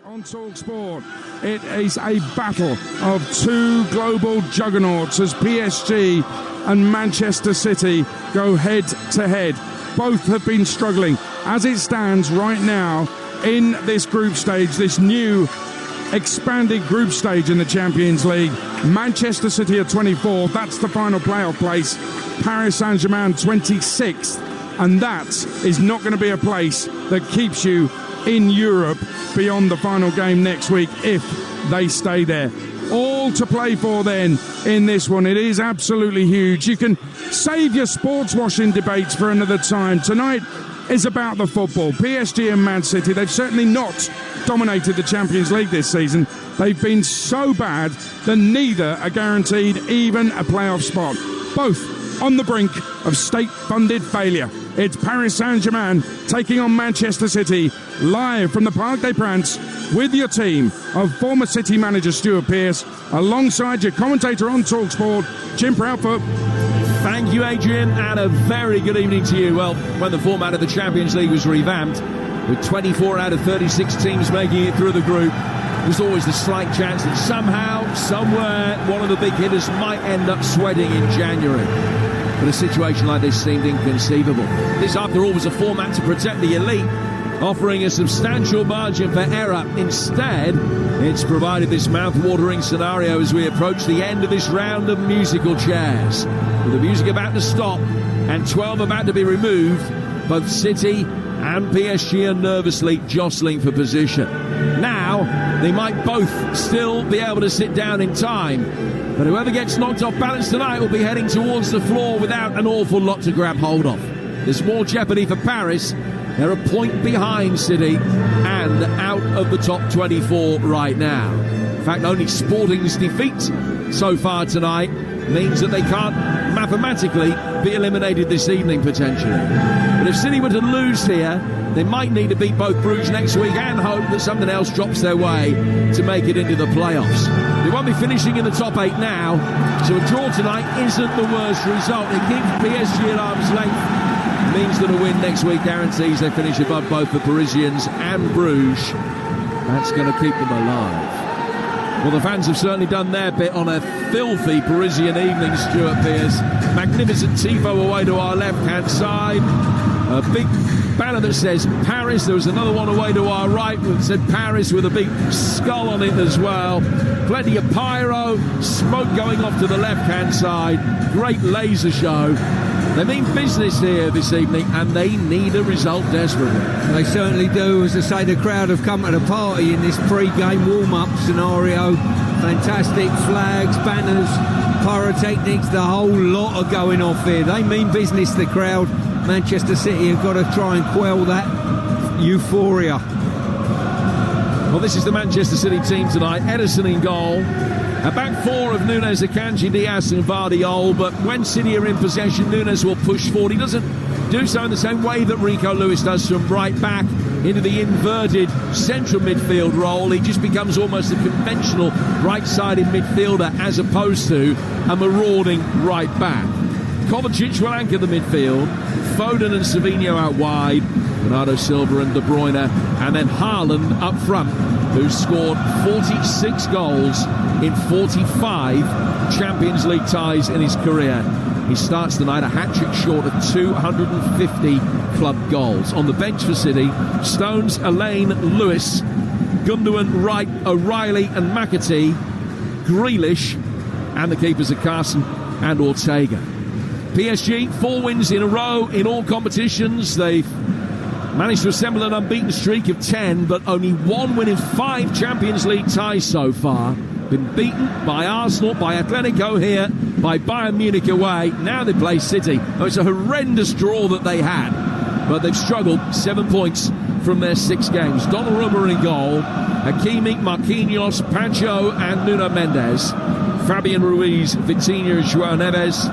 On Talksport, it is a battle of two global juggernauts as PSG and Manchester City go head to head. Both have been struggling as it stands right now in this group stage, this new expanded group stage in the Champions League. Manchester City are 24th, that's the final playoff place. Paris Saint-Germain 26th, and that is not going to be a place that keeps you in Europe beyond the final game next week if they stay there. All to play for then in this one. It is absolutely huge. You can save your sports washing debates for another time. Tonight is about the football. PSG and Man City, they've certainly not dominated the Champions League this season. They've been so bad that neither are guaranteed even a playoff spot. Both on the brink of state-funded failure. It's Paris Saint-Germain taking on Manchester City, live from the Parc des Princes with your team of former City manager Stuart Pearce, alongside your commentator on Talksport, Jim Proudfoot. Thank you, Adrian, and a very good evening to you. Well, when the format of the Champions League was revamped, with 24 out of 36 teams making it through the group, there's always the slight chance that somehow, somewhere, one of the big hitters might end up sweating in January. But a situation like this seemed inconceivable. This, after all, was a format to protect the elite, offering a substantial margin for error. Instead, it's provided this mouth-watering scenario as we approach the end of this round of musical chairs. With the music about to stop and 12 about to be removed, both City and PSG are nervously jostling for position. Now, they might both still be able to sit down in time, but whoever gets knocked off balance tonight will be heading towards the floor without an awful lot to grab hold of. There's more jeopardy for Paris. They're a point behind City and out of the top 24 right now. In fact, only Sporting's defeat so far tonight means that they can't mathematically be eliminated this evening, potentially. But if City were to lose here, they might need to beat both Bruges next week and hope that something else drops their way to make it into the playoffs. They won't be finishing in the top 8 now, so a draw tonight isn't the worst result. It keeps PSG at arm's length. It means that a win next week guarantees they finish above both the Parisians and Bruges. That's going to keep them alive. Well, the fans have certainly done their bit on a filthy Parisian evening, Stuart Pearce. Magnificent tifo away to our left-hand side. A big banner that says Paris. There was another one away to our right that said Paris with a big skull on it as well. Plenty of pyro, smoke going off to the left-hand side. Great laser show. They mean business here this evening, and they need a result desperately. They certainly do. As I say, the crowd have come to the party in this pre-game warm-up scenario. Fantastic flags, banners, pyrotechnics, the whole lot are going off here. They mean business, the crowd. Manchester City have got to try and quell that euphoria. Well, this is the Manchester City team tonight. Ederson in goal. A back four of Nunes, Akanji, Diaz and Vardiol, but when City are in possession, Nunes will push forward. He doesn't do so in the same way that Rico Lewis does, from right back into the inverted central midfield role. He just becomes almost a conventional right-sided midfielder as opposed to a marauding right back. Kovacic will anchor the midfield. Foden and Savinho out wide. Bernardo Silva and De Bruyne. And then Haaland up front, who's scored 46 goals in 45 Champions League ties in his career. He starts tonight a hat-trick short of 250 club goals. On the bench for City, Stones, Elaine, Lewis, Gundogan, Wright, O'Reilly and McAtee, Grealish, and the keepers are Carson and Ortega. PSG, 4 wins in a row in all competitions. They've managed to assemble an unbeaten streak of 10, but only 1 win in 5 Champions League ties so far. Been beaten by Arsenal, by Atletico here, by Bayern Munich away. Now they play City. Oh, it's a horrendous draw that they had, but they've struggled. 7 points from their 6 games. Donnarumma in goal, Hakimi, Marquinhos, Pancho and Nuno Mendes. Fabian Ruiz, Vitinha, João Neves,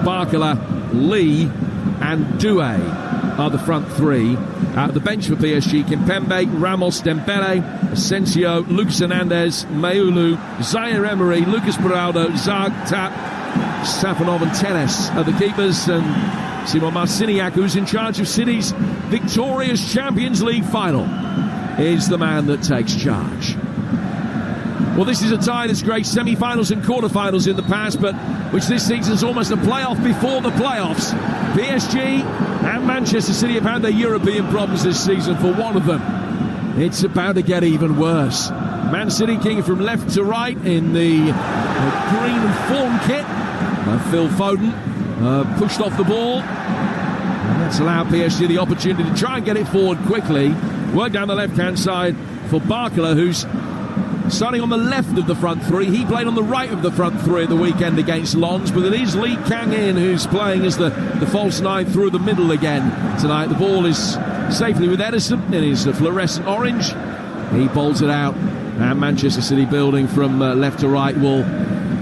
Barcola, Lee and Doué are the front 3. At the bench for PSG, Kimpembe, Ramos, Dembele, Asensio, Lucas Hernandez, Maulu, Zaire Emery, Lucas Beraldo, Zag, Tap, Safanov and Teles are the keepers, and Simon Marciniak, who's in charge of City's victorious Champions League final. is the man that takes charge. Well, this is a tie that's graced semi-finals and quarter-finals in the past, but which this season is almost a playoff before the playoffs. PSG and Manchester City have had their European problems this season. For one of them, it's about to get even worse. Man City kicking from left to right in the green and fawn kit. Phil Foden pushed off the ball. And that's allowed PSG the opportunity to try and get it forward quickly. Work down the left-hand side for Barcola, who's starting on the left of the front three. He played on the right of the front three at the weekend against Lens, but it is Lee Kang-in who's playing as the false nine through the middle again tonight. The ball is safely with Edison in his fluorescent orange. He bowls it out, and Manchester City building from left to right will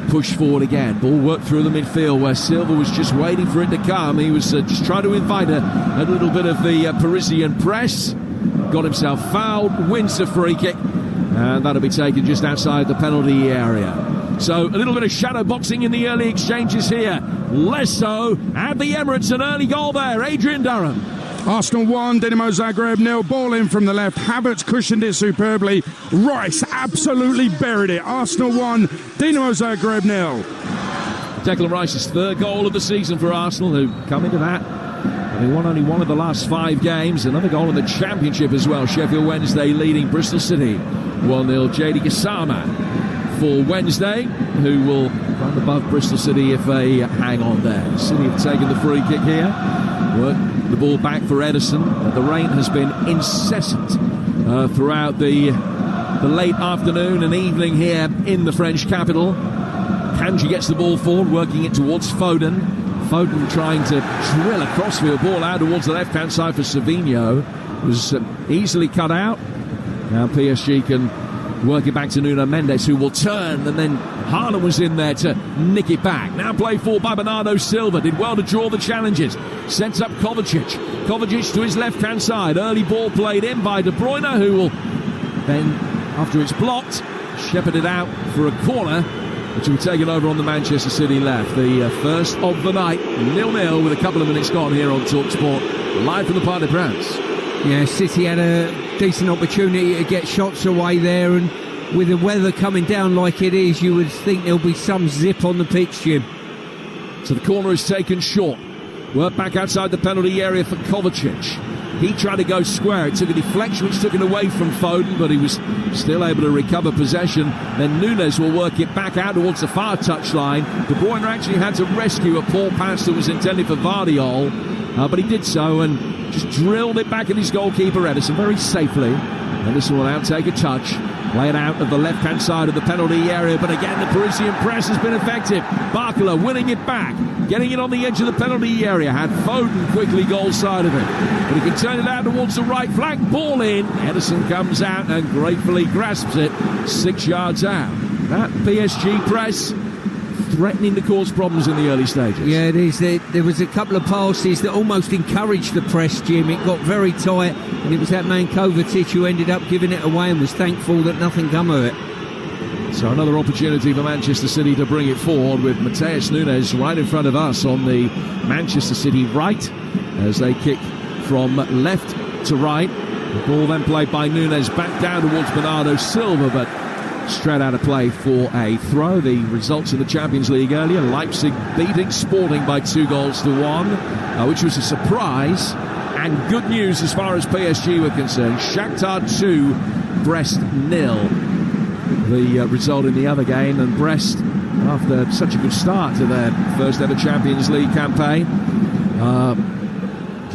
push forward again. Ball worked through the midfield where Silva was just waiting for it to come. He was just trying to invite a little bit of the Parisian press. Got himself fouled, wins a free kick, and that'll be taken just outside the penalty area. So a little bit of shadow boxing in the early exchanges here. Less so at the Emirates. An early goal there. Adrian Durham. Arsenal 1, Dinamo Zagreb 0. Ball in from the left. Havertz cushioned it superbly. Rice absolutely buried it. Arsenal 1, Dinamo Zagreb 0. Declan Rice's third goal of the season for Arsenal, who come into that having won only one of the last 5 games. Another goal in the Championship as well. Sheffield Wednesday leading Bristol City 1-0. Jady Gassama for Wednesday, who will run above Bristol City if they hang on there. City have taken the free kick here. Work the ball back for Edison. The rain has been incessant throughout the late afternoon and evening here in the French capital. Kanji gets the ball forward, working it towards Foden. Foden trying to drill a crossfield ball out towards the left-hand side for Savinho. Was easily cut out. Now PSG can work it back to Nuno Mendes, who will turn, and then Haaland was in there to nick it back. Now played for by Bernardo Silva. Did well to draw the challenges. Sets up Kovacic. Kovacic to his left-hand side. Early ball played in by De Bruyne, who will then, after it's blocked, shepherd it out for a corner, which will be taken over on the Manchester City left. The first of the night, 0-0 with a couple of minutes gone here on Talksport, live from the Parc des Princes. Yeah, City had a decent opportunity to get shots away there, and with the weather coming down like it is, you would think there'll be some zip on the pitch, Jim. So the corner is taken short. Work back outside the penalty area for Kovacic. He tried to go square. It took a deflection which took it away from Foden, but he was still able to recover possession. Then Nunes will work it back out towards the far touchline. De Bruyne actually had to rescue a poor pass that was intended for Vardiol, but he did so and just drilled it back at his goalkeeper Edison very safely. Edison will now take a touch, play it out of the left-hand side of the penalty area, but again the Parisian press has been effective. Barcola winning it back, getting it on the edge of the penalty area. Had Foden quickly goal side of it, but he can turn it out towards the right flank. Ball in. Edison comes out and gratefully grasps it 6 yards out. That PSG press threatening to cause problems in the early stages. Yeah, it is. There was a couple of passes that almost encouraged the press, Jim. It got very tight, and it was that man Kovacic who ended up giving it away and was thankful that nothing come of it. So another opportunity for Manchester City to bring it forward with Mateus Nunes right in front of us on the Manchester City right as they kick from left to right. The ball then played by Nunes back down towards Bernardo Silva, but straight out of play for a throw. The results in the Champions League earlier, Leipzig beating Sporting by 2-1, which was a surprise and good news as far as PSG were concerned. Shakhtar 2, Brest 0. The result in the other game, and Brest, after such a good start to their first ever Champions League campaign,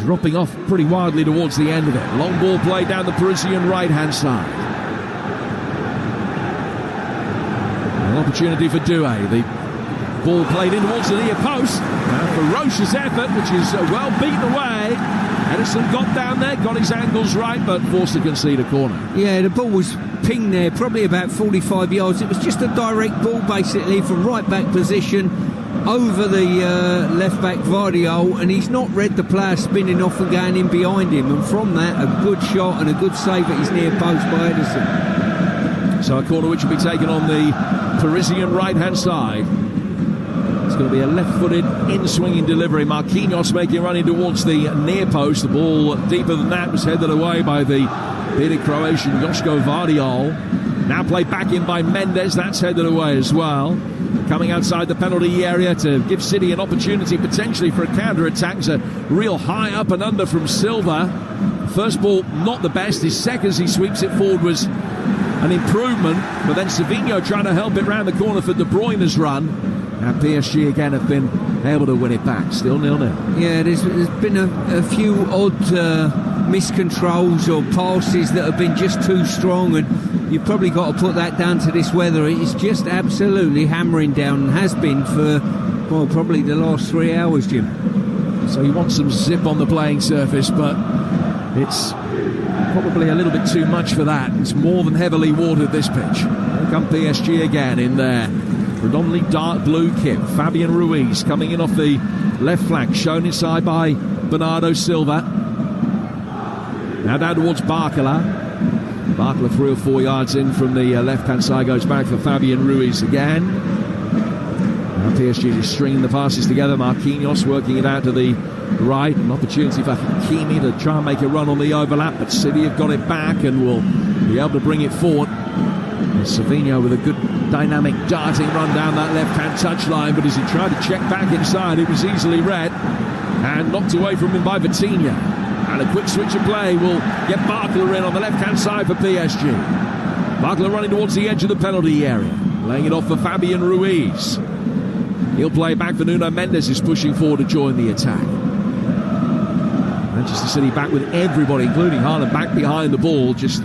dropping off pretty wildly towards the end of it. Long ball played down the Parisian right-hand side. An opportunity for Doué. The ball played in towards the near post. Ferocious effort, which is well beaten away. Edison got down there, got his angles right, but forced to concede a corner. Yeah, the ball was pinged there, probably about 45 yards. It was just a direct ball, basically, from right-back position over the left-back Vardiol, and he's not read the player spinning off and going in behind him. And from that, a good shot and a good save at his near post by Edison. So a corner which will be taken on the Parisian right-hand side. It's going to be a left-footed, in-swinging delivery. Marquinhos making a run in towards the near post. The ball deeper than that was headed away by the bearded Croatian Joško Vardiol. Now played back in by Mendes, that's headed away as well. Coming outside the penalty area to give City an opportunity potentially for a counter-attack. It's a real high up and under from Silva. First ball, not the best. His second as he sweeps it forward was an improvement. But then Savinho trying to help it round the corner for De Bruyne's run. And PSG again have been able to win it back. Still 0-0. Yeah, there's been a few odd miscontrols or passes that have been just too strong, and you've probably got to put that down to this weather. It's just absolutely hammering down and has been for, well, probably the last 3 hours, Jim. So you want some zip on the playing surface, but it's probably a little bit too much for that. It's more than heavily watered, this pitch. Here come PSG again in their predominantly dark blue kit. Fabian Ruiz coming in off the left flank, shown inside by Bernardo Silva. Now down towards Barcola. Barcola 3 or 4 yards in from the left-hand side, goes back for Fabian Ruiz again. Now PSG just stringing the passes together. Marquinhos working it out to the right. An opportunity for Hakimi to try and make a run on the overlap, but City have got it back and will be able to bring it forward. And Savinho with a good dynamic darting run down that left-hand touchline, but as he tried to check back inside, it was easily read and knocked away from him by Vitinha. And a quick switch of play will get Barcola in on the left-hand side for PSG. Barcola running towards the edge of the penalty area, laying it off for Fabian Ruiz. He'll play back for Nuno Mendes, who's pushing forward to join the attack. Manchester City back with everybody, including Haaland, back behind the ball, just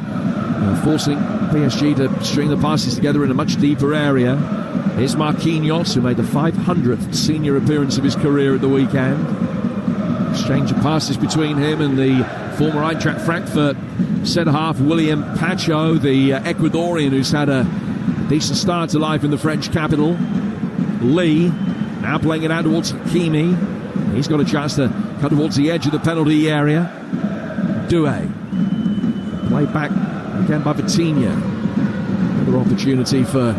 forcing PSG to string the passes together in a much deeper area. Here's Marquinhos, who made the 500th senior appearance of his career at the weekend. Exchange of passes between him and the former Eintracht Frankfurt centre-half William Pacho, the Ecuadorian who's had a decent start to life in the French capital. Lee now playing it out towards Hakimi. He's got a chance to cut towards the edge of the penalty area. Doué. Played back again by Vitinha. Another opportunity for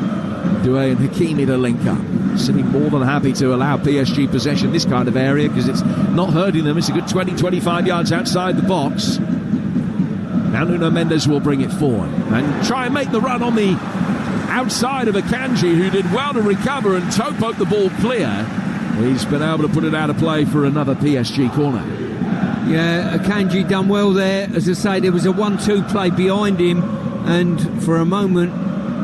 Doué and Hakimi to link up. City more than happy to allow PSG possession this kind of area because it's not hurting them. It's a good 20-25 yards outside the box. Now Nuno Mendes will bring it forward and try and make the run on the outside of Akanji, who did well to recover and toe-poke the ball clear. He's been able to put it out of play for another PSG corner. Yeah, Akanji done well there. As I say, there was a 1-2 play behind him, and for a moment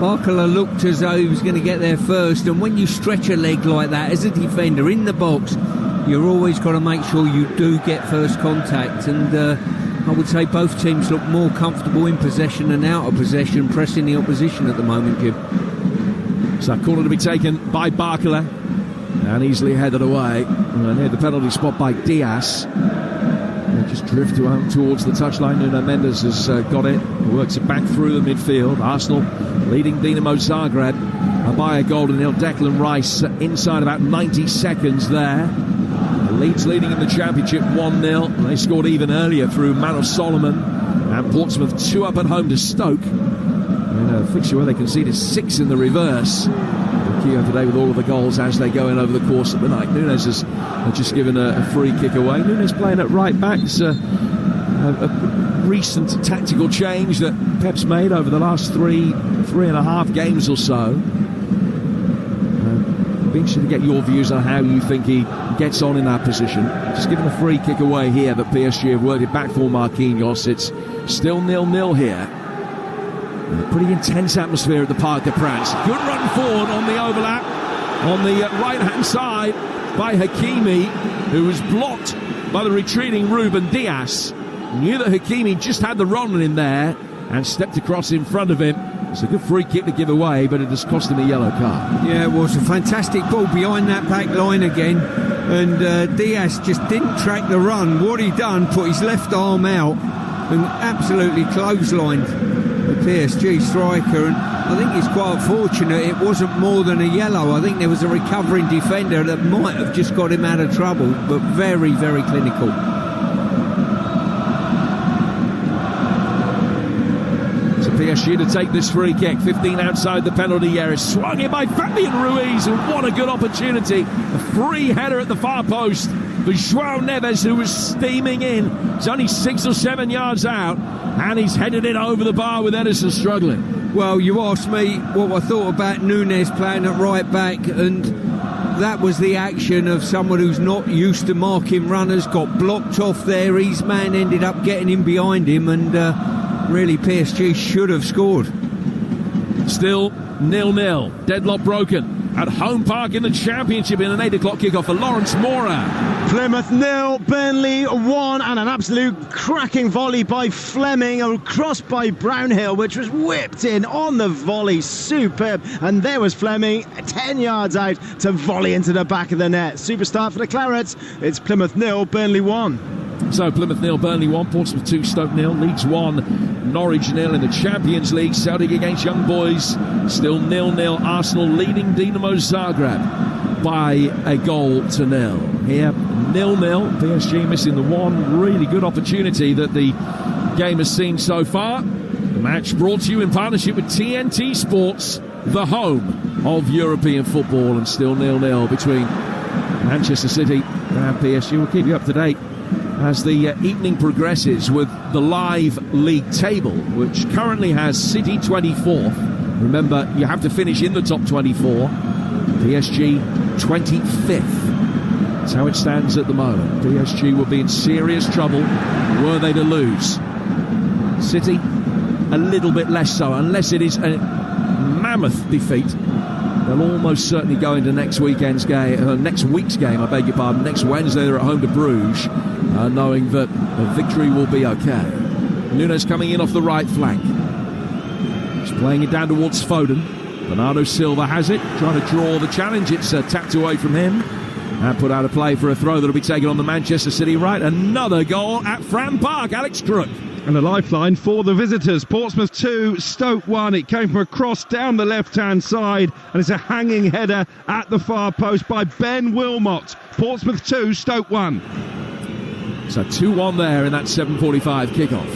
Barcola looked as though he was going to get there first, and when you stretch a leg like that as a defender in the box, you're always got to make sure you do get first contact, and I would say both teams look more comfortable in possession and out of possession, pressing the opposition at the moment, Jim. So corner to be taken by Barcola and easily headed away near the penalty spot by Diaz. They just drift towards the touchline. Nuno Mendes has got it, works it back through the midfield. Arsenal leading Dinamo Zagreb by a goal to nil. Declan Rice inside about 90 seconds there. Leeds leading in the Championship 1-0. They scored even earlier through Manor Solomon. And Portsmouth 2 up at home to Stoke. In a fixture where they conceded 6 in the reverse. Kyo today with all of the goals as they go in over the course of the night. Nunes has just given a free kick away. Nunes playing at right back. It's a recent tactical change that Pep's made over the last three and a half games or so. Be interested to get your views on how you think he gets on in that position. Just given a free kick away here, but PSG have worked it back for Marquinhos. It's still 0-0 here. A pretty intense atmosphere at the Parc des Princes. Good run forward on the overlap on the right-hand side by Hakimi, who was blocked by the retreating Ruben Diaz. Knew that Hakimi just had the run in there and stepped across in front of him. It's a good free kick to give away, but it has cost him a yellow card. Yeah, it was a fantastic ball behind that back line again, and Diaz just didn't track the run. What he done, put his left arm out and absolutely clotheslined the PSG striker, and I think it's quite fortunate it wasn't more than a yellow. I think there was a recovering defender that might have just got him out of trouble, but very, very clinical. PSG to take this free kick, 15 outside the penalty area, swung in by Fabian Ruiz, and what a good opportunity. A free header at the far post for João Neves, who was steaming in. It's only 6 or 7 yards out, and he's headed it over the bar with Edison struggling. Well, you asked me what I thought about Nunes playing at right back, and that was the action of someone who's not used to marking runners, got blocked off there. His man ended up getting in behind him, and really PSG should have scored. Still 0-0, deadlock broken at Home Park in the Championship in an 8 o'clock kickoff for Lawrence Mora. Plymouth 0, Burnley 1, and an absolute cracking volley by Fleming, a cross by Brownhill, which was whipped in on the volley. Superb. And there was Fleming 10 yards out to volley into the back of the net. Super start for the Clarets. It's Plymouth 0, Burnley 1. So Plymouth 0, Burnley 1, Portsmouth 2, Stoke 0, Leeds 1, Norwich 0 in the Champions League. Celtic against Young Boys, still 0-0. Arsenal leading Dinamo Zagreb by a goal to 0. Here, 0-0. PSG missing the one really good opportunity that the game has seen so far. The match brought to you in partnership with TNT Sports, the home of European football, and still 0-0 between Manchester City and PSG. We'll keep you up to date as the evening progresses with the live league table, which currently has City 24th. Remember, you have to finish in the top 24. PSG 25th. That's how it stands at the moment. PSG will be in serious trouble were they to lose. City a little bit less so, unless it is a mammoth defeat. They'll almost certainly go into next week's game, next pardon. Next Wednesday they're at home to Bruges, knowing that a victory will be okay. Nunes coming in off the right flank. He's playing it down towards Foden. Bernardo Silva has it, trying to draw the challenge. It's tapped away from him. And put out a play for a throw that'll be taken on the Manchester City right. Another goal at Fram Park. Alex Crook. And a lifeline for the visitors. Portsmouth 2, Stoke 1. It came from a cross down the left-hand side, and it's a hanging header at the far post by Ben Wilmot. Portsmouth 2, Stoke 1. So 2-1 there in that 7:45 kickoff.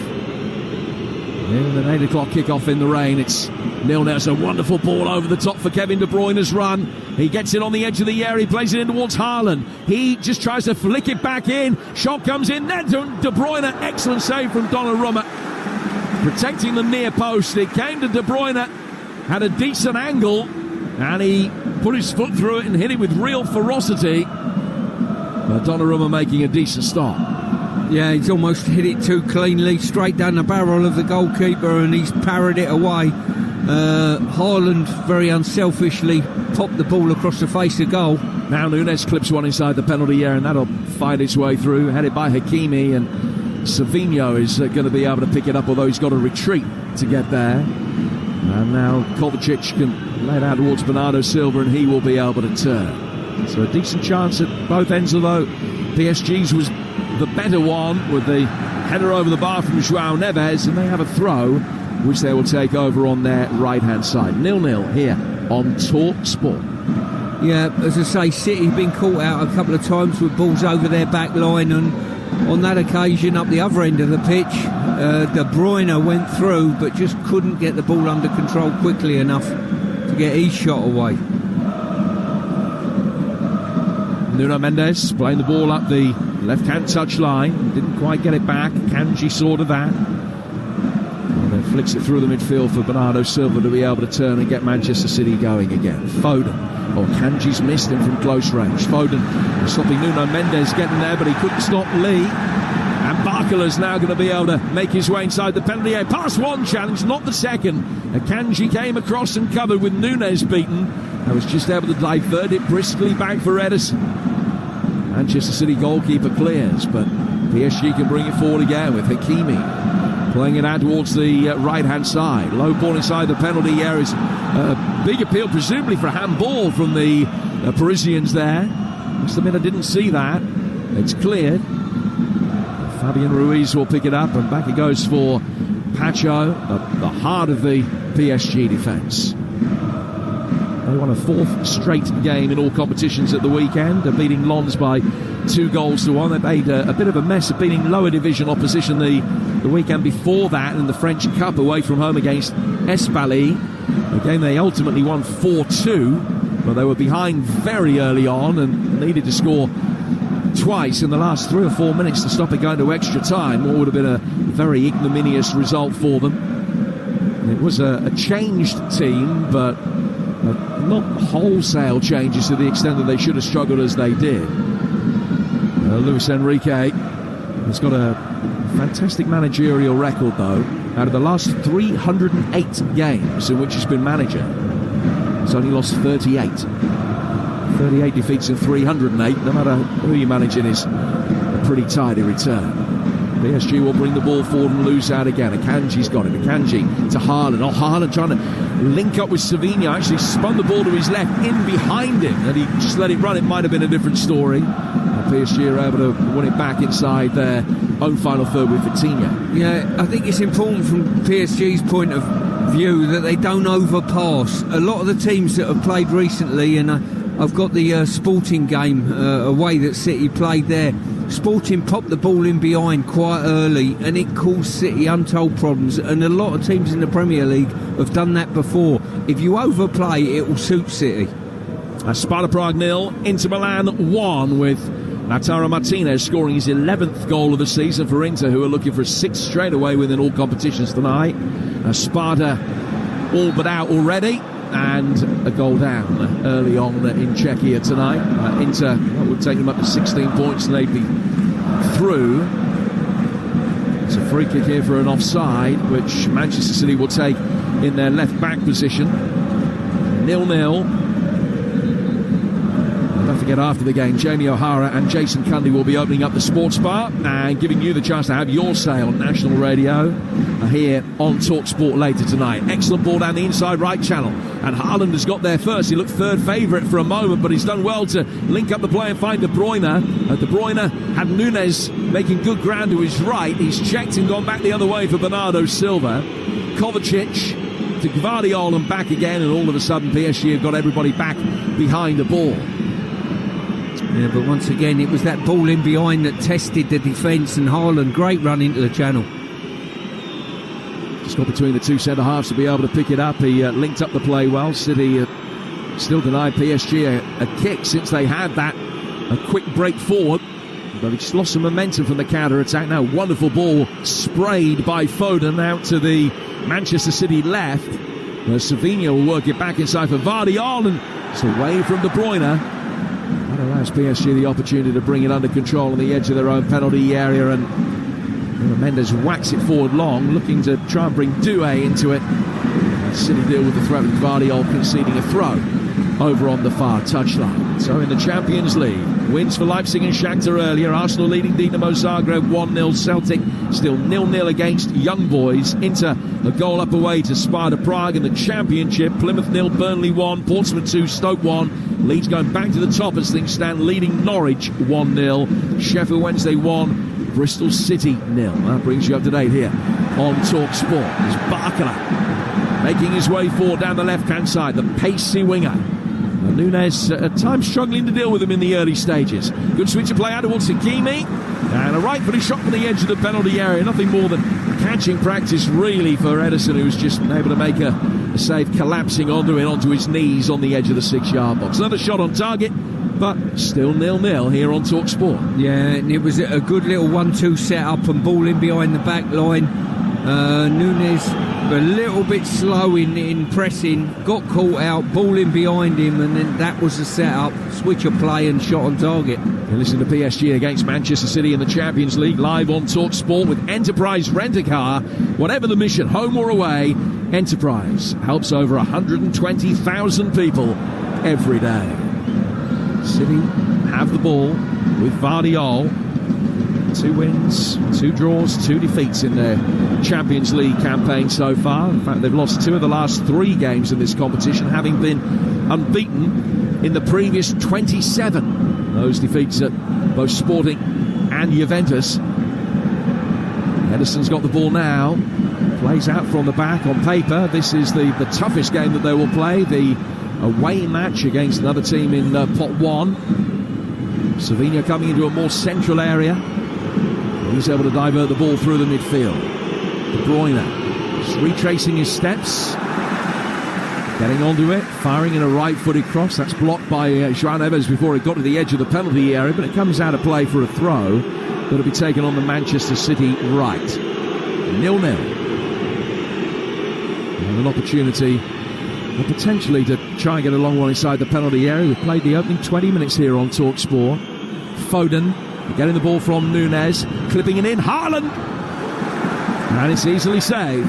In an 8 o'clock kickoff in the rain, it's 0-0. It's a wonderful ball over the top for Kevin De Bruyne's run. He gets it on the edge of the area. He plays it in towards Haaland. He just tries to flick it back in. Shot comes in. Then De Bruyne. Excellent save from Donnarumma, protecting the near post. It came to De Bruyne. Had a decent angle, and he put his foot through it and hit it with real ferocity. But Donnarumma making a decent stop. Yeah, he's almost hit it too cleanly, straight down the barrel of the goalkeeper, and he's parried it away. Haaland very unselfishly popped the ball across the face of goal. Now Nunes clips one inside the penalty area, and that'll fight its way through, headed by Hakimi, and Savinho is going to be able to pick it up, although he's got to retreat to get there. And now Kovacic can lay it out towards Bernardo Silva, and he will be able to turn. So a decent chance at both ends, although PSG's was the better one with the header over the bar from João Neves, and they have a throw which they will take over on their right hand side. 0-0 here on Talksport. Yeah, as I say, City have been caught out a couple of times with balls over their back line, and on that occasion up the other end of the pitch, De Bruyne went through but just couldn't get the ball under control quickly enough to get his shot away. Nuno Mendes playing the ball up the left-hand touch line. Didn't quite get it back. Kanji saw to that. And then flicks it through the midfield for Bernardo Silva to be able to turn and get Manchester City going again. Foden. Oh, Kanji's missed him from close range. Foden stopping Nuno Mendes getting there, but he couldn't stop Lee. And Barkala's now going to be able to make his way inside the penalty area. Pass one challenge, not the second. Kanji came across and covered with Nunes beaten. I was just able to divert it briskly back for Edison. Manchester City goalkeeper clears, but PSG can bring it forward again with Hakimi playing it out towards the right-hand side. Low ball inside the penalty area. Is a big appeal, presumably for a handball from the Parisians there. Must admit I didn't see that. It's cleared. Fabian Ruiz will pick it up, and back it goes for Pacho, the heart of the PSG defence. They won a fourth straight game in all competitions at the weekend, beating Lens by 2-1. They made a bit of a mess of beating lower division opposition the weekend before that in the French Cup away from home against Espali. A game they ultimately won 4-2, but they were behind very early on and needed to score twice in the last 3 or 4 minutes to stop it going to extra time, what would have been a very ignominious result for them. It was a changed team, but not wholesale changes to the extent that they should have struggled as they did. Luis Enrique has got a fantastic managerial record, though. Out of the last 308 games in which he's been manager, he's only lost 38. 38 defeats in 308. No matter who you're managing, is a pretty tidy return. PSG will bring the ball forward and lose out again. Akanji's got it. Akanji to Haaland. Oh, Haaland trying to link up with Savinho. Actually spun the ball to his left, in behind him, and he just let it run. It might have been a different story. PSG are able to win it back inside their own final third with Vitinha. Yeah, I think it's important from PSG's point of view that they don't overpass. A lot of the teams that have played recently, and I've got the Sporting game away that City played there. Sporting popped the ball in behind quite early, and it caused City untold problems, and a lot of teams in the Premier League have done that before. If you overplay, it will suit City. Sparta Prague 0, Inter Milan 1, with Lautaro Martinez scoring his 11th goal of the season for Inter, who are looking for a 6th straight away within all competitions tonight. Sparta all but out already, and a goal down early on in Czechia tonight. Inter would take them up to 16 points and they'd be through. It's a free kick here for an offside, which Manchester City will take in their left back position. 0-0. Don't forget, after the game, Jamie O'Hara and Jason Cundy will be opening up the sports bar and giving you the chance to have your say on national radio here on Talksport later tonight. Excellent ball down the inside right channel, and Haaland has got there first. He looked third favourite for a moment, but he's done well to link up the play and find De Bruyne. De Bruyne had Nunes making good ground to his right. He's checked and gone back the other way for Bernardo Silva. Kovacic to Gvardiol and back again, and all of a sudden PSG have got everybody back behind the ball. Yeah, but once again, it was that ball in behind that tested the defence, and Haaland, great run into the channel. Just got between the two centre-halves to be able to pick it up. He linked up the play well. City still denied PSG a kick since they had a quick break forward. But he just lost some momentum from the counter-attack. Now, wonderful ball sprayed by Foden out to the Manchester City left. Savinho will work it back inside for Gvardiol, and it's away from De Bruyne. That allows PSG the opportunity to bring it under control on the edge of their own penalty area, and Mendes whacks it forward long, looking to try and bring Doué into it. City deal with the threat with Gvardiol conceding a throw over on the far touchline. So in the Champions League, wins for Leipzig and Shakhtar earlier. Arsenal leading Dinamo Zagreb 1-0. Celtic still 0-0 against Young Boys. Inter a goal up away to Sparta Prague. In the Championship, Plymouth 0, Burnley 1, Portsmouth 2, Stoke 1. Leeds going back to the top as things stand, leading Norwich 1-0. Sheffield Wednesday 1, Bristol City 0. That brings you up to date here on Talksport. There's Barcola making his way forward down the left-hand side, the pacey winger. Nunes at times struggling to deal with him in the early stages. Good switch of play out towards Hakimi, and a right footed shot from the edge of the penalty area. Nothing more than catching practice really for Ederson, who's just been able to make a save, collapsing onto his knees on the edge of the 6-yard box. Another shot on target, but still 0-0 here on Talksport. Yeah, and it was a good little 1-2 set-up and ball in behind the back line. Nunes a little bit slow in pressing, got caught out, ball in behind him, and then that was the set-up, switch of play and shot on target. You listen to PSG against Manchester City in the Champions League, live on Talksport with Enterprise Rent-A-Car. Whatever the mission, home or away, Enterprise helps over 120,000 people every day. City have the ball with Gvardiol. 2 wins, 2 draws, 2 defeats in their Champions League campaign so far. In fact, they've lost 2 of the last 3 games in this competition, having been unbeaten in the previous 27. Those defeats at both Sporting and Juventus. Ederson's got the ball now. Plays out from the back. On paper, this is the toughest game that they will play. The away match against another team in Pot 1. Savinho coming into a more central area. He's able to divert the ball through the midfield. De Bruyne just retracing his steps. Getting onto it, firing in a right-footed cross. That's blocked by João Neves before it got to the edge of the penalty area, but it comes out of play for a throw that'll be taken on the Manchester City right. 0-0. And an opportunity, potentially, to try and get a long one inside the penalty area. We've played the opening 20 minutes here on Talksport. Foden getting the ball from Núñez, clipping it in. Haaland! And it's easily saved.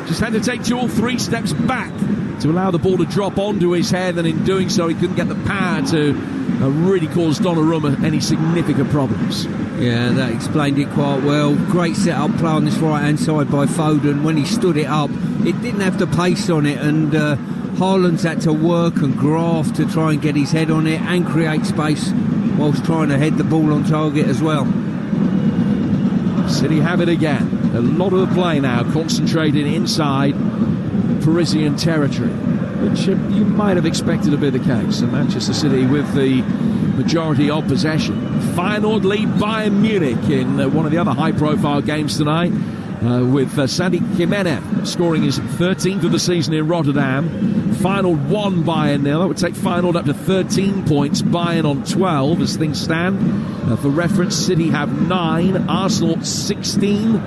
Just had to take 2 or 3 steps back to allow the ball to drop onto his head, and in doing so he couldn't get the power to really cause Donnarumma any significant problems. Yeah, that explained it quite well. Great set-up play on this right-hand side by Foden. When he stood it up, it didn't have the pace on it, and Haaland's had to work and graft to try and get his head on it and create space whilst trying to head the ball on target as well. City have it again. A lot of the play now concentrated inside Parisian territory, which you might have expected to be the case. And Manchester City with the majority of possession. Feyenoord lead Bayern Munich in one of the other high-profile games tonight, with Santi Jimenez scoring his 13th of the season in Rotterdam. Feyenoord 1, Bayern 0. That would take Feyenoord up to 13 points, Bayern on 12 as things stand. For reference, City have 9, Arsenal 16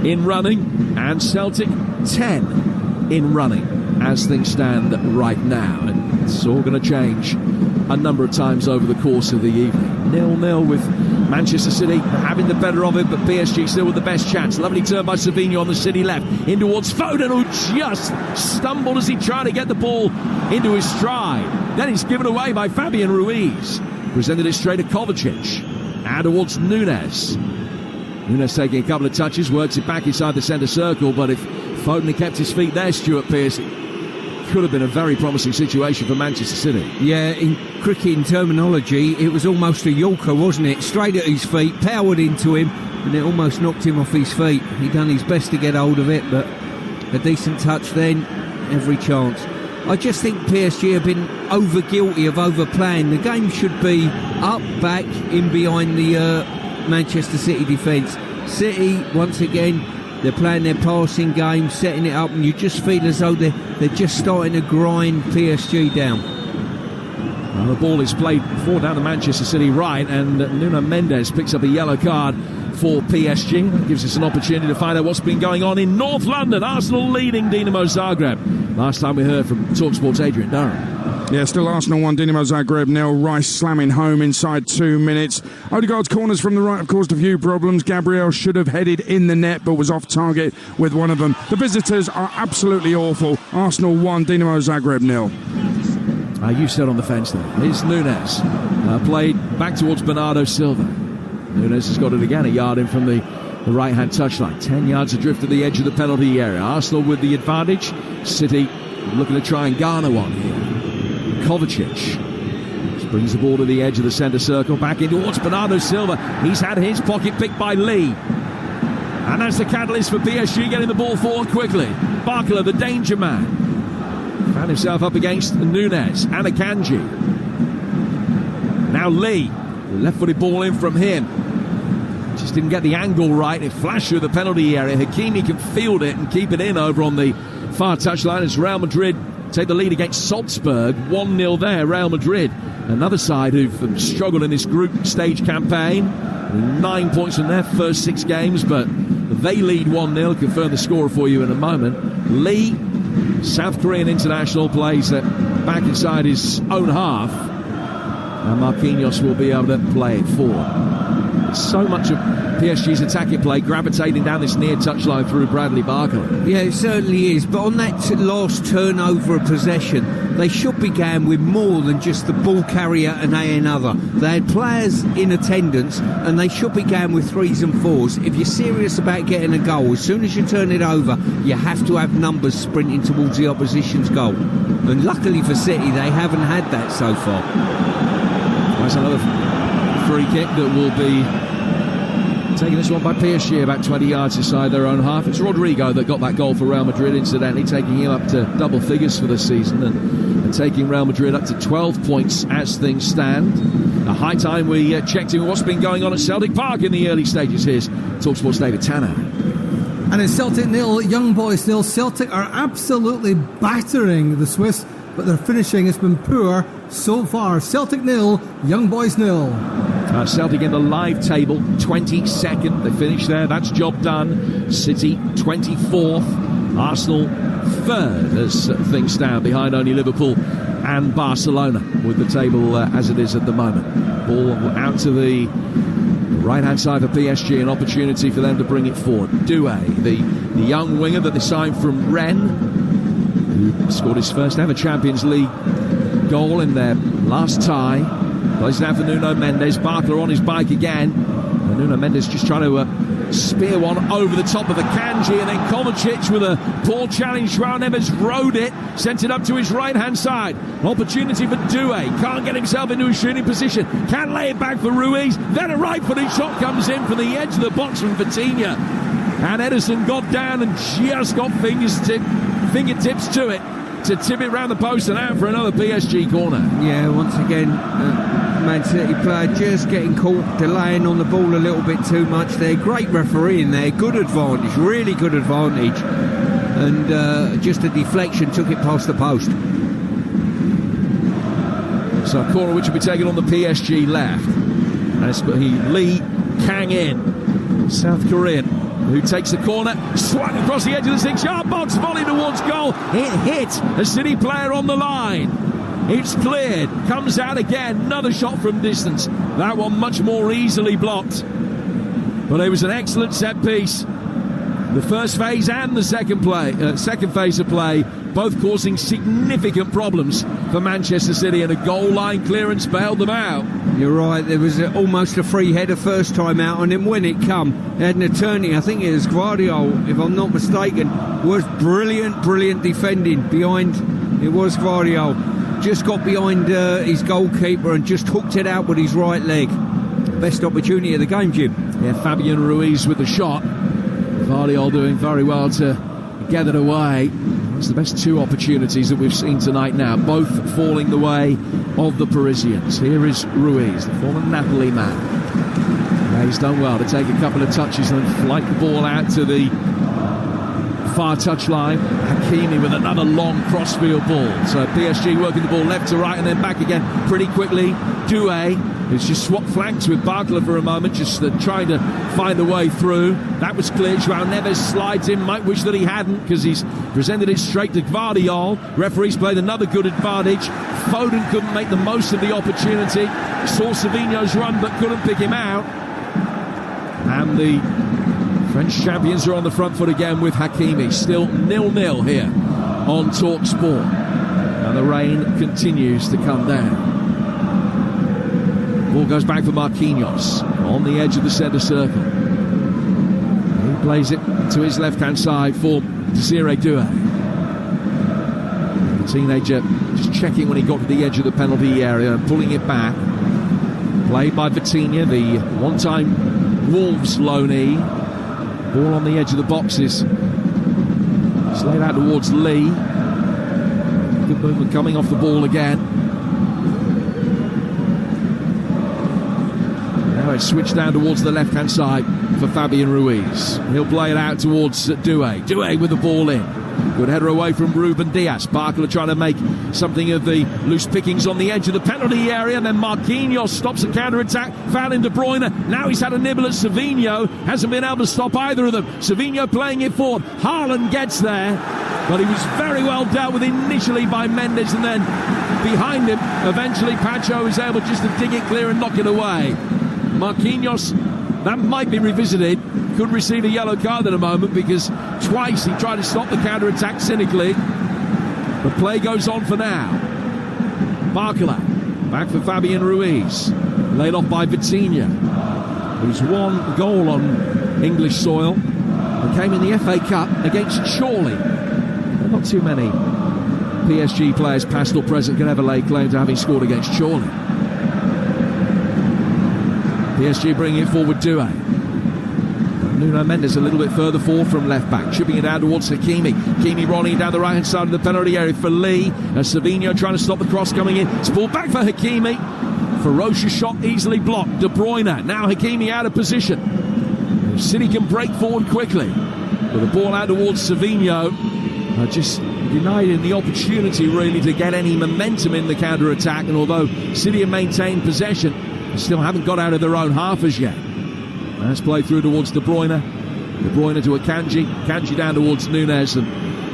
in running, and Celtic 10 in running as things stand right now. And it's all going to change a number of times over the course of the evening. 0-0 with Manchester City having the better of it, but PSG still with the best chance. Lovely turn by Savinho on the City left, in towards Foden, who just stumbled as he tried to get the ball into his stride. Then he's given away by Fabian Ruiz. Presented it straight at Kovacic. And towards Núñez. Núñez taking a couple of touches, works it back inside the centre circle, but if Foden had kept his feet there, Stuart Pearce, it could have been a very promising situation for Manchester City. Yeah, in cricketing terminology, it was almost a Yorker, wasn't it? Straight at his feet, powered into him, and it almost knocked him off his feet. He done his best to get hold of it, but a decent touch then, every chance. I just think PSG have been over guilty of overplaying. The game should be up, back, in behind the Manchester City defence. City, once again, they're playing their passing game, setting it up, and you just feel as though they're just starting to grind PSG down. Well, the ball is played forward down the Manchester City right, and Nuno Mendes picks up a yellow card for PSG. That gives us an opportunity to find out what's been going on in North London. Arsenal leading Dinamo Zagreb. Last time we heard from Talksport's Adrian Durham. Yeah, still Arsenal 1, Dinamo Zagreb 0. Rice slamming home inside 2 minutes. Odegaard's corners from the right have caused a few problems. Gabriel should have headed in the net but was off target with one of them. The visitors are absolutely awful. Arsenal 1, Dinamo Zagreb 0. You said on the fence there. Here's Núñez. Played back towards Bernardo Silva. Núñez has got it again, a yard in from the right-hand touchline. 10 yards adrift at the edge of the penalty area. Arsenal with the advantage. City looking to try and garner one here. Kovacic just brings the ball to the edge of the centre circle, back in towards Bernardo Silva. He's had his pocket picked by Lee, and that's the catalyst for PSG getting the ball forward quickly. Barcola, the danger man, found himself up against Núñez and Akanji. Now Lee, the left-footed ball in from him, just didn't get the angle right. It flashed through the penalty area. Hakimi can field it and keep it in over on the far touchline as Real Madrid take the lead against Salzburg. 1-0 there, Real Madrid. Another side who've struggled in this group stage campaign. 9 points from their first 6 games, but they lead 1-0. Confirm the score for you in a moment. Lee, South Korean international, plays back inside his own half. And Marquinhos will be able to play it forward. So much of PSG's attacking play gravitating down this near touchline through Bradley Barcola. Yeah, it certainly is. But on that last turnover of possession, they should be going with more than just the ball carrier and another. They had players in attendance, and they should be going with 3s and 4s. If you're serious about getting a goal, as soon as you turn it over, you have to have numbers sprinting towards the opposition's goal. And luckily for City, they haven't had that so far. That's another free kick that will be taking this one by PSG about 20 yards inside their own half. It's Rodrigo that got that goal for Real Madrid, incidentally, taking him up to double figures for the season and taking Real Madrid up to 12 points as things stand. A high time we checked in what's been going on at Celtic Park in the early stages. Here's Talksport's David Tanner. And it's Celtic 0, Young Boys 0. Celtic are absolutely battering the Swiss, but their finishing has been poor so far. Celtic 0, Young Boys 0. Celtic in the live table, 22nd. They finished there. That's job done. City 24th. Arsenal 3rd as things stand, behind only Liverpool and Barcelona with the table as it is at the moment. Ball out to the right-hand side for PSG, an opportunity for them to bring it forward. Doué, the young winger that they signed from Rennes, who scored his first ever Champions League goal in their last tie. Plays now for Nuno Mendes. Barkla on his bike again. And Nuno Mendes just trying to spear one over the top of the Kanji, and then Kovacic with a poor challenge. João Neves rode it, sent it up to his right-hand side. An opportunity for Doué. Can't get himself into a shooting position. Can't lay it back for Ruiz. Then a right-footed shot comes in from the edge of the box from Vitinha. And Ederson got down and just got fingertips to it to tip it round the post and out for another PSG corner. Yeah, once again, Man City player just getting caught, delaying on the ball a little bit too much there. Great refereeing there, good advantage, really good advantage. And just a deflection took it past the post. So a corner which will be taken on the PSG left. And it's Lee Kang-in, South Korean, who takes the corner, swung across the edge of the 6-yard box, volley towards goal. It hit a City player on the line. It's cleared, comes out again, another shot from distance. That one much more easily blocked. But it was an excellent set piece. The first phase and the second phase of play, both causing significant problems for Manchester City, and a goal line clearance bailed them out. You're right, there was almost a free header first time out, and then when it come, they had an attorney, I think it was Guardiola, if I'm not mistaken, was brilliant defending behind, it was Guardiola, just got behind his goalkeeper and just hooked it out with his right leg. Best opportunity of the game, Jim. Yeah, Fabian Ruiz with the shot. Guardiola doing very well to get it away. It's the best two opportunities that we've seen tonight now, both falling the way of the Parisians. Here is Ruiz, the former Napoli man. Yeah, he's done well to take a couple of touches and flight the ball out to the far touchline. Hakimi with another long crossfield ball. So PSG working the ball left to right and then back again pretty quickly. Doué, who's just swapped flanks with Barkla for a moment, just trying to find the way through. That was clear. João Neves slides in. Might wish that he hadn't, because he's presented it straight to Gvardiol. Referees played another good advantage. Foden couldn't make the most of the opportunity. Saw Savinho's run but couldn't pick him out. And the French champions are on the front foot again with Hakimi. Still 0-0 here on Talksport. And the rain continues to come down. Ball goes back for Marquinhos on the edge of the centre circle. He plays it to his left-hand side for Desiré Doué. The teenager just checking when he got to the edge of the penalty area and pulling it back. Played by Vitinha, the one-time Wolves loanee. Ball on the edge of the boxes. It's laid out towards Lee. Good movement coming off the ball again. Now it's switched down towards the left-hand side for Fabian Ruiz. He'll play it out towards Doué. Doué with the ball in. Good header away from Ruben Dias. Barkla trying to make something of the loose pickings on the edge of the penalty area. And then Marquinhos stops the counter-attack. Found in De Bruyne. Now he's had a nibble at Savinho. Hasn't been able to stop either of them. Savinho playing it forward. Haaland gets there. But he was very well dealt with initially by Mendes. And then behind him, eventually Pacho is able just to dig it clear and knock it away. Marquinhos, that might be revisited. Could receive a yellow card in a moment, because twice he tried to stop the counter-attack cynically. The play goes on for now. Barkla, back for Fabian Ruiz. Laid off by Vitinha, who's one goal on English soil. It came in the FA Cup against Chorley. Not too many PSG players, past or present, can ever lay claim to having scored against Chorley. PSG bringing it forward, Doué. Nuno Mendes a little bit further forward from left back, chipping it out towards Hakimi. Hakimi rolling down the right hand side of the penalty area for Lee. Savinho trying to stop the cross coming in. It's ball back for Hakimi. Ferocious shot, easily blocked. De Bruyne. Now Hakimi out of position. City can break forward quickly. But the ball out towards Savinho, just denied the opportunity really to get any momentum in the counter-attack. And although City have maintained possession, they still haven't got out of their own half as yet. That's played through towards De Bruyne. De Bruyne to Akanji. Akanji down towards Nunez. And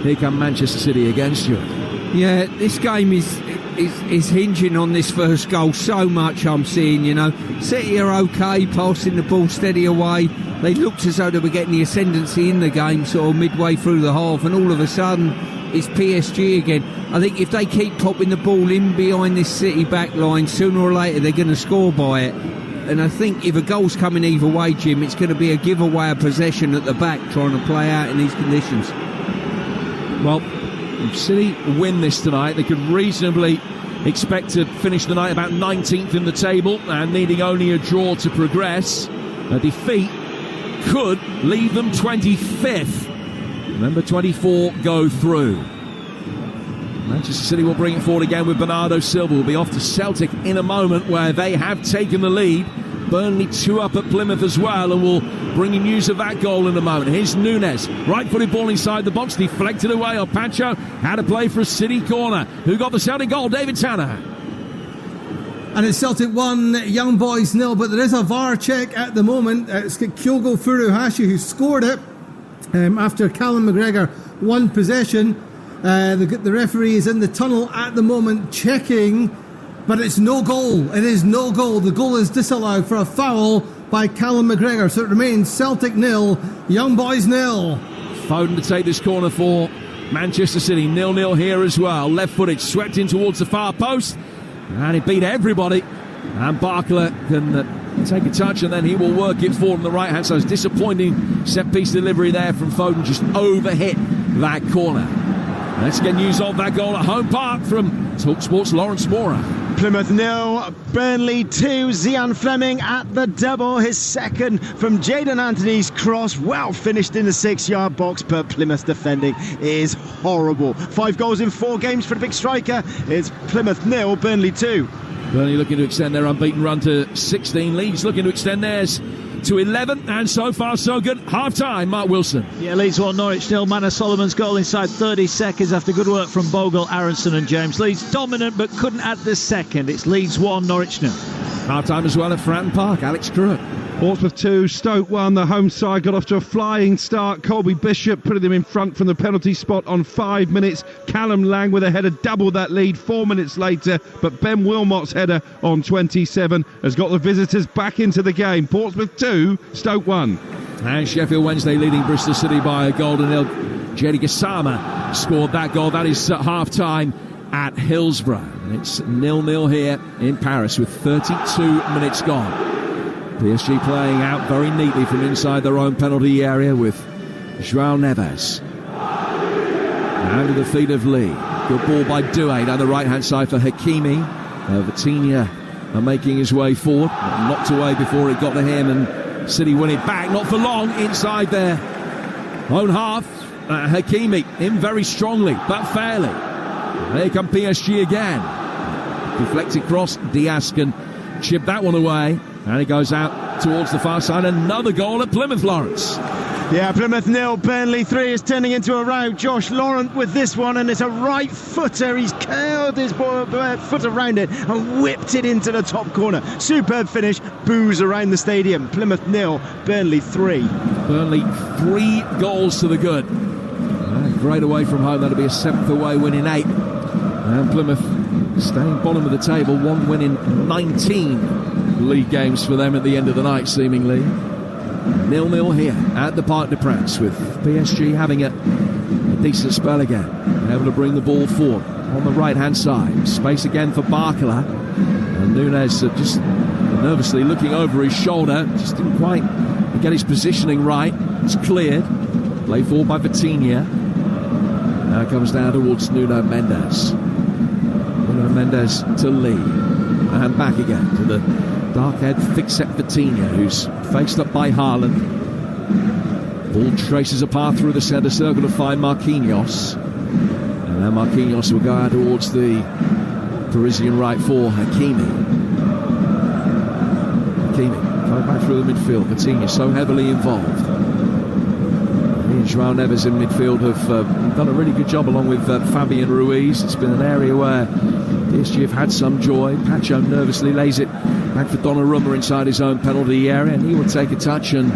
here come Manchester City against you. Yeah, this game is hinging on this first goal so much, I'm seeing, you know. City are okay, passing the ball steady away. They looked as though they were getting the ascendancy in the game sort of midway through the half, and all of a sudden it's PSG again. I think if they keep popping the ball in behind this City back line, sooner or later they're going to score by it. And I think if a goal's coming either way, Jim, it's going to be a giveaway of possession at the back trying to play out in these conditions. Well, if City win this tonight, they could reasonably expect to finish the night about 19th in the table and needing only a draw to progress. A defeat could leave them 25th. Remember, 24 go through. Manchester City will bring it forward again with Bernardo Silva. Will be off to Celtic in a moment, where they have taken the lead. Burnley 2 up at Plymouth as well, and we'll bring you news of that goal in a moment. Here's Nunez, right-footed ball inside the box, deflected away. Opacho had to play for a City corner. Who got the Celtic goal? David Tanner. And it's Celtic 1, Young Boys 0, but there is a VAR check at the moment. It's Kyogo Furuhashi who scored it after Callum McGregor won possession. The referee is in the tunnel at the moment checking, but it's no goal. It is no goal. The goal is disallowed for a foul by Callum McGregor. So it remains Celtic 0, Young Boys 0. Foden to take this corner for Manchester City. 0-0 here as well. Left footed, swept in towards the far post. And he beat everybody. And Barkler can take a touch, and then he will work it forward on the right hand side. So it's disappointing set-piece delivery there from Foden. Just overhit that corner. Let's get news of that goal at Home Park from Talksport's Lawrence Mora. Plymouth 0, Burnley 2. Zian Fleming at the double, his second from Jadon Anthony's cross. Well finished in the 6-yard box, but Plymouth's defending is horrible. 5 goals in 4 games for the big striker. It's Plymouth 0, Burnley 2. Burnley looking to extend their unbeaten run to 16. Leeds looking to extend theirs to 11, and so far so good. Half time, Mark Wilson. Yeah, Leeds 1, Norwich 0. Manor Solomon's goal inside 30 seconds after good work from Bogle, Aronson and James. Leeds dominant but couldn't add the second. It's Leeds 1, Norwich 0. Half time as well at Fratton Park. Alex Truett. Portsmouth 2, Stoke 1. The home side got off to a flying start. Colby Bishop putting them in front from the penalty spot on 5 minutes. Callum Lang with a header doubled that lead 4 minutes later, but Ben Wilmot's header on 27 has got the visitors back into the game. Portsmouth 2, Stoke 1. And Sheffield Wednesday leading Bristol City by a goal to nil. Jedi Gassama scored that goal. That is half time at Hillsborough. And it's 0-0 here in Paris with 32 minutes gone. PSG playing out very neatly from inside their own penalty area with João Neves. Now to the feet of Lee. Good ball by Doué down the right-hand side for Hakimi. Vitinha making his way forward. Knocked away before it got to him, and City win it back. Not for long inside their own half. Hakimi in very strongly, but fairly. Here come PSG again. Deflected cross. Diaz can chip that one away. And he goes out towards the far side. Another goal at Plymouth, Lawrence. Yeah, Plymouth 0, Burnley 3 is turning into a row. Josh Laurent with this one, and it's a right footer. He's curled his foot around it and whipped it into the top corner. Superb finish. Boos around the stadium. Plymouth 0, Burnley 3. Burnley 3 goals to the good. Great away from home. That'll be a 7th away win in 8. And Plymouth staying bottom of the table. 1 win in 19 league games for them at the end of the night, seemingly. 0-0 here at the Parc des Princes, with PSG having a decent spell again, able to bring the ball forward on the right hand side. Space again for Barkala, and Nunez just nervously looking over his shoulder, just didn't quite get his positioning right. It's cleared, play forward by Vitinha. Now it comes down towards Nuno Mendes. Nuno Mendes to Lee, and back again to the dark-haired, thick-set Vitinha, who's faced up by Haaland. Ball traces a path through the centre circle to find Marquinhos. And then Marquinhos will go out towards the Parisian right for Hakimi. Hakimi coming back through the midfield. Vitinha so heavily involved. João Neves in midfield have done a really good job along with Fabian Ruiz. It's been an area where PSG have had some joy. Pacho nervously lays it back for Donnarumma inside his own penalty area, and he will take a touch and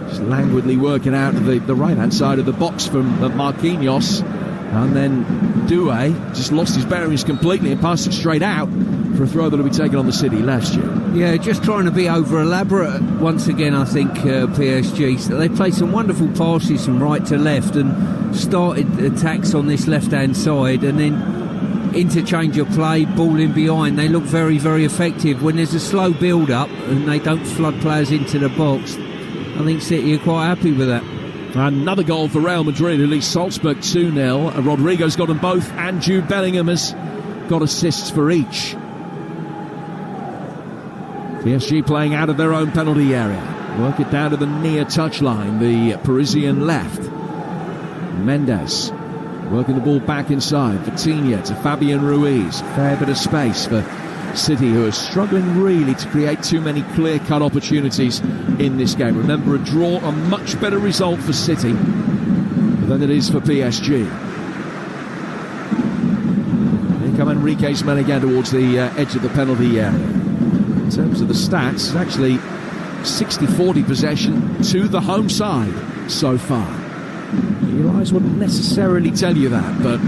just languidly work it out to the right-hand side of the box from Marquinhos. And then Doué just lost his bearings completely and passed it straight out for a throw that will be taken on the City left, Stu. Yeah, just trying to be over-elaborate once again, I think, PSG. So they played some wonderful passes from right to left and started attacks on this left-hand side, and then interchange of play, ball in behind. They look very, very effective. When there's a slow build-up and they don't flood players into the box, I think City are quite happy with that. Another goal for Real Madrid, who leads Salzburg 2-0. Rodrigo's got them both, and Jude Bellingham has got assists for each. PSG playing out of their own penalty area. Work it down to the near touchline, the Parisian left. Mendes working the ball back inside. Vitinha to Fabian Ruiz. Fair bit of space for City, who are struggling really to create too many clear-cut opportunities in this game. Remember, a draw, a much better result for City than it is for PSG. Here come Enrique's men again towards the edge of the penalty area. In terms of the stats, it's actually 60-40 possession to the home side so far. Your eyes wouldn't necessarily tell you that, but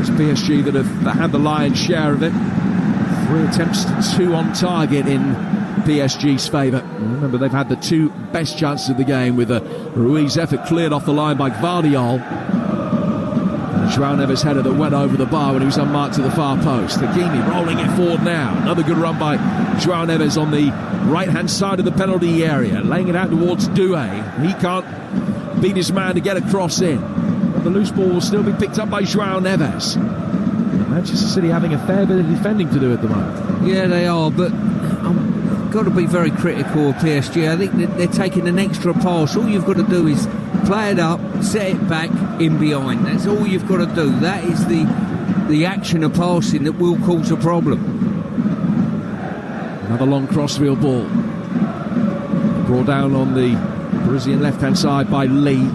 it's PSG that have had the lion's share of it. 3 attempts to 2 on target in PSG's favour. Remember, they've had the 2 best chances of the game, with a Ruiz effort cleared off the line by Gvardiol. And a João Neves header that went over the bar when he was unmarked to the far post. Hakimi rolling it forward now. Another good run by João Neves on the right-hand side of the penalty area, laying it out towards Doué. He can't beat his man to get a cross in. But the loose ball will still be picked up by João Neves. Manchester City having a fair bit of defending to do at the moment. Yeah, they are, but I've got to be very critical of PSG. I think that they're taking an extra pass. All you've got to do is play it up, set it back, in behind. That's all you've got to do. That is the action of passing that will cause a problem. Another long crossfield ball. Brought down on the Parisian left-hand side by Lee.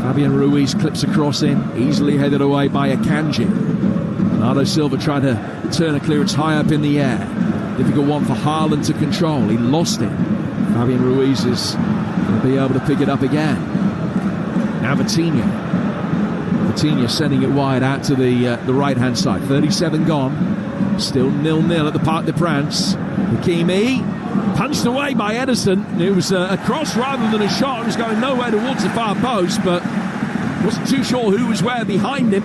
Fabian Ruiz clips a cross in, easily headed away by Akanji. Bernardo Silva tried to turn a clearance high up in the air. Difficult one for Haaland to control. He lost it. Fabian Ruiz is going to be able to pick it up again. Now Vitinha. Vitinha sending it wide out to the right-hand side. 37 gone. Still 0-0 at the Parc des Princes. Hakimi punched away by Ederson. It was a cross rather than a shot. It was going nowhere towards the far post, but wasn't too sure who was where behind him.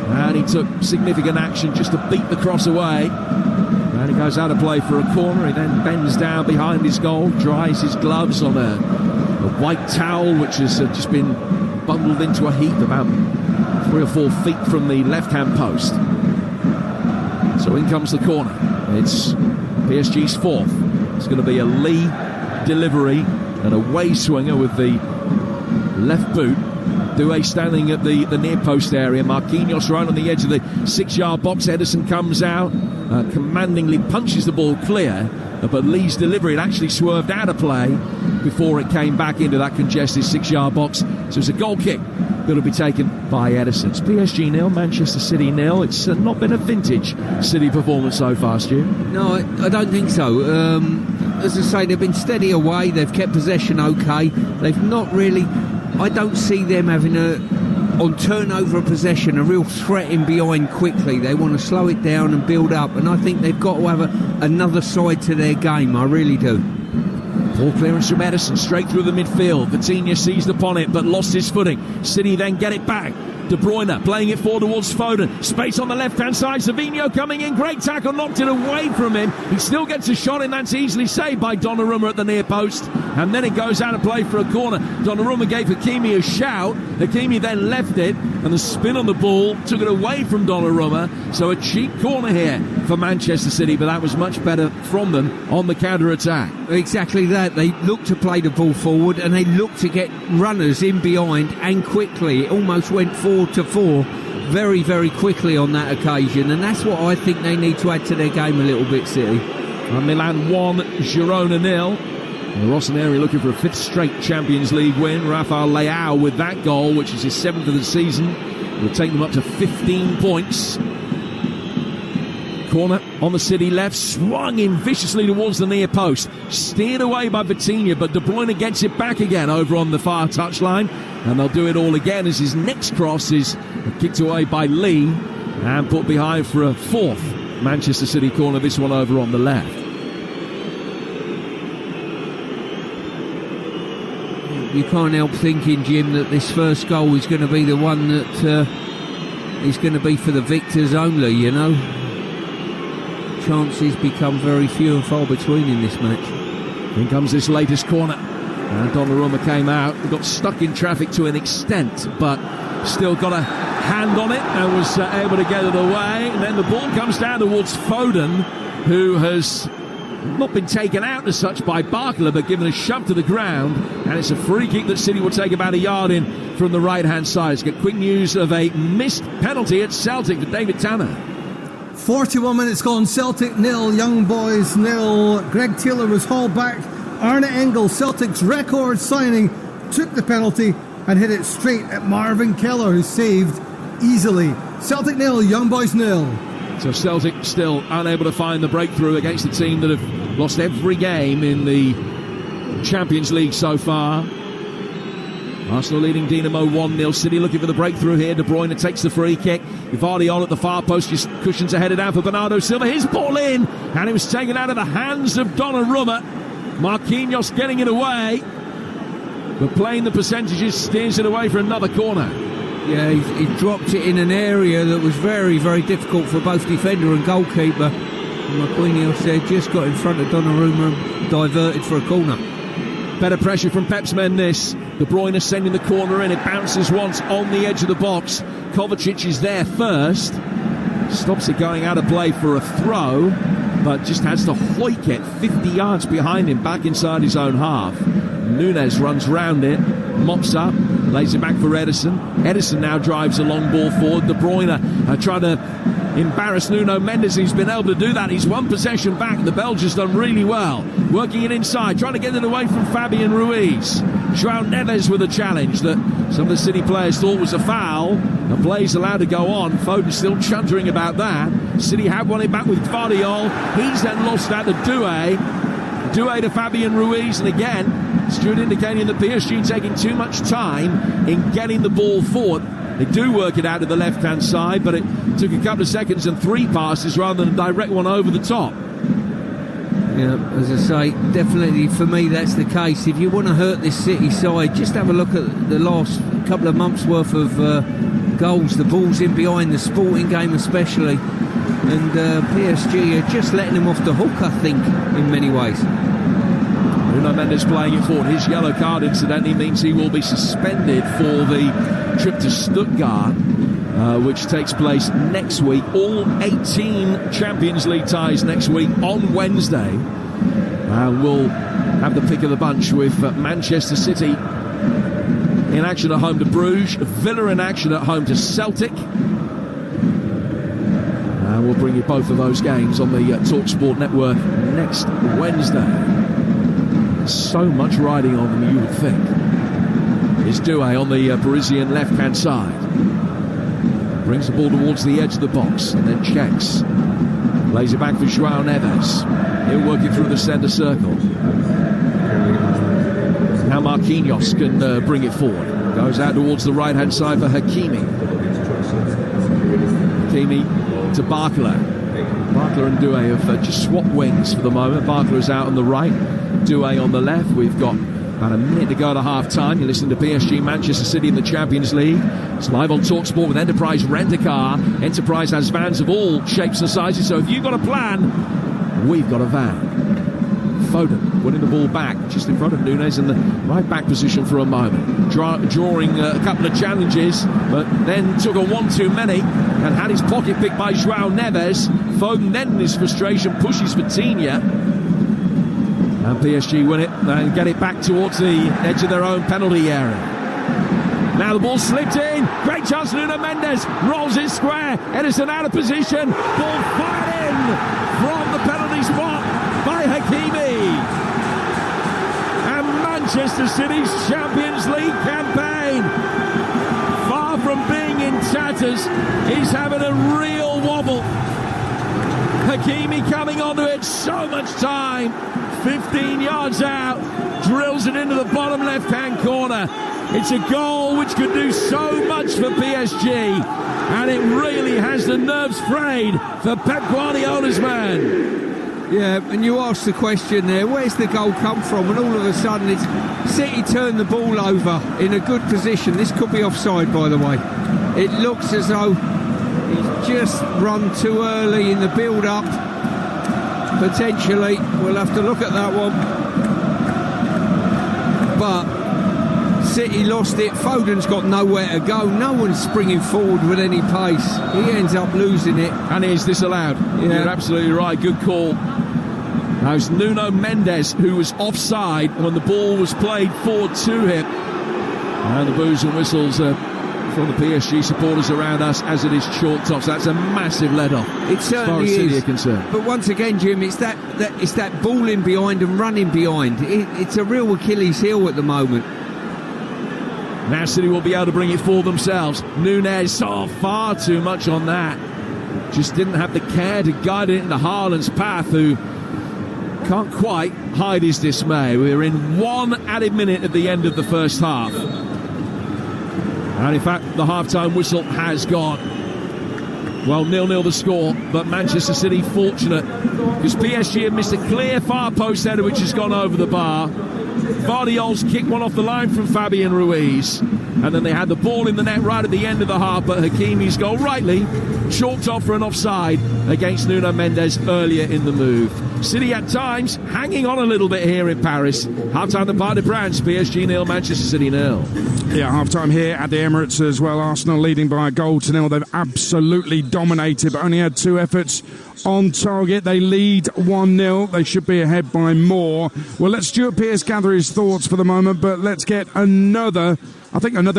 And he took significant action just to beat the cross away. And he goes out of play for a corner. He then bends down behind his goal, dries his gloves on a white towel which has just been bundled into a heap about 3 or 4 feet from the left-hand post. So in comes the corner. It's PSG's 4th. It's going to be a Lee delivery and a way swinger with the left boot. Doué standing at the near post area. Marquinhos right on the edge of the 6-yard box. Ederson comes out, commandingly punches the ball clear, but Lee's delivery, it actually swerved out of play before it came back into that congested 6-yard box. So it's a goal kick that will be taken by Ederson. It's PSG 0, Manchester City 0. It's not been a vintage City performance so far, Stu. No, I don't think so. As I say, they've been steady away. They've kept possession okay. They've not really... I don't see them having on turnover of possession, a real threat in behind quickly. They want to slow it down and build up, and I think they've got to have another side to their game. I really do. Ball clearance from Ederson straight through the midfield. Vitinha seized upon it but lost his footing. City then get it back. De Bruyne playing it forward towards Foden. Space on the left-hand side. Savinho coming in. Great tackle. Knocked it away from him. He still gets a shot in. That's easily saved by Donnarumma at the near post. And then it goes out of play for a corner. Donnarumma gave Hakimi a shout. Hakimi then left it. And the spin on the ball took it away from Donnarumma. So a cheap corner here for Manchester City. But that was much better from them on the counter-attack. Exactly that. They look to play the ball forward. And they look to get runners in behind and quickly. It almost went 4-4 very, very quickly on that occasion, and that's what I think they need to add to their game a little bit, City. Milan 1, Girona 0. Rossoneri looking for a 5th straight Champions League win. Rafael Leao with that goal, which is his 7th of the season, will take them up to 15 points. Corner on the City left, swung in viciously towards the near post, steered away by Vitinha, but De Bruyne gets it back again over on the far touchline, and they'll do it all again as his next cross is kicked away by Lee and put behind for a 4th Manchester City corner, this one over on the left. You can't help thinking, Jim, that this first goal is going to be the one that is going to be for the victors only, you know. Chances become very few and far between in this match. In comes this latest corner. And Donnarumma came out, got stuck in traffic to an extent, but still got a hand on it and was able to get it away. And then the ball comes down towards Foden, who has not been taken out as such by Barkler, but given a shove to the ground. And it's a free kick that City will take about a yard in from the right-hand side. Let's get quick news of a missed penalty at Celtic for David Tanner. 41 minutes gone, Celtic 0, Young Boys 0. Greg Taylor was hauled back. Arne Engel, Celtic's record signing, took the penalty and hit it straight at Marvin Keller, who saved easily. Celtic 0, Young Boys 0. So Celtic still unable to find the breakthrough against a team that have lost every game in the Champions League so far. Arsenal leading Dinamo 1-0. City looking for the breakthrough here. De Bruyne takes the free kick. Gvardiol at the far post, just cushions are headed down for Bernardo Silva. His ball in, and it was taken out of the hands of Donnarumma. Marquinhos getting it away, but playing the percentages, steers it away for another corner. Yeah, he dropped it in an area that was very, very difficult for both defender and goalkeeper. Marquinhos there just got in front of Donnarumma and diverted for a corner. Better pressure from Pep's men this. De Bruyne sending the corner in. It bounces once on the edge of the box. Kovacic is there first. Stops it going out of play for a throw, but just has to hoik it 50 yards behind him, back inside his own half. Nunes runs round it, mops up, lays it back for Ederson. Ederson now drives a long ball forward. De Bruyne trying to embarrass Nuno Mendes. He's been able to do that. He's won possession back. The Belgians done really well, working it inside, trying to get it away from Fabian Ruiz. João Neves with a challenge that some of the City players thought was a foul. The play's allowed to go on. Foden still chuntering about that. City have won it back with Gvardiol. He's then lost that to Doué. Doué to Fabian Ruiz, and again, Stuart indicating that PSG taking too much time in getting the ball forward. They do work it out to the left-hand side, but it took a couple of seconds and 3 passes rather than a direct one over the top. Yeah, as I say, definitely for me that's the case. If you want to hurt this City side, just have a look at the last couple of months' worth of goals. The ball's in behind, the Sporting game especially. And PSG are just letting them off the hook, I think, in many ways. Nuno Mendes playing it forward. His yellow card, incidentally, means he will be suspended for the trip to Stuttgart, which takes place next week. All 18 Champions League ties next week on Wednesday. We'll have the pick of the bunch with Manchester City in action at home to Bruges, Villa in action at home to Celtic. We'll bring you both of those games on the Talksport network next Wednesday. So much riding on them, you would think. It's Doué on the Parisian left-hand side. Brings the ball towards the edge of the box and then checks. Lays it back for João Neves. He'll work it through the centre circle. Now Marquinhos can bring it forward. Goes out towards the right-hand side for Hakimi. Hakimi to Barkler. Barkler and Doué have just swapped wings for the moment. Barkler is out on the right, Doué on the left. We've got about a minute to go to half-time. You're listening to PSG Manchester City in the Champions League. It's live on TalkSport with Enterprise Rent-A-Car. Enterprise has vans of all shapes and sizes, so if you've got a plan, we've got a van. Foden winning the ball back just in front of Nunes in the right-back position for a moment. Drawing a couple of challenges, but then took a one too many and had his pocket picked by João Neves. Foden then in his frustration pushes Vitinha. And PSG win it and get it back towards the edge of their own penalty area. Now the ball slipped in. Great chance, Nuno Mendes rolls it square. Ederson out of position. Ball fired in from the penalty spot by Hakimi. Manchester City's Champions League campaign. Far from being in tatters, he's having a real wobble. Hakimi coming onto it, so much time. 15 yards out, drills it into the bottom left-hand corner. It's a goal which could do so much for PSG, and it really has the nerves frayed for Pep Guardiola's man. Yeah, and you asked the question there, where's the goal come from? And all of a sudden, it's City turned the ball over in a good position. This could be offside, by the way. It looks as though he's just run too early in the build-up. Potentially, we'll have to look at that one. But City lost it. Foden's got nowhere to go. No one's springing forward with any pace. He ends up losing it. And is this allowed? Yeah. You're absolutely right. Good call. That was Nuno Mendes who was offside when the ball was played forward to him. And the boos and whistles from the PSG supporters around us as it is chalked off. So that's a massive let-off. It certainly as far as City are concerned. But once again, Jim, it's that balling behind and running behind. It's a real Achilles heel at the moment. Now City will be able to bring it for themselves. Nunez saw far too much on that. Just didn't have the care to guide it into Haaland's path, who can't quite hide his dismay. We're in one added minute at the end of the first half. And in fact, the half-time whistle has gone. Well, 0-0 the score, but Manchester City fortunate because PSG have missed a clear far post header which has gone over the bar. Vardiol's kicked one off the line from Fabian Ruiz, and then they had the ball in the net right at the end of the half, but Hakimi's goal rightly chalked off for an offside against Nuno Mendes earlier in the move. City at times hanging on a little bit here in Paris. Half-time the Parc des Princes, PSG 0, Manchester City 0. Yeah, half-time here at the Emirates as well. Arsenal leading by a goal to 0. They've absolutely dominated, but only had 2 efforts on target. They lead 1-0. They should be ahead by more. Well, let Stuart Pearce gather his thoughts for the moment, but let's get another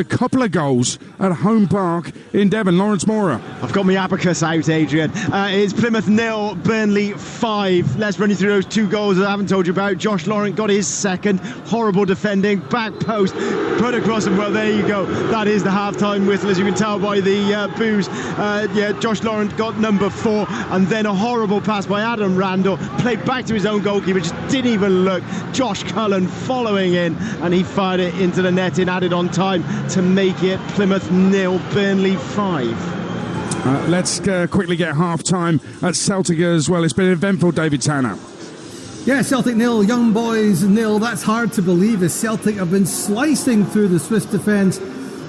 couple of goals at Home Park in Devon. Lawrence Mora. I've got my abacus out, Adrian. It's Plymouth 0, Burnley 5. Let's run you through those 2 goals that I haven't told you about. Josh Laurent got his second. Horrible defending. Back post. Put across him. Well, there you go. That is the half-time whistle, as you can tell by the boos. Josh Laurent got number 4. And then a horrible pass by Adam Randall. Played back to his own goalkeeper. Just didn't even look. Josh Cullen following in. And he fired it into the net and added on time to make it Plymouth 0, Burnley 5. Let's quickly get half-time at Celtic as well. It's been eventful, David Tanner. Yeah, Celtic 0, Young Boys 0. That's hard to believe as Celtic have been slicing through the Swiss defence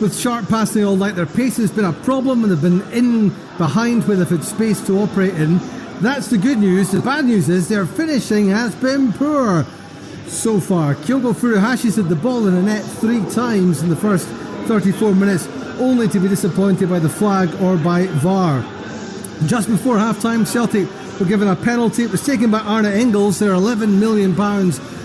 with sharp passing all night. Their pace has been a problem and they've been in behind where they've had space to operate in. That's the good news. The bad news is their finishing has been poor so far. Kyogo Furuhashi's had the ball in the net 3 times in the first 34 minutes, only to be disappointed by the flag or by VAR. Just before half-time, Celtic were given a penalty. It was taken by Arne Engels, their £11 million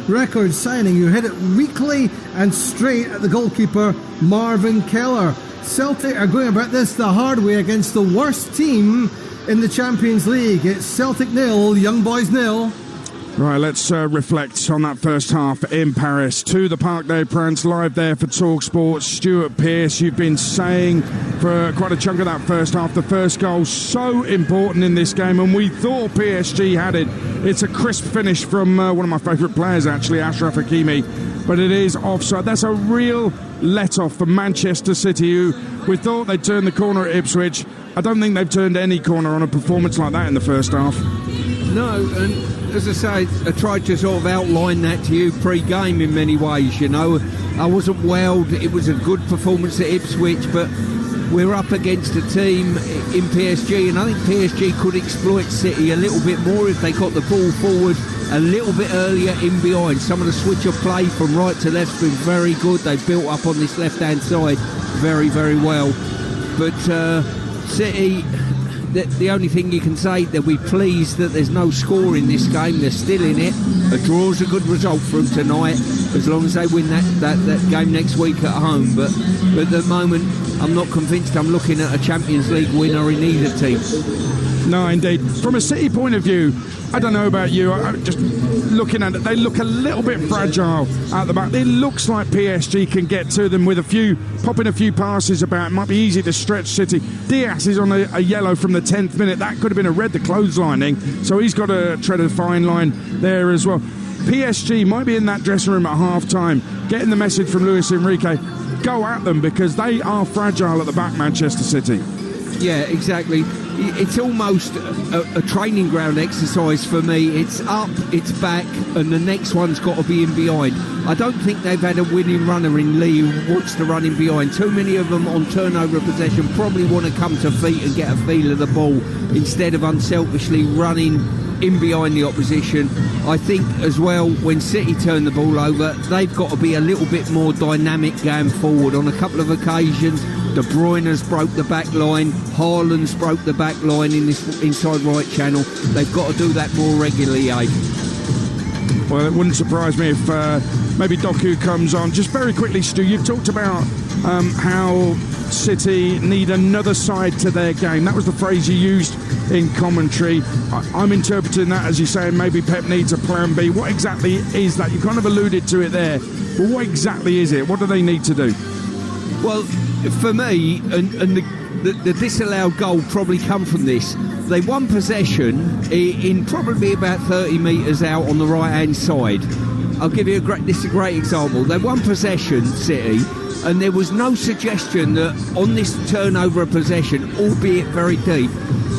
record signing, who hit it weakly and straight at the goalkeeper Marvin Keller. Celtic are going about this the hard way against the worst team in the Champions League. It's Celtic 0, Young Boys 0. Right, let's reflect on that first half in Paris. To the Parc des Princes, live there for Talksport. Stuart Pearce, you've been saying for quite a chunk of that first half, the first goal so important in this game, and we thought PSG had it. It's a crisp finish from one of my favourite players, actually, Achraf Hakimi, but it is offside. That's a real let-off for Manchester City, who we thought they'd turn the corner at Ipswich. I don't think they've turned any corner on a performance like that in the first half. No, and as I say, I tried to sort of outline that to you pre-game in many ways, you know. I wasn't wowed. It was a good performance at Ipswich, but we're up against a team in PSG, and I think PSG could exploit City a little bit more if they got the ball forward a little bit earlier in behind. Some of the switch of play from right to left's been very good. They've built up on this left-hand side very, very well. But City, the only thing you can say, they'll be pleased that there's no score in this game. They're still in it. A draw's a good result for them tonight, as long as they win that game next week at home. But at the moment, I'm not convinced I'm looking at a Champions League winner in either team. No, indeed. From a City point of view, I don't know about you, I'm just looking at it, they look a little bit fragile at the back. It looks like PSG can get to them with popping a few passes about. It might be easy to stretch City. Diaz is on a yellow from the 10th minute. That could have been a red, the clotheslining, so he's got to tread a fine line there as well. PSG might be in that dressing room at half-time, getting the message from Luis Enrique, go at them, because they are fragile at the back, Manchester City. Yeah, exactly. It's almost a training ground exercise for me. It's up, it's back, and the next one's got to be in behind. I don't think they've had a winning runner in Lee who wants to run in behind. Too many of them on turnover of possession probably want to come to feet and get a feel of the ball instead of unselfishly running in behind the opposition. I think as well, when City turn the ball over, they've got to be a little bit more dynamic going forward. On a couple of occasions, De Bruyne's broke the back line, Haaland's broke the back line in this inside right channel. They've got to do that more regularly, eh? Well, it wouldn't surprise me if maybe Doku comes on. Just very quickly, Stu, you've talked about how City need another side to their game. That was the phrase you used in commentary. I'm interpreting that as you saying maybe Pep needs a plan B. What exactly is that? You kind of alluded to it there, but what exactly is it? What do they need to do? Well, for me, and the disallowed goal probably come from this. They won possession in probably about 30 metres out on the right-hand side. I'll give you this is a great example. They won possession, City, and there was no suggestion that on this turnover of possession, albeit very deep,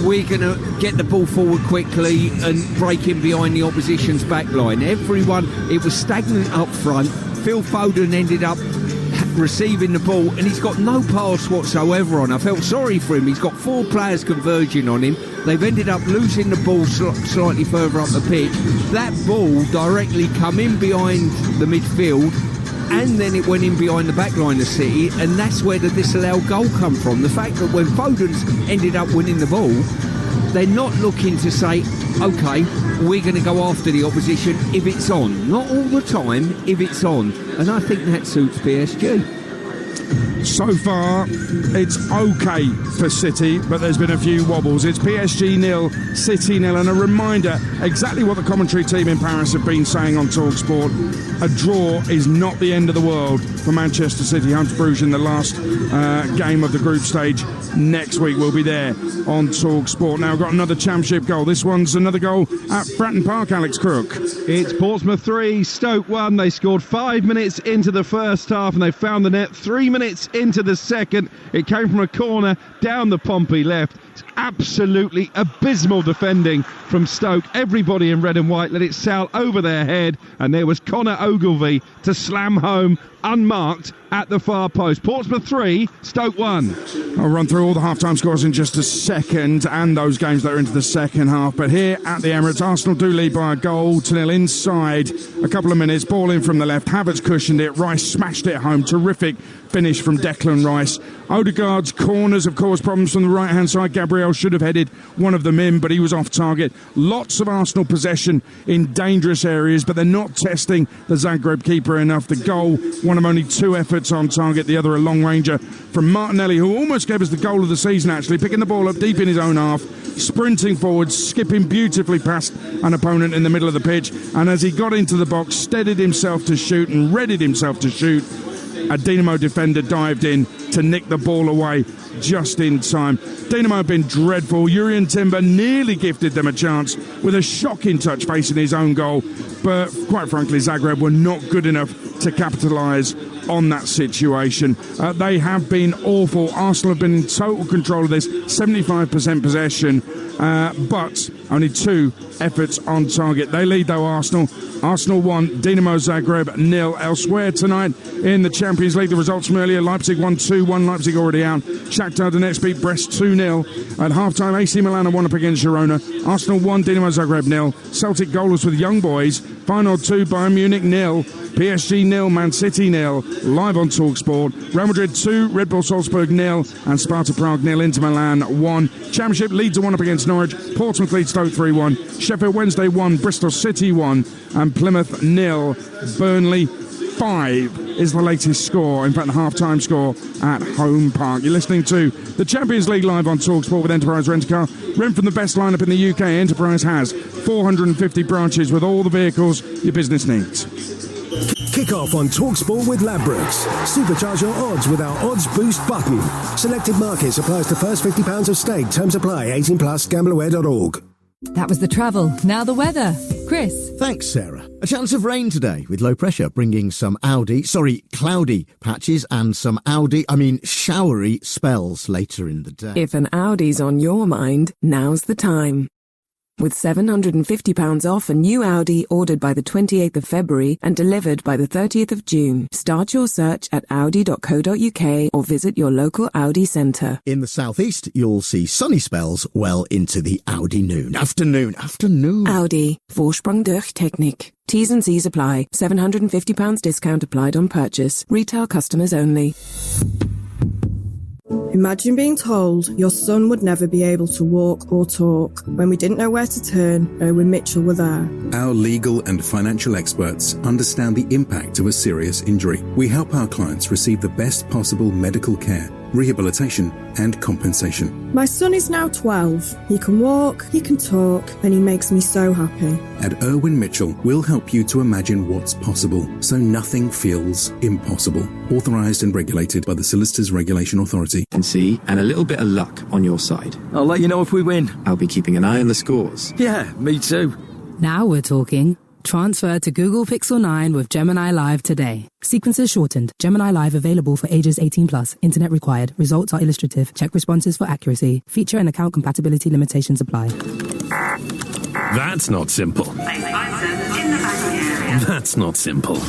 we're going to get the ball forward quickly and break in behind the opposition's back line. Everyone, it was stagnant up front. Phil Foden ended up receiving the ball, and he's got no pass whatsoever on. I felt sorry for him. He's got 4 players converging on him. They've ended up losing the ball slightly further up the pitch. That ball directly come in behind the midfield, and then it went in behind the back line of City, and that's where the disallowed goal come from. The fact that when Foden's ended up winning the ball, they're not looking to say, OK, we're going to go after the opposition if it's on. Not all the time, if it's on. And I think that suits PSG. So far, it's OK for City, but there's been a few wobbles. It's PSG 0, City 0, and a reminder, exactly what the commentary team in Paris have been saying on Talksport. A draw is not the end of the world for Manchester City. Home to Bruges in the last game of the group stage next week. We'll be there on Talksport. Now, we've got another championship goal. This one's another goal at Fratton Park, Alex Crook. It's Portsmouth 3, Stoke 1. They scored 5 minutes into the first half and they found the net 3 minutes into the second. It came from a corner down the Pompey left. It's absolutely abysmal defending from Stoke. Everybody in red and white let it sail over their head, and there was Connor Ogilvie to slam home unmarked at the far post. Portsmouth 3, Stoke 1. I'll run through all the half-time scores in just a second, and those games that are into the second half. But here at the Emirates, Arsenal do lead by a goal to nil inside a couple of minutes. Ball in from the left. Havertz cushioned it. Rice smashed it home. Terrific finish from Declan Rice. Odegaard's corners, of course, problems from the right-hand side. Gabriel should have headed one of them in, but he was off target. Lots of Arsenal possession in dangerous areas, but they're not testing the Zagreb keeper enough. The goal, one of only 2 efforts on target, the other a long ranger from Martinelli, who almost gave us the goal of the season, actually, picking the ball up deep in his own half, sprinting forward, skipping beautifully past an opponent in the middle of the pitch, and as he got into the box, steadied himself to shoot and readied himself to shoot. A Dinamo defender dived in to nick the ball away just in time. Dinamo have been dreadful. Jurrien Timber nearly gifted them a chance with a shocking touch facing his own goal, but quite frankly Zagreb were not good enough to capitalise on that situation. They have been awful. Arsenal have been in total control of this, 75% possession, but only 2 efforts on target. They lead though, Arsenal. Arsenal 1, Dinamo Zagreb 0. Elsewhere tonight in the Champions League, the results from earlier: Leipzig 1-2-1, Leipzig already out. Shakhtar Donetsk beat Brest 2-0. At half-time, AC Milan 1 up against Girona. Arsenal 1, Dinamo Zagreb 0. Celtic goalless with Young Boys. Feyenoord 2, Bayern Munich 0. PSG 0, Man City 0. Live on Talksport. Real Madrid 2, Red Bull Salzburg 0. And Sparta Prague 0, Inter Milan 1. Championship, Leeds 1 up against Norwich. Portsmouth leads Stoke 3-1. Sheffield Wednesday 1, Bristol City 1. And Plymouth 0, Burnley 5. 4-5 is the latest score. In fact, the half-time score at Home Park. You're listening to the Champions League live on Talksport with Enterprise Rent-A-Car. Rent from the best lineup in the UK. Enterprise has 450 branches with all the vehicles your business needs. Kick off on Talksport with Ladbrokes. Supercharge your odds with our Odds Boost button. Selected markets applies to first £50 of stake. Terms apply. 18 plus. Gambleaware.org. That was the travel. Now the weather. Chris. Thanks, Sarah. A chance of rain today with low pressure bringing some cloudy patches and some showery spells later in the day. If an Audi's on your mind, now's the time. With £750 off a new Audi ordered by the 28th of February and delivered by the 30th of June. Start your search at audi.co.uk or visit your local Audi centre. In the southeast, you'll see sunny spells well into the Audi noon. Afternoon. Audi. Vorsprung durch Technik. T's and C's apply. £750 discount applied on purchase. Retail customers only. Imagine being told your son would never be able to walk or talk. When we didn't know where to turn, Owen Mitchell were there. Our legal and financial experts understand the impact of a serious injury. We help our clients receive the best possible medical care, rehabilitation and compensation. My son is now 12. He can walk, he can talk, and he makes me so happy. At Owen Mitchell, we'll help you to imagine what's possible so nothing feels impossible. Authorised and regulated by the Solicitors Regulation Authority. And a little bit of luck on your side. I'll let you know if we win. I'll be keeping an eye on the scores. Yeah, me too. Now we're talking. Transfer to Google Pixel 9 with Gemini Live today. Sequences shortened. Gemini Live available for ages 18+. Internet required. Results are illustrative. Check responses for accuracy. Feature and account compatibility limitations apply. That's not simple. That's not simple.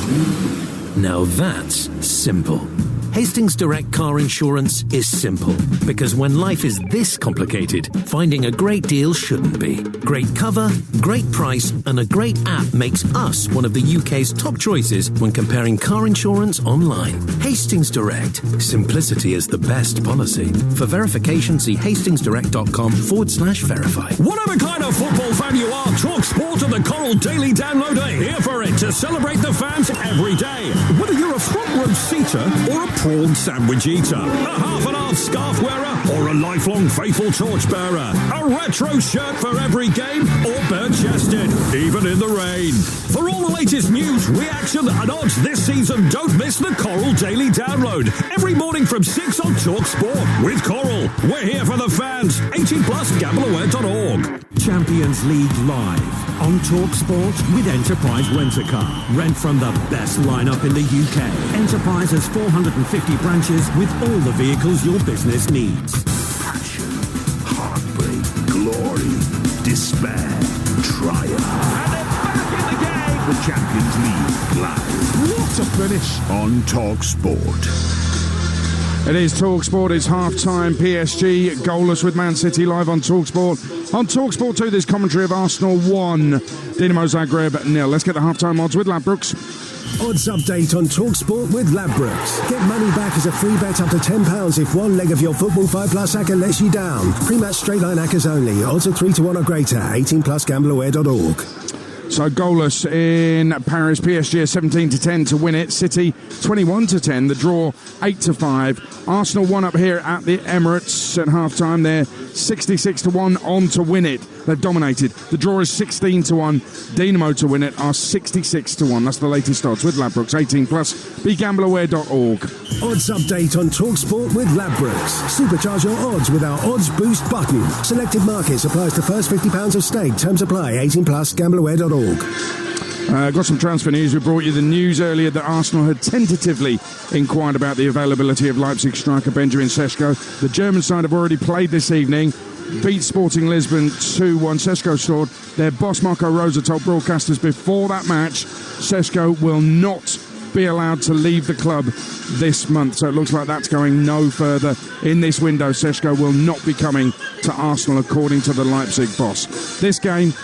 Now that's simple. Hastings Direct Car Insurance is simple, because when life is this complicated, finding a great deal shouldn't be. Great cover, great price, and a great app makes us one of the UK's top choices when comparing car insurance online. Hastings Direct. Simplicity is the best policy. For verification, see hastingsdirect.com/verify. Whatever kind of football fan you are, Talksport and the Coral Daily Download are here for it to celebrate the fans every day. Whether you're a front row seater or a prawn sandwich eater, a half-and-half scarf wearer or a lifelong faithful torchbearer, a retro shirt for every game or bare-chested, even in the rain. For all the latest news, reaction and odds this season, don't miss the Coral Daily Download every morning from 6 on Talksport with Coral. We're here for the fans. 18 plus. Gambleaware.org. Champions League live on Talksport with Enterprise Rent-A-Car. Rent from the best lineup in the UK. Enterprise has 450 branches with all the vehicles your business needs. Passion, heartbreak, glory, despair, triumph. And they're back in the game. The Champions League live. What a finish on Talksport. It is Talksport, it's half-time, PSG goalless with Man City live on Talksport. On Talksport 2, there's commentary of Arsenal 1, Dinamo Zagreb 0. Let's get the half-time odds with Ladbrokes. Odds update on Talksport with Ladbrokes. Get money back as a free bet up to £10 if one leg of your Football 5+ acca lets you down. Pre-match straight-line accas only. Odds of 3-1 or greater. 18 plus. Gambleaware.org. So goalless in Paris, PSG 17-10 to win it. City 21-10. The draw 8-5. Arsenal 1 up here at the Emirates at half-time. They're 66-1 on to win it. They've dominated. The draw is 16-1. Dinamo to win it are 66-1. That's the latest odds with Ladbrokes. 18 plus. BeGambleAware.org. Odds update on Talksport with Ladbrokes. Supercharge your odds with our Odds Boost button. Selected markets applies to first £50 of stake. Terms apply. 18 plus. Gambleaware.org. Got some transfer news. We brought you the news earlier that Arsenal had tentatively inquired about the availability of Leipzig striker Benjamin Sesko. The German side have already played this evening. Beat Sporting Lisbon 2-1. Sesko scored. Their boss Marco Rosa told broadcasters before that match Sesko will not be allowed to leave the club this month. So it looks like that's going no further in this window. Sesko will not be coming to Arsenal according to the Leipzig boss. This game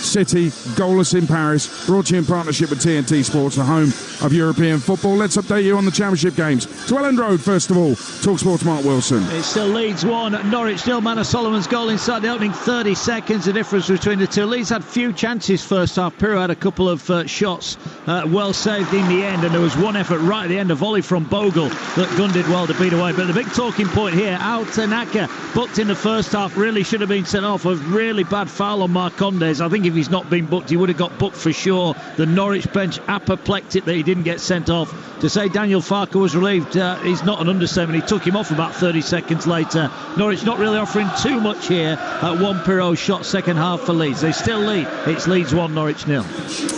City, goalless in Paris. Brought to you in partnership with TNT Sports, the home of European football. Let's update you on the Championship games. To Elland Road, first of all. Talksport's Mark Wilson. It's still Leeds 1, Norwich 0. Manor Solomon's goal inside the opening 30 seconds. The difference between the two. Leeds had few chances first half. Pirro had a couple of shots well saved in the end, and there was one effort right at the end, a volley from Bogle that Gunn did well to beat away. But the big talking point here, Al Tanaka booked in the first half, really should have been sent off. A really bad foul on Marcondes. I think if he's not been booked, he would have got booked for sure. The Norwich bench apoplectic that he didn't get sent off. To say Daniel Farke was relieved is not an understatement. He took him off about 30 seconds later. Norwich not really offering too much here at one Pirro shot second half for Leeds. They still lead. It's Leeds 1, Norwich 0.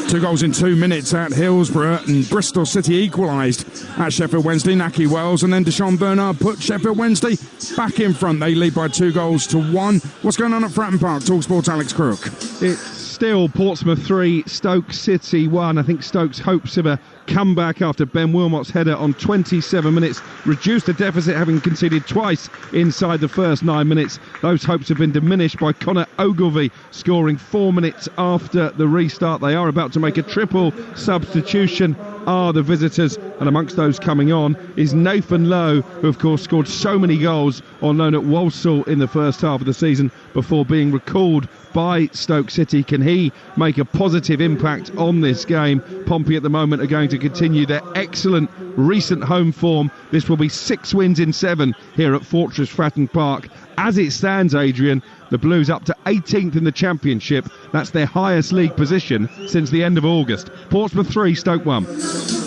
2 goals in 2 minutes at Hillsborough, and Bristol City equalised at Sheffield Wednesday. Naki Wells and then Deshaun Bernard put Sheffield Wednesday back in front. They lead by 2-1. What's going on at Fratton Park? Talksport's Alex Crook. It's still Portsmouth 3, Stoke City 1. I think Stoke's hopes of a comeback after Ben Wilmot's header on 27 minutes reduced the deficit, having conceded twice inside the first 9 minutes. Those hopes have been diminished by Conor Ogilvie scoring 4 minutes after the restart. They are about to make a triple substitution, are the visitors, and amongst those coming on is Nathan Lowe, who of course scored so many goals on loan at Walsall in the first half of the season before being recalled by Stoke City. Can he make a positive impact on this game? Pompey at the moment are going to continue their excellent recent home form. This will be 6 wins in 7 here at Fortress Fratton Park. As it stands, Adrian, the Blues up to 18th in the Championship. That's their highest league position since the end of August. Portsmouth 3, Stoke 1.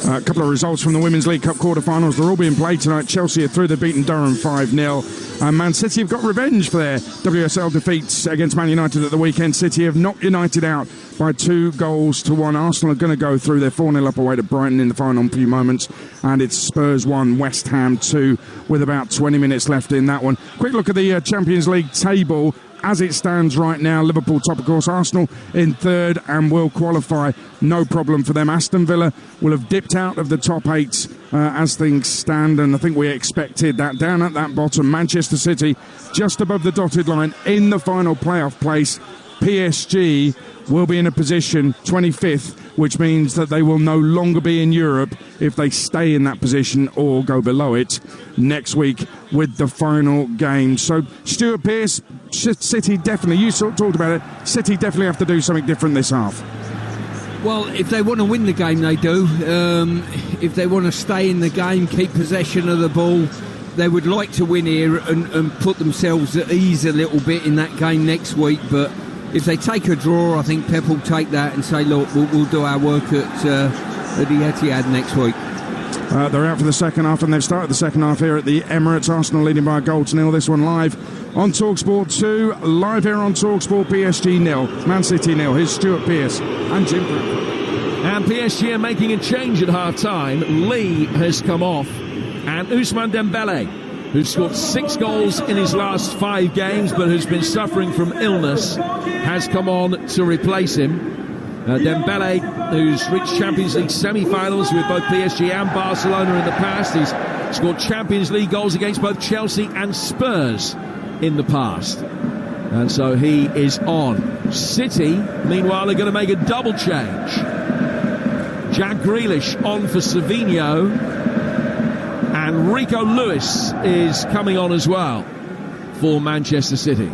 A couple of results from the Women's League Cup quarter-finals. They're all being played tonight. Chelsea are through. They've beaten Durham 5-0. And Man City have got revenge for their WSL defeats against Man United at the weekend. City have knocked United out by 2-1. Arsenal are going to go through. They're 4-0 up away to Brighton in the final few moments. And it's Spurs 1, West Ham 2 with about 20 minutes left in that one. Quick look at the Champions League table. As it stands right now, Liverpool top, of course. Arsenal in third and will qualify. No problem for them. Aston Villa will have dipped out of the top 8 as things stand, and I think we expected that. Down at that bottom, Manchester City just above the dotted line in the final playoff place. PSG will be in a position 25th, which means that they will no longer be in Europe if they stay in that position or go below it next week with the final game. So Stuart Pearce, City definitely, you talked about it, City definitely have to do something different this half. Well, if they want to win the game, they do. If they want to stay in the game, keep possession of the ball, they would like to win here and put themselves at ease a little bit in that game next week. But if they take a draw, I think Pep will take that and say, look, we'll do our work at the Etihad next week. They're out for the second half, and they've started the second half here at the Emirates. Arsenal leading by 1-0. This one live on TalkSport 2, live here on TalkSport. PSG 0, Man City 0. Here's Stuart Pearce and Jim Bradford. And PSG are making a change at half-time. Lee has come off, and Ousmane Dembele, who's scored 6 goals in his last 5 games but has been suffering from illness, has come on to replace him. Dembele, who's reached Champions League semi-finals with both PSG and Barcelona in the past. He's scored Champions League goals against both Chelsea and Spurs in the past. And so he is on. City, meanwhile, are going to make a double change. Jack Grealish on for Savinho. And Rico Lewis is coming on as well for Manchester City.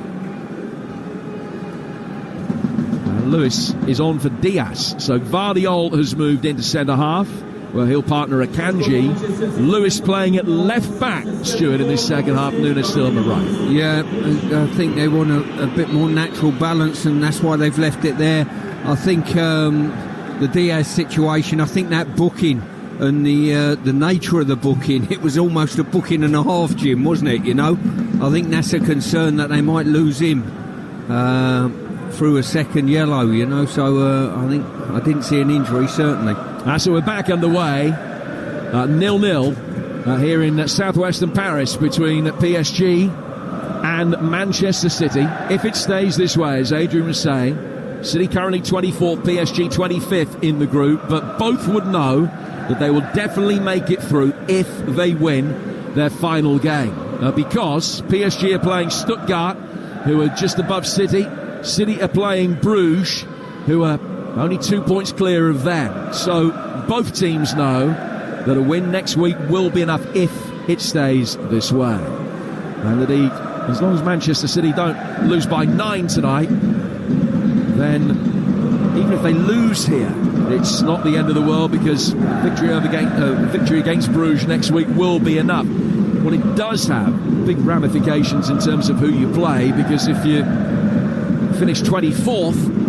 Lewis is on for Diaz. So Vardiol has moved into centre-half, where he'll partner Akanji. Lewis playing at left-back, Stuart, in this second half. Nunes still on the right. Yeah, I think they want a bit more natural balance, and that's why they've left it there. I think the Diaz situation, I think that booking and the nature of the booking, it was almost a booking and a half, Jim, wasn't it? You know, I think that's a concern that they might lose him through a second yellow, you know, so I didn't see an injury, certainly. So we're back underway, 0-0 here in southwestern Paris between PSG and Manchester City. If it stays this way, as Adrian was saying, City currently 24th, PSG 25th in the group, but both would know that they will definitely make it through if they win their final game, because PSG are playing Stuttgart, who are just above City. City are playing Bruges, who are only 2 points clear of them. So both teams know that a win next week will be enough if it stays this way. And that as long as Manchester City don't lose by 9 tonight, then even if they lose here, it's not the end of the world, because victory against Bruges next week will be enough. Well, it does have big ramifications in terms of who you play, because if you finish 24th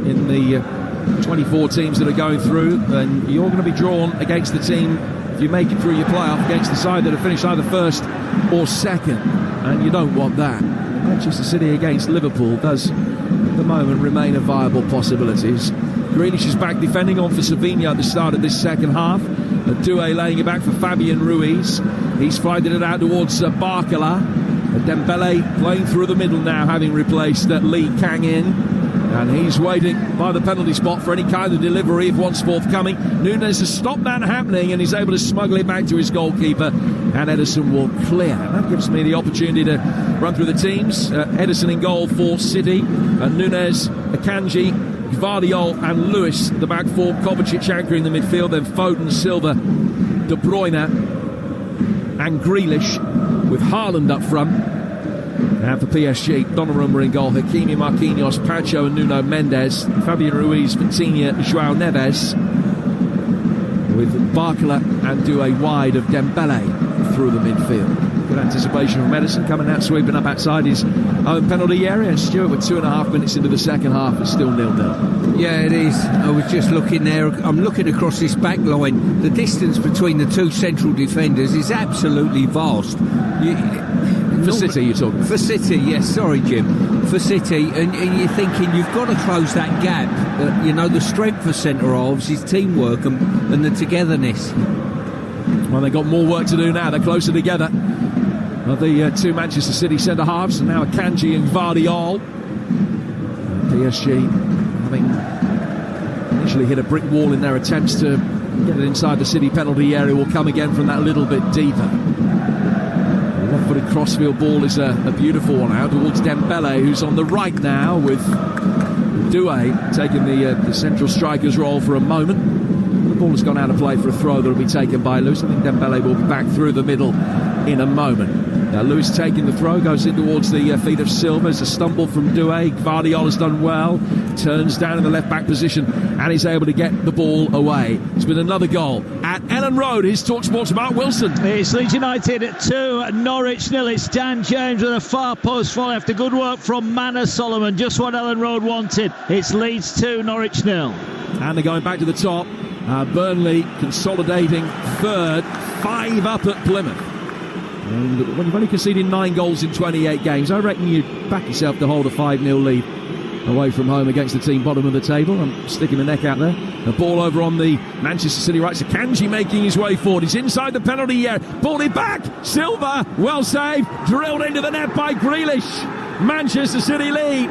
in the 24 teams that are going through, then you're going to be drawn against the team, if you make it through your playoff, against the side that have finished either first or second, and you don't want that. Manchester City against Liverpool does at the moment remain a viable possibility. Grealish is back defending on for Savinho at the start of this second half. Doué laying it back for Fabian Ruiz. He's flighted it out towards Barcola. Dembele playing through the middle now, having replaced Lee Kang-in. And he's waiting by the penalty spot for any kind of delivery if one's forthcoming. Núñez has stopped that happening, and he's able to smuggle it back to his goalkeeper, and Ederson will clear. That gives me the opportunity to run through the teams. Ederson in goal for City, Núñez, Akanji, Gvardiol and Lewis, the back four. Kovacic anchoring the midfield, then Foden, Silva, De Bruyne and Grealish, with Haaland up front. And for PSG, Donnarumma in goal, Hakimi, Marquinhos, Pacho and Nuno Mendes, Fabian Ruiz, Vitinha, João Neves, with Barcola and Doué wide of Dembele through the midfield. Good anticipation from Ederson, coming out, sweeping up outside his own penalty area, and Stewart with 2.5 minutes into the second half is still 0-0. Yeah, it is. I was just looking there. I'm looking across this back line. The distance between the two central defenders is absolutely vast. For City, you're talking? For City, yes, sorry, Jim. For City, and you're thinking you've got to close that gap. The strength for centre-halves is teamwork and the togetherness. Well, they've got more work to do now. They're closer together. The two Manchester City centre-halves, and now Akanji and Gvardiol. PSG having initially hit a brick wall in their attempts to get it inside the City penalty area, will come again from that little bit deeper. Left-footed crossfield ball is a beautiful one out towards Dembele, who's on the right now, with Doué taking the central striker's role for a moment. The ball has gone out of play for a throw that will be taken by Lewis. I think Dembele will be back through the middle in a moment. Now Lewis taking the throw, goes in towards the feet of Silva. It's a stumble from Doué. Gvardiol has done well, turns down in the left-back position and is able to get the ball away. It's been another goal at Ellen Road. Here's Talksport's Mark Wilson. It's Leeds United at 2, Norwich 0. It's Dan James with a far post volley after good work from Manor Solomon. Just what Ellen Road wanted. It's Leeds 2, Norwich 0. And they're going back to the top. Burnley consolidating third, 5 up at Plymouth. And when you've only conceded 9 goals in 28 games, I reckon you'd back yourself to hold a 5-0 lead away from home against the team bottom of the table. I'm sticking the neck out there. The ball over on the Manchester City right. Akanji making his way forward. He's inside the penalty area. Ball it back. Silva, well saved. Drilled into the net by Grealish. Manchester City lead.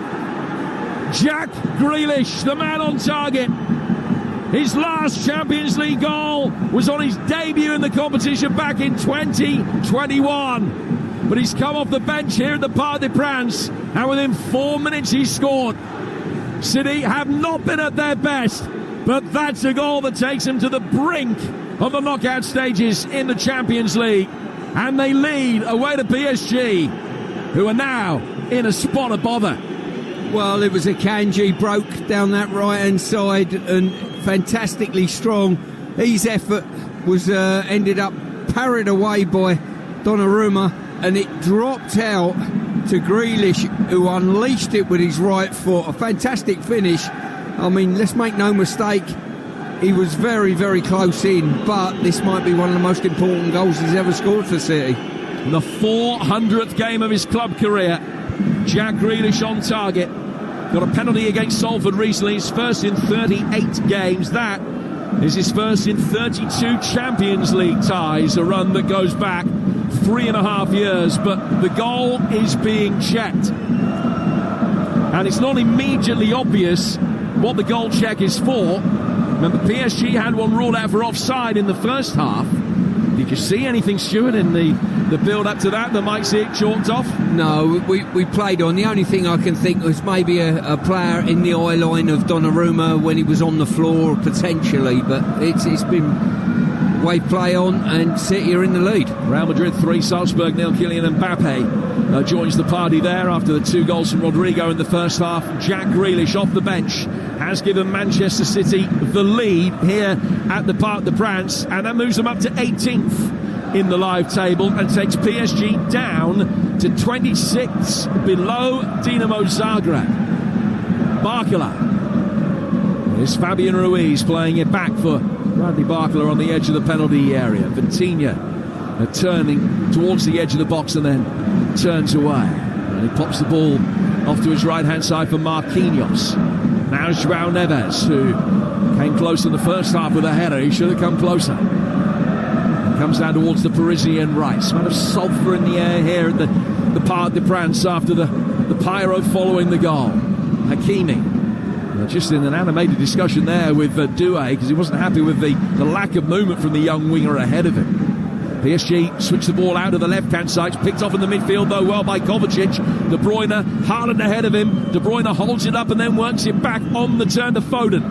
Jack Grealish, the man on target. His last Champions League goal was on his debut in the competition back in 2021. But he's come off the bench here at the Parc des Princes, and within 4 minutes he scored. City have not been at their best, but that's a goal that takes them to the brink of the knockout stages in the Champions League. And they lead away to PSG, who are now in a spot of bother. Well, it was Akanji, broke down that right-hand side and fantastically strong. His effort was ended up parried away by Donnarumma, and it dropped out to Grealish, who unleashed it with his right foot. A fantastic finish. I mean, let's make no mistake, he was very, very close in, but this might be one of the most important goals he's ever scored for City. The 400th game of his club career. Jack Grealish on target. Got a penalty against Salford recently, his first in 38 games. That is his first in 32 Champions League ties, a run that goes back 3.5 years. But the goal is being checked, and it's not immediately obvious what the goal check is for. Remember, PSG had one ruled out for offside in the first half, Did you see anything, Stuart, in the build-up to that might see it chalked off? No, we played on. The only thing I can think was maybe a player in the eye line of Donnarumma when he was on the floor, potentially, but it's been wave play on, and City are in the lead. Real Madrid 3, Salzburg 0. Kylian Mbappe joins the party there after the 2 goals from Rodrigo in the first half. Jack Grealish off the bench has given Manchester City the lead here at the Parc des Princes, and that moves them up to 18th in the live table and takes PSG down to 26 below Dinamo Zagreb. Barcola. There's Fabian Ruiz playing it back for Bradley Barcola on the edge of the penalty area. Vitinha turning towards the edge of the box and then turns away. And he pops the ball off to his right-hand side for Marquinhos. Now it's João Neves, who came close in the first half with a header. He should have come closer. He comes down towards the Parisian right. Smell of sulphur in the air here at the Parc des Princes after the pyro following the goal. Hakimi. Just in an animated discussion there with Doué, because he wasn't happy with the lack of movement from the young winger ahead of him. PSG switched the ball out of the left-hand side. It's picked off in the midfield, though, well by Kovacic. De Bruyne, Haaland ahead of him. De Bruyne holds it up and then works it back on the turn to Foden.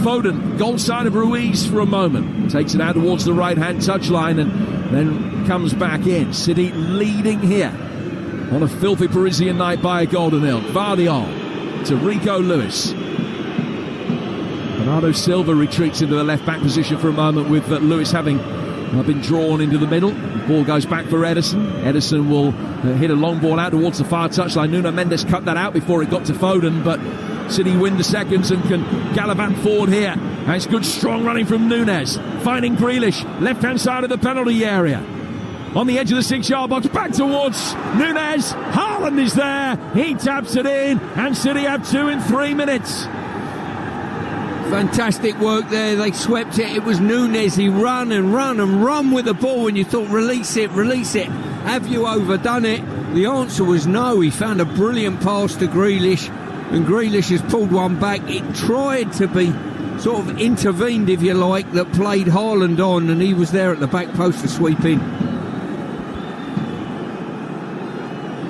Foden, goal side of Ruiz for a moment. Takes it out towards the right-hand touchline and then comes back in. City leading here on a filthy Parisian night by a goal to nil. Gvardiol to Rico Lewis. Bernardo Silva retreats into the left-back position for a moment with Lewis having been drawn into the middle. The ball goes back for Ederson. Ederson will hit a long ball out towards the far touchline. Nuno Mendes cut that out before it got to Foden, but City win the seconds and can gallivant forward here. And it's good strong running from Nunes, finding Grealish, left-hand side of the penalty area. On the edge of the 6-yard box, back towards Nunes. Haaland is there. He taps it in, and City have 2 in 3 minutes. Fantastic work there. They swept it. It was Nunes. He run with the ball, and you thought, release it. Have you overdone it? The answer was no. He found a brilliant pass to Grealish, and Grealish has pulled one back. It tried to be sort of intervened, if you like, that played Haaland on, and he was there at the back post to sweep in.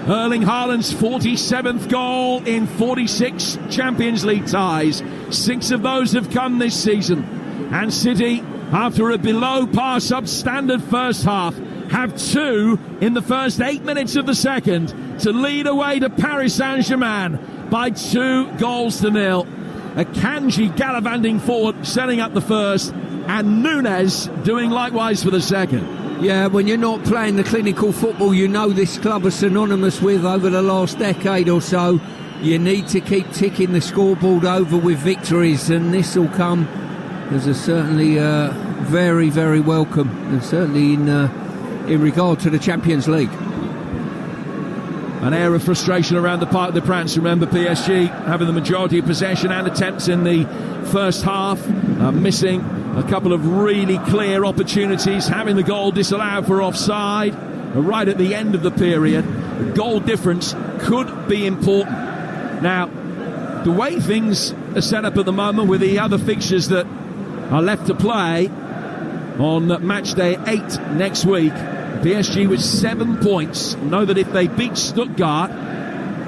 Erling Haaland's 47th goal in 46 Champions League ties. 6 of those have come this season. And City, after a below-par substandard first half, have 2 in the first 8 minutes of the second to lead away to Paris Saint-Germain by 2 goals to nil. Akanji gallivanting forward, setting up the first, and Nunes doing likewise for the second. Yeah, when you're not playing the clinical football you know this club are synonymous with over the last decade or so, you need to keep ticking the scoreboard over with victories, and this will come as a certainly very, very welcome, and certainly in regard to the Champions League. An air of frustration around the Parc des Princes. Remember, PSG having the majority of possession and attempts in the first half, missing a couple of really clear opportunities, having the goal disallowed for offside right at the end of the period. The goal difference could be important. Now, the way things are set up at the moment with the other fixtures that are left to play on match day 8 next week, PSG with 7 points know that if they beat Stuttgart,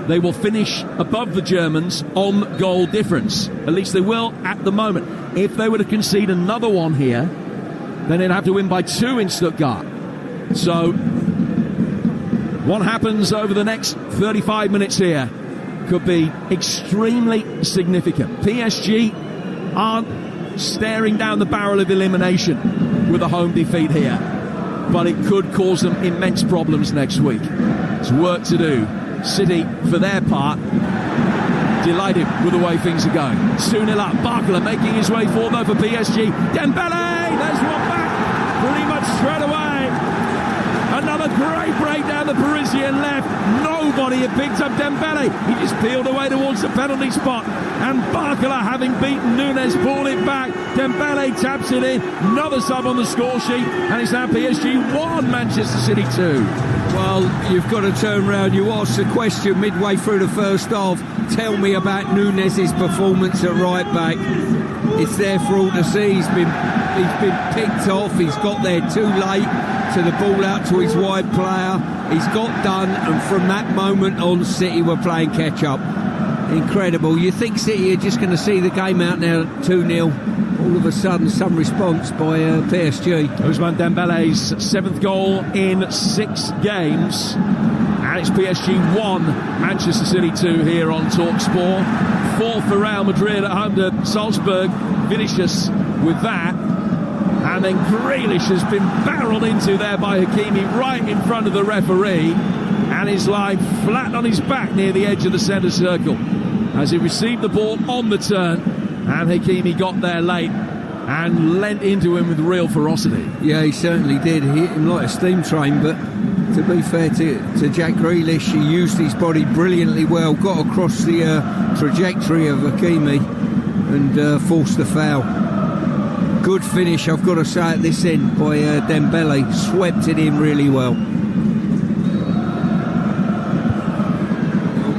they will finish above the Germans on goal difference. At least they will at the moment. If they were to concede another one here, then they'd have to win by 2 in Stuttgart. So what happens over the next 35 minutes here could be extremely significant. PSG aren't staring down the barrel of elimination with a home defeat here, but it could cause them immense problems next week. There's work to do. City, for their part, delighted with the way things are going. 2-0 up. Barcola making his way forward though for PSG. Dembele! There's one back pretty much straight away. Another great break down the Parisian left. Nobody had picked up Dembele. He just peeled away towards the penalty spot. And Barcola, having beaten Nunes, pulled it back. Dembele taps it in. Another sub on the score sheet. And it's now PSG 1, Manchester City 2. Well, you've got to turn round. You asked the question midway through the first half. Tell me about Nunez's performance at right back. It's there for all to see. He's been picked off. He's got there too late to the ball out to his wide player. He's got done, and from that moment on, City were playing catch-up. Incredible. You think City are just going to see the game out now 2-0. All of a sudden, some response by PSG. Ousmane Dembele's 7th goal in 6 games. And it's PSG 1, Manchester City 2 here on Talksport. 4th for Real Madrid at home to Salzburg. Vinicius with that. And then Grealish has been barreled into there by Hakimi right in front of the referee. And is lying flat on his back near the edge of the centre circle as he received the ball on the turn, and Hakimi got there late and leant into him with real ferocity. Yeah, he certainly did. He hit him like a steam train, but to be fair to Jack Grealish, he used his body brilliantly well, got across the trajectory of Hakimi and forced the foul. Good finish, I've got to say, at this end by Dembele. Swept it in really well.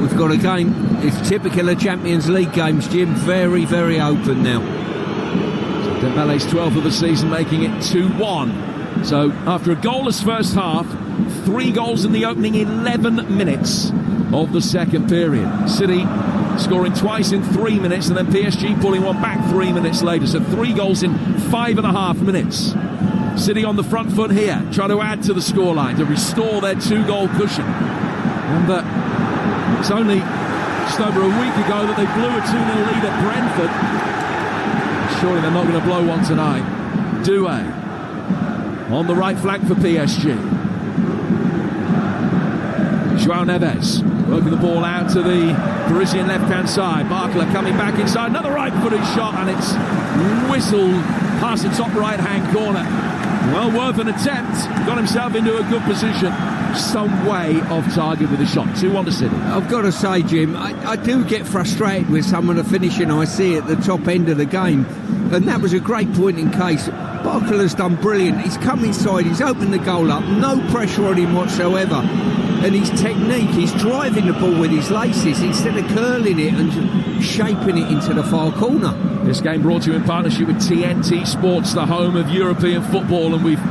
We've got a game, it's typical of Champions League games, Jim, very, very open now. So Dembele's 12th of the season, making it 2-1. So after a goalless first half, 3 goals in the opening 11 minutes of the second period. City scoring twice in 3 minutes, and then PSG pulling one back 3 minutes later. So 3 goals in 5.5 minutes. City on the front foot here, trying to add to the scoreline, to restore their 2-goal cushion. And it's only just over a week ago that they blew a 2-0 lead at Brentford. Surely they're not going to blow one tonight. Doué on the right flank for PSG. João Neves working the ball out to the Parisian left-hand side. Barkla coming back inside. Another right-footed shot, and it's whistled past the top right-hand corner. Well worth an attempt. Got himself into a good position. Some way off target with a shot. 2-1 to City. I've got to say, Jim, I do get frustrated with some of the finishing I see at the top end of the game, and that was a great point in case. Barkala's done brilliant. He's come inside, he's opened the goal up, no pressure on him whatsoever, and his technique, he's driving the ball with his laces instead of curling it and shaping it into the far corner. This game brought to you in partnership with TNT Sports, the home of European football, and we've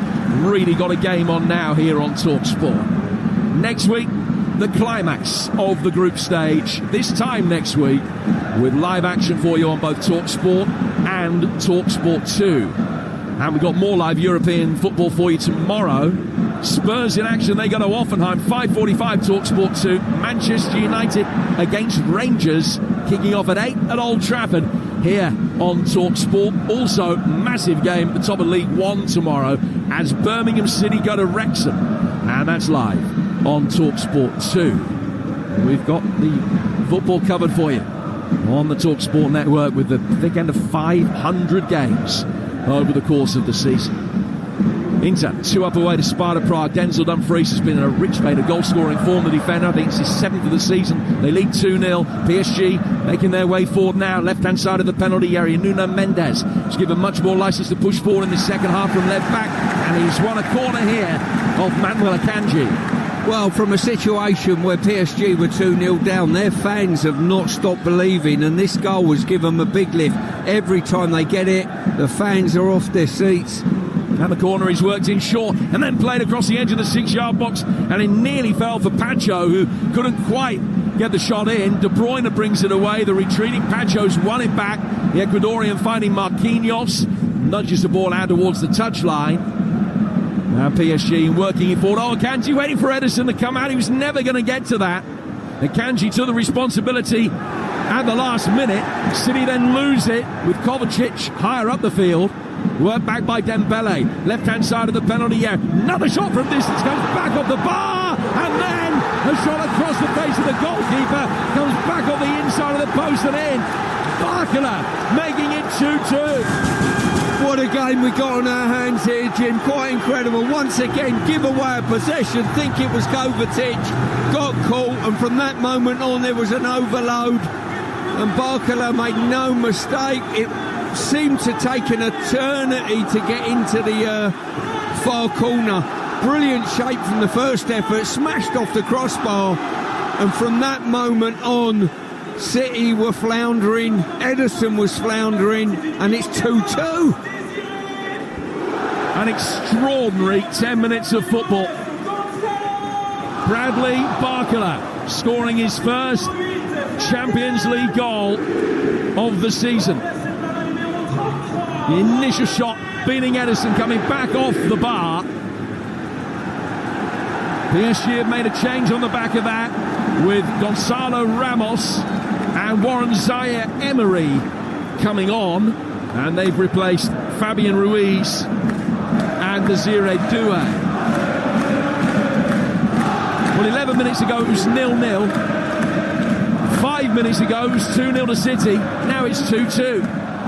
really got a game on now here on Talksport. Next week, the climax of the group stage. This time next week, with live action for you on both Talksport and Talksport 2. And we've got more live European football for you tomorrow. Spurs in action, they go to Hoffenheim, 5:45 Talksport 2. Manchester United against Rangers, kicking off at 8 at Old Trafford here on Talksport. Also, massive game at the top of League One tomorrow as Birmingham City go to Wrexham. And that's live on Talksport 2. We've got the football covered for you on the Talksport network with the thick end of 500 games over the course of the season. Inter 2-up away to Sparta Prague. Denzel Dumfries has been in a rich vein of goal-scoring form, the defender. I think it's his 7th of the season. They lead 2-0. PSG making their way forward now. Left-hand side of the penalty area. Nuno Mendes has given much more licence to push forward in the second half from left back. And he's won a corner here of Manuel Akanji. Well, from a situation where PSG were 2-0 down, their fans have not stopped believing, and this goal has given them a big lift. Every time they get it, the fans are off their seats. And the corner he's worked in short and then played across the edge of the 6-yard box, and it nearly fell for Pacho, who couldn't quite get the shot in. De Bruyne brings it away. The retreating Pacho's won it back. The Ecuadorian finding Marquinhos, nudges the ball out towards the touchline. Now PSG working it forward. Oh, Akanji waiting for Ederson to come out. He was never going to get to that. Akanji took the responsibility at the last minute. City then lose it with Kovacic higher up the field. Worked back by Dembele. Left-hand side of the penalty area. Another shot from distance goes back off the bar. And then a shot across the face of the goalkeeper. Comes back on the inside of the post and in. Barkala making it 2-2. What a game we got on our hands here, Jim. Quite incredible. Once again, give away a possession. Think it was Kovacic. Got caught, and from that moment on, there was an overload. And Barkala made no mistake. It seemed to take an eternity to get into the far corner. Brilliant shape from the first effort, smashed off the crossbar, and from that moment on, City were floundering, Ederson was floundering, and it's 2-2. An extraordinary 10 minutes of football. Bradley Barcola scoring his first Champions League goal of the season. The initial shot beating Ederson, coming back off the bar. PSG have made a change on the back of that, with Gonzalo Ramos and Warren Zaire-Emery coming on, and they've replaced Fabian Ruiz and Desiree Doué. Well, 11 minutes ago it was 0-0. 5 minutes ago it was 2-0 to City. Now it's 2-2.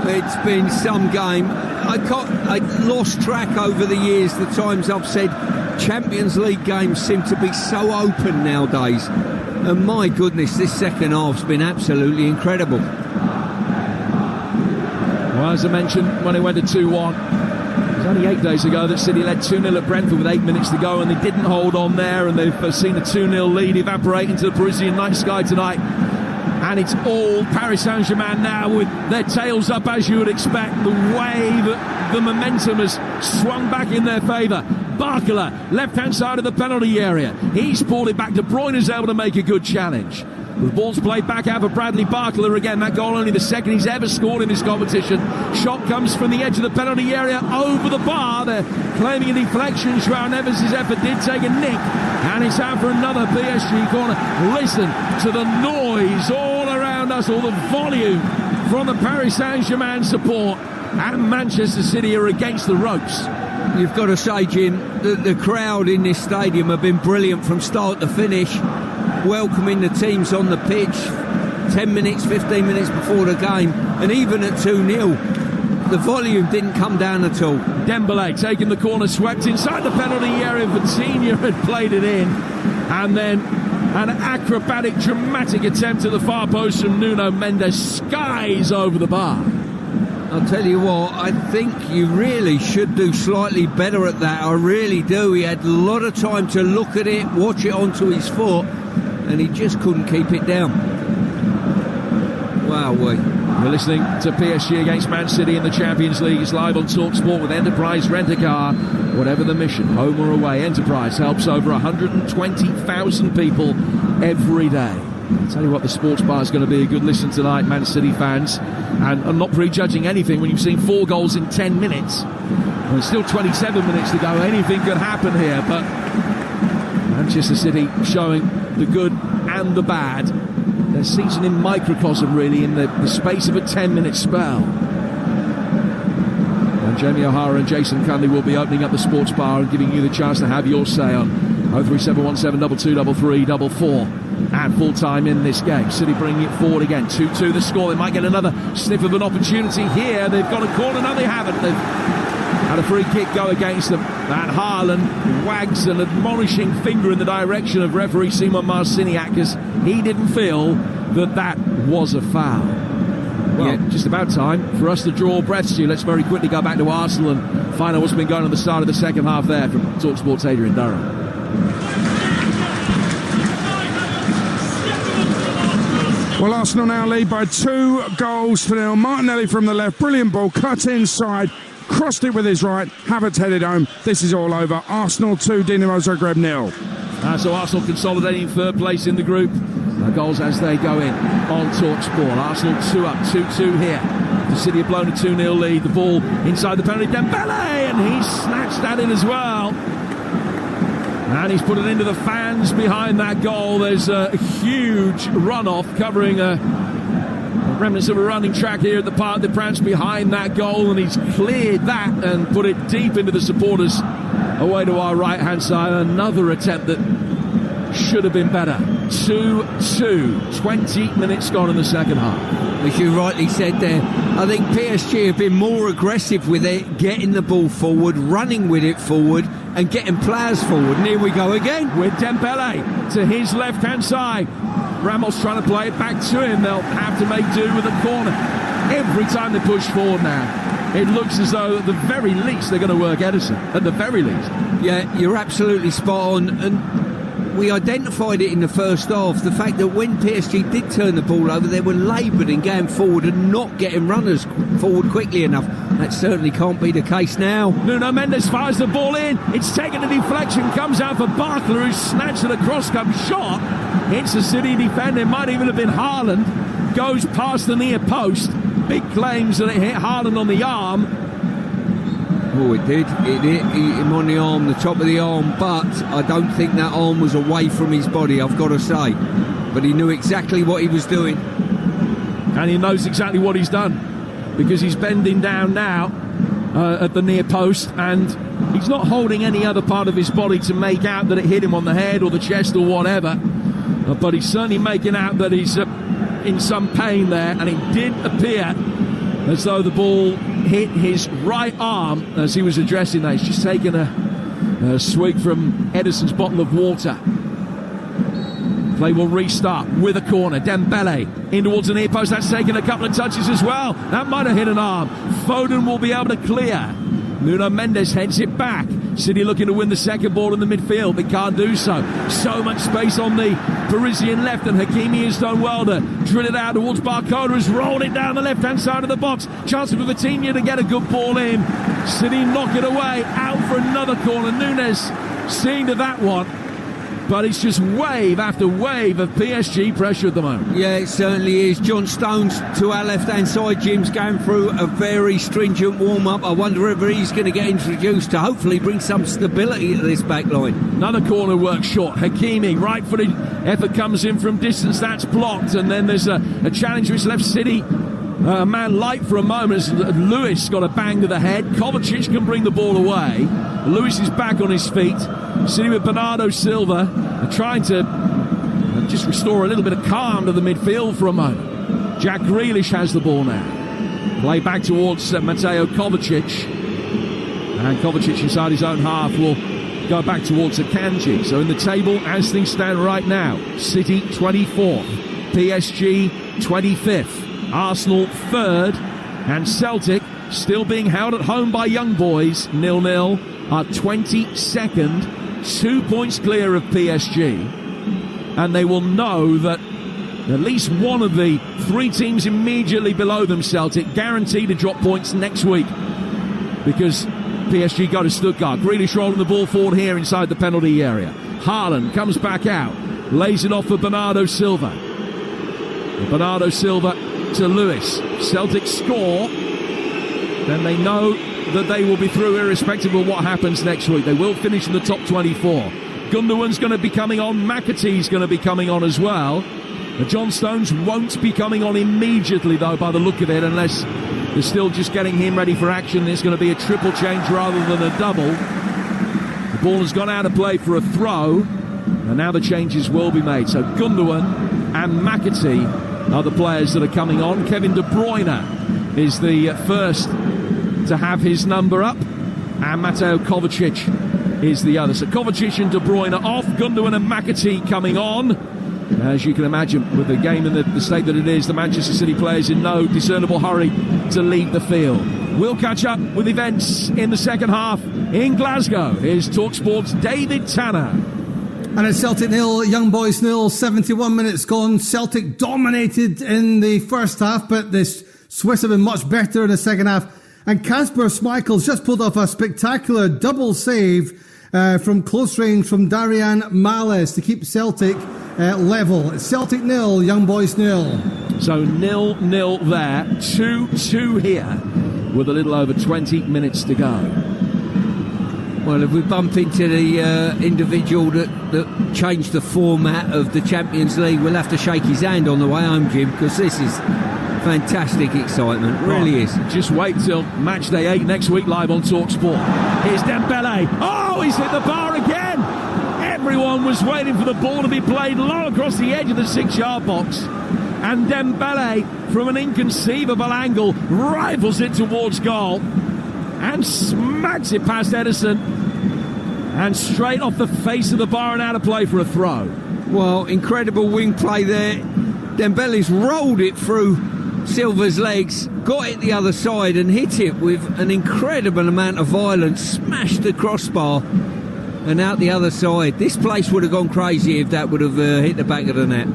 It's been some game. I lost track over the years the times I've said Champions League games seem to be so open nowadays. And my goodness, this second half's been absolutely incredible. Well, as I mentioned, when it went to 2-1, it was only 8 days ago that City led 2-0 at Brentford with 8 minutes to go, and they didn't hold on there, and they've seen a 2-0 lead evaporate into the Parisian night sky tonight. And it's all Paris Saint-Germain now, with their tails up, as you would expect. The way that the momentum has swung back in their favour. Barcola, left-hand side of the penalty area. He's pulled it back. De Bruyne is able to make a good challenge. The ball's played back out for Bradley Barcola again. That goal only the second he's ever scored in this competition. Shot comes from the edge of the penalty area over the bar. They're claiming a deflection. Joao Neves' effort did take a nick. And it's out for another PSG corner. Listen to the noise all around us, all the volume from the Paris Saint-Germain support. And Manchester City are against the ropes. You've got to say, Jim, the crowd in this stadium have been brilliant from start to finish, welcoming the teams on the pitch 10 minutes, 15 minutes before the game. And even at 2-0, the volume didn't come down at all. Dembele taking the corner, swept inside the penalty area. Vitinha had played it in. And then an acrobatic, dramatic attempt at the far post from Nuno Mendes, skies over the bar. I'll tell you what, I think you really should do slightly better at that. I really do. He had a lot of time to look at it, watch it onto his foot, and he just couldn't keep it down. Wow, You're listening to PSG against Man City in the Champions League. It's live on Talksport with Enterprise Rent-A-Car. Whatever the mission, home or away, Enterprise helps over 120,000 people every day. I'll tell you what, the sports bar is going to be a good listen tonight, Man City fans. And I'm not prejudging anything when you've seen 4 goals in 10 minutes. And there's still 27 minutes to go. Anything could happen here, but Manchester City showing the good and the bad. Their season in microcosm, really, in the space of a 10-minute spell. And Jamie O'Hara and Jason Cunley will be opening up the sports bar and giving you the chance to have your say on 03717223344 at full time in this game. City bringing it forward again. 2-2 the score. They might get another sniff of an opportunity here. They've got a corner. No, they haven't. They've had a free kick go against them. And Haaland wags an admonishing finger in the direction of referee Simon Marciniak, because he didn't feel that was a foul. Well, just about time for us to draw breaths to you. Let's very quickly go back to Arsenal and find out what's been going on at the start of the second half there from Talksport's Adrian Durham. Well, Arsenal now lead by 2-0. Martinelli from the left, brilliant ball, cut inside, crossed it with his right, Havertz headed home. This is all over. Arsenal 2, Dinamo Zagreb 0. So Arsenal consolidating third place in the group. Goals as they go in on Talksport. Arsenal 2 up, 2-2 here. The City have blown a 2-0 lead. The ball inside the penalty. Dembele, and he snatched that in as well. And he's put it into the fans behind that goal. There's a huge runoff covering remnants of a running track here at the Parc des Princes behind that goal, and he's cleared that and put it deep into the supporters away to our right-hand side. Another attempt that should have been better. 2-2, 20 minutes gone in the second half. As you rightly said there, I think PSG have been more aggressive with it, getting the ball forward, running with it forward, and getting players forward. And here we go again with Dembele to his left-hand side. Ramos trying to play it back to him. They'll have to make do with a corner every time they push forward now. it looks as though at the very least they're going to work Ederson, at the very least. Yeah, you're absolutely spot on, and we identified it in the first half, the fact that when PSG did turn the ball over, they were laboured in going forward and not getting runners forward quickly enough. That certainly can't be the case now. Nuno Mendes fires the ball in, it's taken a deflection, comes out for Barkler, who snatched at a cross-come shot, hits the City defender, it might even have been Haaland, goes past the near post. Big claims that it hit Haaland on the arm. Oh, it did. It hit him on the arm, the top of the arm, but I don't think that arm was away from his body, I've got to say. But he knew exactly what he was doing. And he knows exactly what he's done, because he's bending down now at the near post, and he's not holding any other part of his body to make out that it hit him on the head or the chest or whatever. But he's certainly making out that he's in some pain there, and it did appear as though the ball hit his right arm as he was addressing that. He's just taken a swig from Ederson's bottle of water. Play will restart with a corner. Dembele in towards the near post. That's taken a couple of touches as well. That might have hit an arm. Foden will be able to clear. Nuno Mendes heads it back. City looking to win the second ball in the midfield. They can't do so. So much space on the Parisian left, and Hakimi has done well to drill it out towards Barcola, has rolled it down the left-hand side of the box. Chance for Vitinha to get a good ball in. City knock it away. Out for another corner. Nunes seeing to that one. But it's just wave after wave of PSG pressure at the moment. Yeah, it certainly is. John Stones to our left-hand side. Jim's going through a very stringent warm-up. I wonder whether he's going to get introduced to hopefully bring some stability to this back line. Another corner work short. Hakimi, right-footed effort comes in from distance. That's blocked. And then there's a challenge which left City a man light for a moment. Lewis got a bang to the head. Kovacic can bring the ball away. Lewis is back on his feet. City with Bernardo Silva trying to just restore a little bit of calm to the midfield for a moment. Jack Grealish has the ball now. Play back towards Mateo Kovacic. And Kovacic inside his own half will go back towards Akanji. So in the table, as things stand right now, City 24th, PSG 25th. Arsenal 3rd, and Celtic still being held at home by Young Boys 0-0 are 22nd, 2 points clear of PSG, and they will know that at least one of the three teams immediately below them, Celtic, guaranteed to drop points next week because PSG go to Stuttgart. Grealish rolling the ball forward here inside the penalty area. Haaland comes back out, lays it off for Bernardo Silva. Bernardo Silva to Lewis. Celtic score, then they know that they will be through irrespective of what happens next week. They will finish in the top 24. Gundogan's going to be coming on. McAtee's going to be coming on as well. John Stones won't be coming on immediately, though, by the look of it, unless they're still just getting him ready for action. It's going to be a triple change rather than a double. The ball has gone out of play for a throw, and now the changes will be made. So Gundogan and McAtee are the players that are coming on. Kevin De Bruyne is the first to have his number up, and Mateo Kovacic is the other. So Kovacic and De Bruyne off, Gundogan and McAtee coming on. As you can imagine, with the game in the state that it is, the Manchester City players in no discernible hurry to leave the field. We'll catch up with events in the second half in Glasgow. Here's Talksport's David Tanner. And it's Celtic 0, Young Boys 0, 71 minutes gone. Celtic dominated in the first half, but the Swiss have been much better in the second half. And Kasper Schmeichel's just pulled off a spectacular double save from close range from Darian Malis to keep Celtic level. It's Celtic 0, Young Boys 0. So 0-0 there, 2-2 here, with a little over 20 minutes to go. Well, if we bump into the individual that changed the format of the Champions League, we'll have to shake his hand on the way home, Jim, because this is fantastic excitement. Really is. Just wait till match day 8 next week live on Talksport. Here's Dembele. Oh, he's hit the bar again. Everyone was waiting for the ball to be played low across the edge of the 6-yard box. And Dembele, from an inconceivable angle, rifles it towards goal and smacks it past Ederson and straight off the face of the bar and out of play for a throw. Well, incredible wing play there. Dembele's rolled it through Silva's legs, got it the other side and hit it with an incredible amount of violence, smashed the crossbar and out the other side. This place would have gone crazy if that would have hit the back of the net.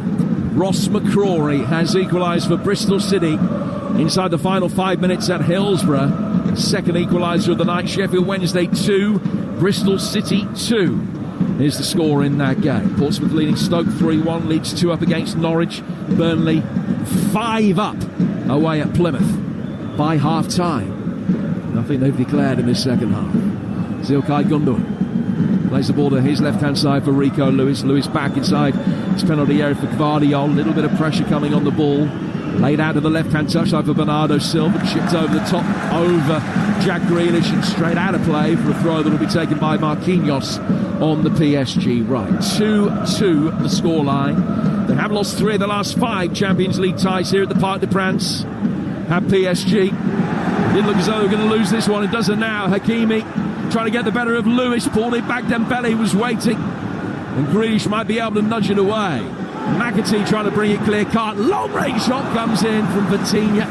Ross McCrory has equalised for Bristol City inside the final 5 minutes at Hillsborough. Second equaliser of the night. Sheffield Wednesday 2, Bristol City 2 is the score in that game. Portsmouth leading Stoke 3-1, Leeds 2 up against Norwich. Burnley 5 up away at Plymouth by half-time. Nothing they've declared in this second half. Zilkay Gundogan plays the ball to his left-hand side for Rico Lewis. Lewis back inside his penalty area for Gvardiol. A little bit of pressure coming on the ball. Laid out to the left-hand touchline for Bernardo Silva. Chipped over the top, over Jack Grealish, and straight out of play for a throw that will be taken by Marquinhos on the PSG right. 2-2 the scoreline. They have lost 3 of the last 5 Champions League ties here at the Parc des Princes. Have PSG. It didn't look as though they were going to lose this one. It doesn't now. Hakimi trying to get the better of Lewis. Pulled it back. Dembele was waiting. And Grealish might be able to nudge it away. McAtee trying to bring it clear. Cart. Long range shot comes in from Vitinha.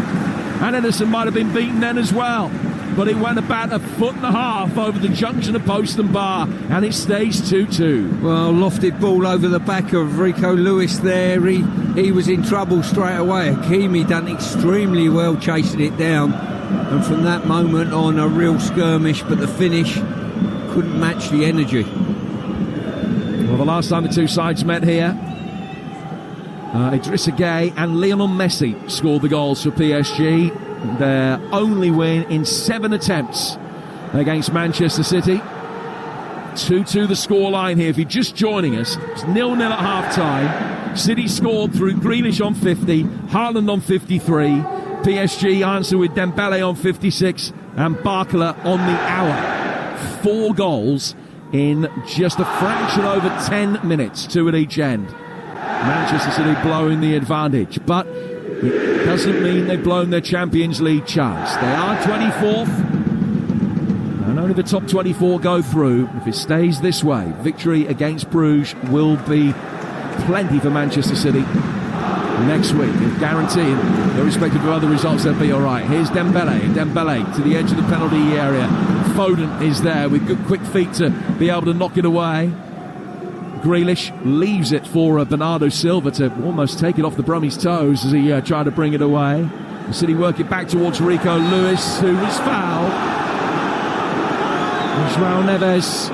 And Ederson might have been beaten then as well. But it went about 1.5 feet over the junction of post and bar, and it stays 2-2. Well, lofted ball over the back of Rico Lewis there. He was in trouble straight away. Hakimi done extremely well chasing it down. And from that moment on, a real skirmish, but the finish couldn't match the energy. Well, the last time the two sides met here, Idrissa Gueye and Lionel Messi scored the goals for PSG. Their only win in 7 attempts against Manchester City. 2-2 the scoreline here. If you're just joining us, it's 0-0 at half-time. City scored through Grealish on 50, Haaland on 53. PSG answered with Dembele on 56 and Barcola on the hour. 4 goals in just a fraction over 10 minutes, 2 at each end. Manchester City blowing the advantage, but it doesn't mean they've blown their Champions League chance. They are 24th, and only the top 24 go through. If it stays this way, victory against Bruges will be plenty for Manchester City next week. And guaranteed, irrespective of other results, they'll be all right. Here's Dembele. Dembele to the edge of the penalty area. Foden is there with good quick feet to be able to knock it away. Grealish leaves it for Bernardo Silva to almost take it off the Brummie's toes as he tried to bring it away. The City work it back towards Rico Lewis, who was fouled. And João Neves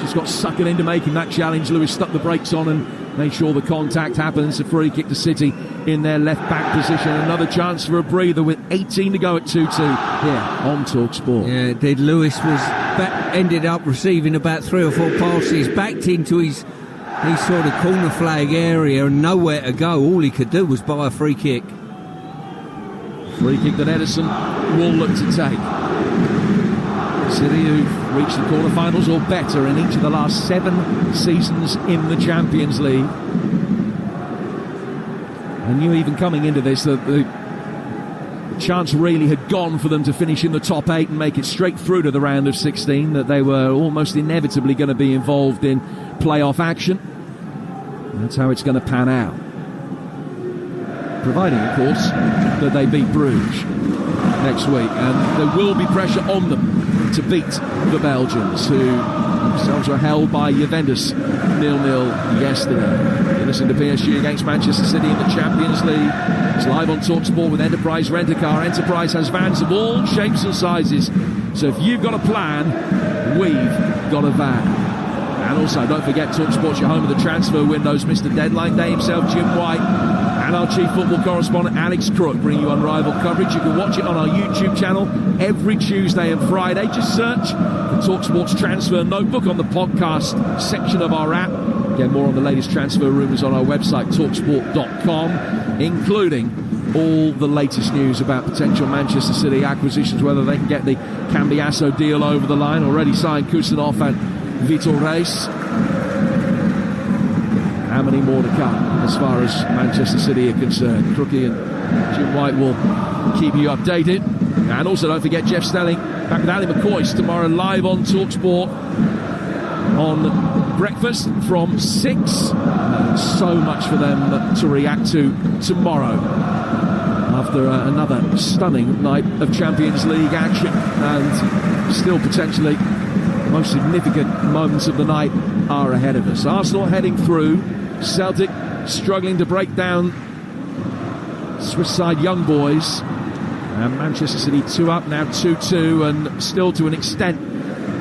just got suckered into making that challenge. Lewis stuck the brakes on and made sure the contact happens. A free kick to City in their left-back position. Another chance for a breather with 18 to go at 2-2 here on Talksport. Yeah, did. Lewis ended up receiving about 3 or 4 passes, backed into his sort of corner flag area and nowhere to go. All he could do was buy a free kick. Free kick that Ederson will look to take. City, who've reached the quarterfinals or better in each of the last 7 seasons in the Champions League. I knew even coming into this that the chance really had gone for them to finish in the top 8 and make it straight through to the round of 16, that they were almost inevitably going to be involved in playoff action. And that's how it's going to pan out. Providing, of course, that they beat Bruges next week. And there will be pressure on them to beat the Belgians, who themselves were held by Juventus 0-0 yesterday. You listen to PSG against Manchester City in the Champions League. It's live on Talksport with Enterprise Rent-A-Car. Enterprise has vans of all shapes and sizes. So if you've got a plan, we've got a van. And also, don't forget, Talksport's your home of the transfer windows. Mr. Deadline Day himself, Jim White, and our chief football correspondent, Alex Crook, bring you unrivaled coverage. You can watch it on our YouTube channel every Tuesday and Friday. Just search for Talksport's Transfer Notebook on the podcast section of our app. Get more on the latest transfer rumours on our website, talksport.com, including all the latest news about potential Manchester City acquisitions, whether they can get the Cambiasso deal over the line. Already signed Kusanov and Vitor Reis. How many more to come as far as Manchester City are concerned? Crookie and Jim White will keep you updated. And also don't forget Jeff Stelling back with Ali McCoy tomorrow live on Talksport on breakfast from 6. So much for them to react to tomorrow after another stunning night of Champions League action, and still potentially the most significant moments of the night are ahead of us. Arsenal heading through, Celtic struggling to break down Swiss side Young Boys, and Manchester City 2 up, now 2-2, and still to an extent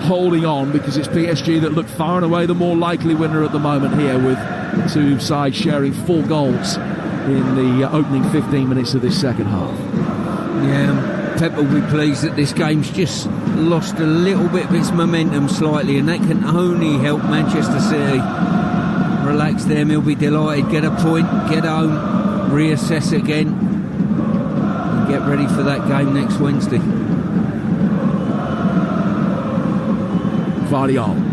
holding on, because it's PSG that look far and away the more likely winner at the moment here, with the two sides sharing 4 goals in the opening 15 minutes of this second half. Yeah, Pep will be pleased that this game's just lost a little bit of its momentum slightly, and that can only help Manchester City relax them. He'll be delighted, get a point, get home, reassess again, and get ready for that game next Wednesday. Vardiol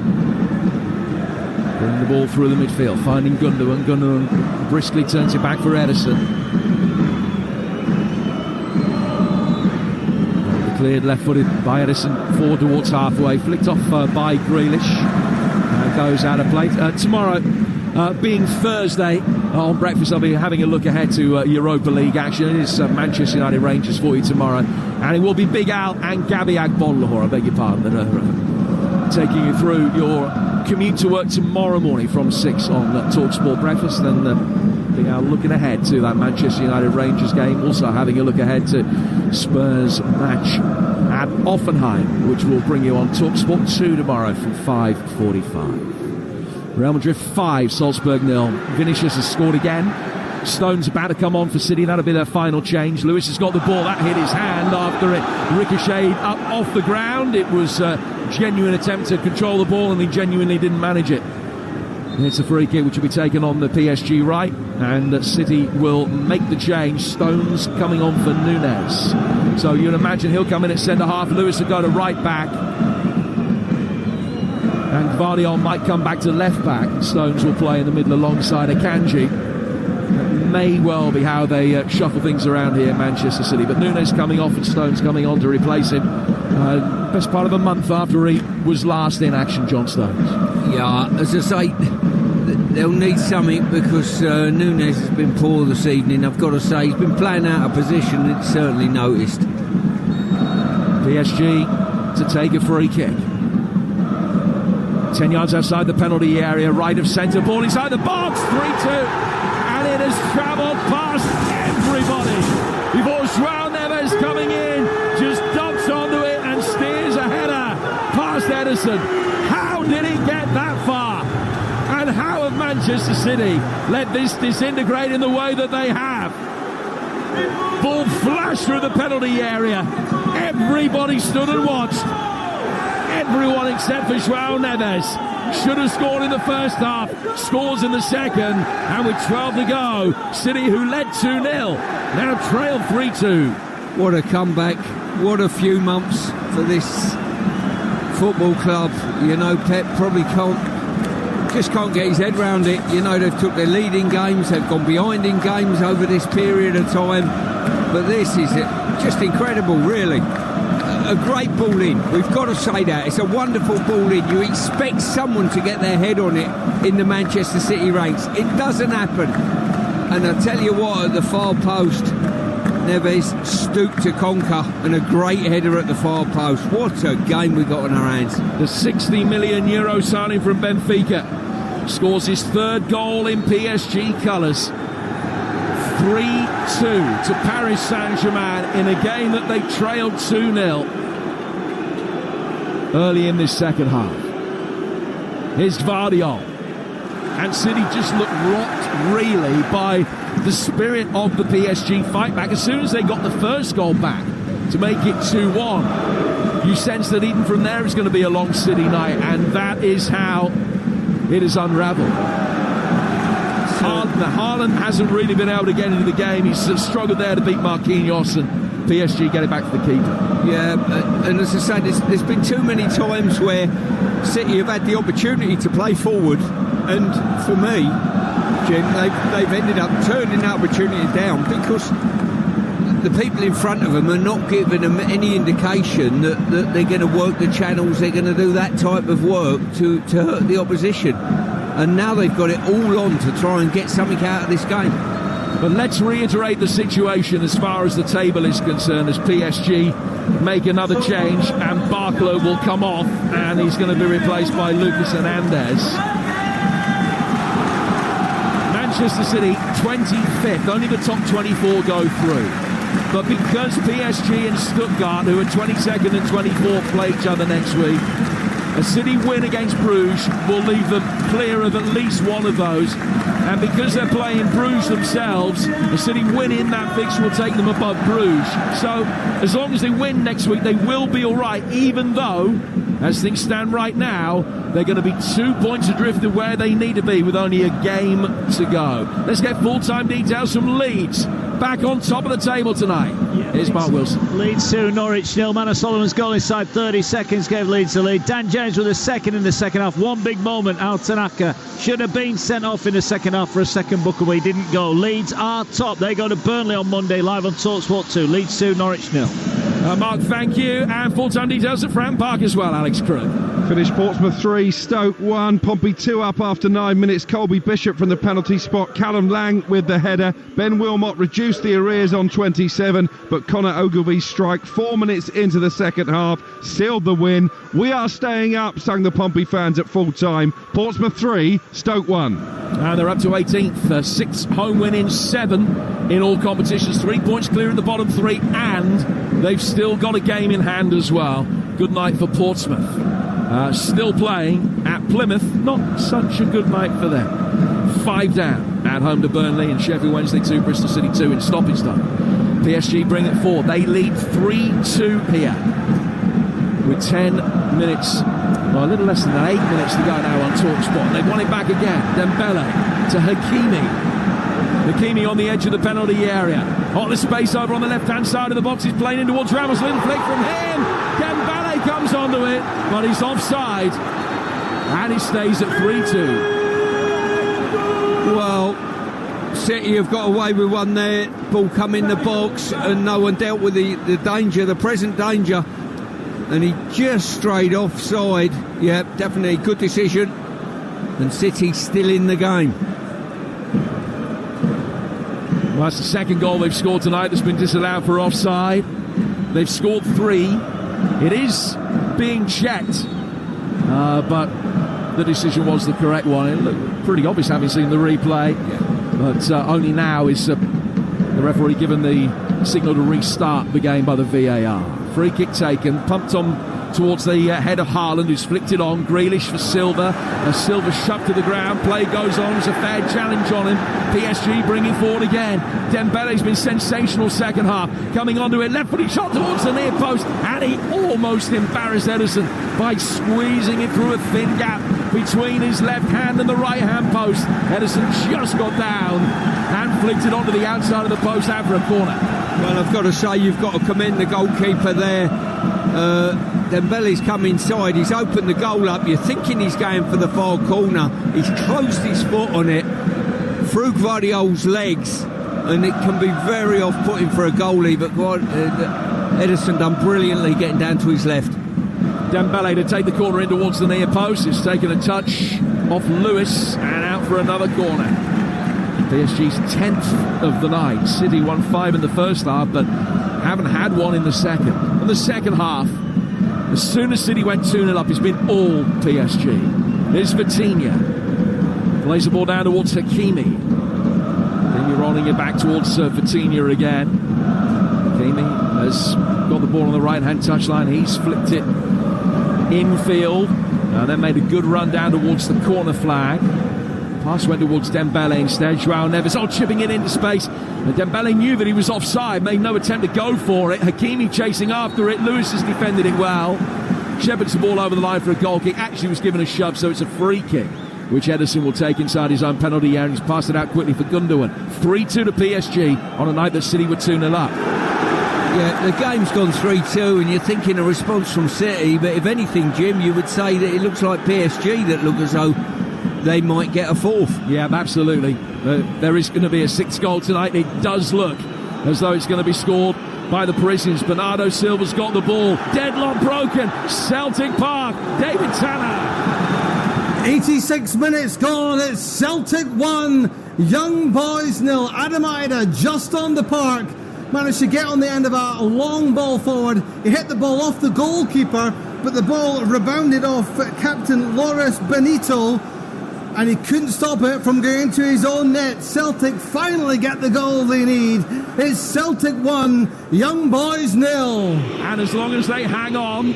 bringing the ball through the midfield, finding Gundogan. Gundogan briskly turns it back for Ederson. Cleared left-footed by Ederson, forward towards halfway, flicked off by Grealish. Goes out of play. Tomorrow, being Thursday, on breakfast I'll be having a look ahead to Europa League action. It is Manchester United Rangers for you tomorrow, and it will be Big Al and Gabby Agbolahor, I beg your pardon, that are taking you through your commute to work tomorrow morning from 6 on Talksport Breakfast. And Big Al looking ahead to that Manchester United Rangers game, also having a look ahead to Spurs match at Offenheim, which will bring you on Talksport 2 tomorrow from 5:45. Real Madrid 5, Salzburg 0. Vinicius has scored again. Stones about to come on for City. That'll be their final change. Lewis has got the ball. That hit his hand after it ricocheted up off the ground. It was a genuine attempt to control the ball, and he genuinely didn't manage it. It's a free kick which will be taken on the PSG right, and City will make the change. Stones coming on for Nunes. So you'd imagine he'll come in at centre half. Lewis will go to right back, and Vardiol might come back to left back. Stones will play in the middle alongside Akanji. That may well be how they shuffle things around here in Manchester City. But Nunes coming off and Stones coming on to replace him. Best part of a month after he was last in action, John Stones. Yeah, as I say, they'll need something, because Nunes has been poor this evening. I've got to say, he's been playing out of position. It's certainly noticed. PSG to take a free kick. 10 yards outside the penalty area, right of centre, ball inside the box, 3-2. And it has travelled past everybody before João Neves coming in, just dumps onto it and steers a header past Ederson. How did he get that far? And how have Manchester City let this disintegrate in the way that they have? Ball flashed through the penalty area. Everybody stood and watched. Everyone except for João Neves. Should have scored in the first half, scores in the second, and with 12 to go, City, who led 2-0, now trail 3-2. What a comeback, what a few months for this football club. You know, Pep probably can't get his head round it. You know, they've took their lead in games, they've gone behind in games over this period of time, but this is just incredible, really. A great ball in, we've got to say that. It's a wonderful ball in. You expect someone to get their head on it in the Manchester City ranks. It doesn't happen. And I tell you what, at the far post, Neves stooped to conquer, and a great header at the far post. What a game we got on our hands. The €60 million signing from Benfica scores his 3rd goal in PSG colours. 3-2 to Paris Saint-Germain in a game that they trailed 2-0 early in this second half. Here's Vardiol, and City just looked rocked really by the spirit of the PSG fight back. As soon as they got the first goal back to make it 2-1, you sense that even from there it's going to be a long City night, and that is how it has unravelled. Haaland hasn't really been able to get into the game. He's struggled there to beat Marquinhos, and PSG get it back to the keeper. Yeah, and as I say, there's been too many times where City have had the opportunity to play forward, and for me, Jim, they've ended up turning that opportunity down, because the people in front of them are not giving them any indication that they're going to work the channels, they're going to do that type of work to hurt the opposition. And now they've got it all on to try and get something out of this game. But let's reiterate the situation as far as the table is concerned, as PSG make another change and Barklow will come off and he's going to be replaced by Lucas Hernandez. Manchester City 25th, only the top 24 go through. But because PSG and Stuttgart, who are 22nd and 24th, play each other next week, a City win against Bruges will leave them clear of at least one of those. And because they're playing Bruges themselves, a City win in that fixture will take them above Bruges. So as long as they win next week, they will be all right, even though, as things stand right now, they're going to be 2 points adrift of where they need to be with only a game to go. Let's get full-time details from Leeds. Back on top of the table tonight. Here's Mark Wilson. Leeds 2, Norwich 0. Manor Solomon's goal inside 30 seconds gave Leeds the lead. Dan James with a second in the second half. One big moment. Al Tanaka should have been sent off in the second half for a second booker, but he didn't go. Leeds are top. They go to Burnley on Monday, live on Talksport 2. Leeds 2, Norwich 0. Mark, thank you. And full-time details at Fran Park as well, Alex Krug. Finished Portsmouth 3, Stoke 1, Pompey 2 up after 9 minutes. Colby Bishop from the penalty spot, Callum Lang with the header. Ben Wilmot reduced the arrears on 27, but Conor Ogilvy's strike 4 minutes into the second half sealed the win. We are staying up, sang the Pompey fans at full time. Portsmouth 3, Stoke 1. And they're up to 18th, 6th home win in 7 in all competitions. 3 points clear in the bottom 3, and they've still got a game in hand as well. Good night for Portsmouth. Still playing at Plymouth, not such a good night for them. 5 down at home to Burnley, and Sheffield Wednesday 2, Bristol City 2 in stoppage time. PSG bring it 4. They lead 3-2 here with 10 minutes, well, a little less than 8 minutes to go now on Talksport. They've won it back again. Dembele to Hakimi. Hakimi on the edge of the penalty area. Hot the space over on the left-hand side of the box. He's playing in towards Ramos. Little flick from him. Dembele comes onto it, but he's offside. And he stays at 3-2. Well, City have got away with one there. Ball come in the box and no one dealt with the danger, the present danger. And he just strayed offside. Yeah, definitely good decision. And City still in the game. Well, that's the second goal they've scored tonight that's been disallowed for offside. They've scored 3. It is being checked, but the decision was the correct one. It looked pretty obvious having seen the replay, but only now is the referee given the signal to restart the game by the VAR. Free kick taken, pumped on towards the head of Haaland, who's flicked it on. Grealish for Silva. Silva shoved to the ground. Play goes on. There's a fair challenge on him. PSG bringing forward again. Dembele's been sensational second half. Coming onto it. Left-footed shot towards the near post. And he almost embarrassed Ederson by squeezing it through a thin gap between his left hand and the right hand post. Ederson just got down and flicked it onto the outside of the post out for a corner. Well, I've got to say, you've got to commend the goalkeeper there. Dembele's come inside, he's opened the goal up, you're thinking he's going for the far corner, he's closed his foot on it through Gvardiol's legs, and it can be very off-putting for a goalie, but Ederson done brilliantly getting down to his left. Dembele to take the corner in towards the near post. It's taken a touch off Lewis and out for another corner. PSG's 10th of the night. City won 5 in the first half, but haven't had one in the second. In the second half, as soon as City went 2-0 up, it's been all PSG. Here's Vitinha. Plays the ball down towards Hakimi. Then you're rolling it back towards Vitinha again. Hakimi has got the ball on the right-hand touchline. He's flicked it infield. And then made a good run down towards the corner flag. Pass went towards Dembele instead. Joao Neves, chipping it into space. And Dembele knew that he was offside, made no attempt to go for it. Hakimi chasing after it. Lewis has defended it well. Shepherds the ball over the line for a goal kick. Actually was given a shove, so it's a free kick, which Ederson will take inside his own penalty area. He's passed it out quickly for Gundogan. 3-2 to PSG on a night that City were 2-0 up. Yeah, the game's gone 3-2 and you're thinking a response from City, but if anything, Jim, you would say that it looks like PSG that look as though they might get a fourth. Yeah, absolutely. There is going to be a 6th goal tonight. It does look as though it's going to be scored by the Parisians. Bernardo Silva's got the ball. Deadlock broken. Celtic Park. David Tanner. 86 minutes gone. It's Celtic 1, Young Boys 0. Adam Ida just on the park. Managed to get on the end of a long ball forward. He hit the ball off the goalkeeper, but the ball rebounded off Captain Loris Benito, and he couldn't stop it from going into his own net. Celtic finally get the goal they need. It's Celtic 1, Young Boys 0. And as long as they hang on,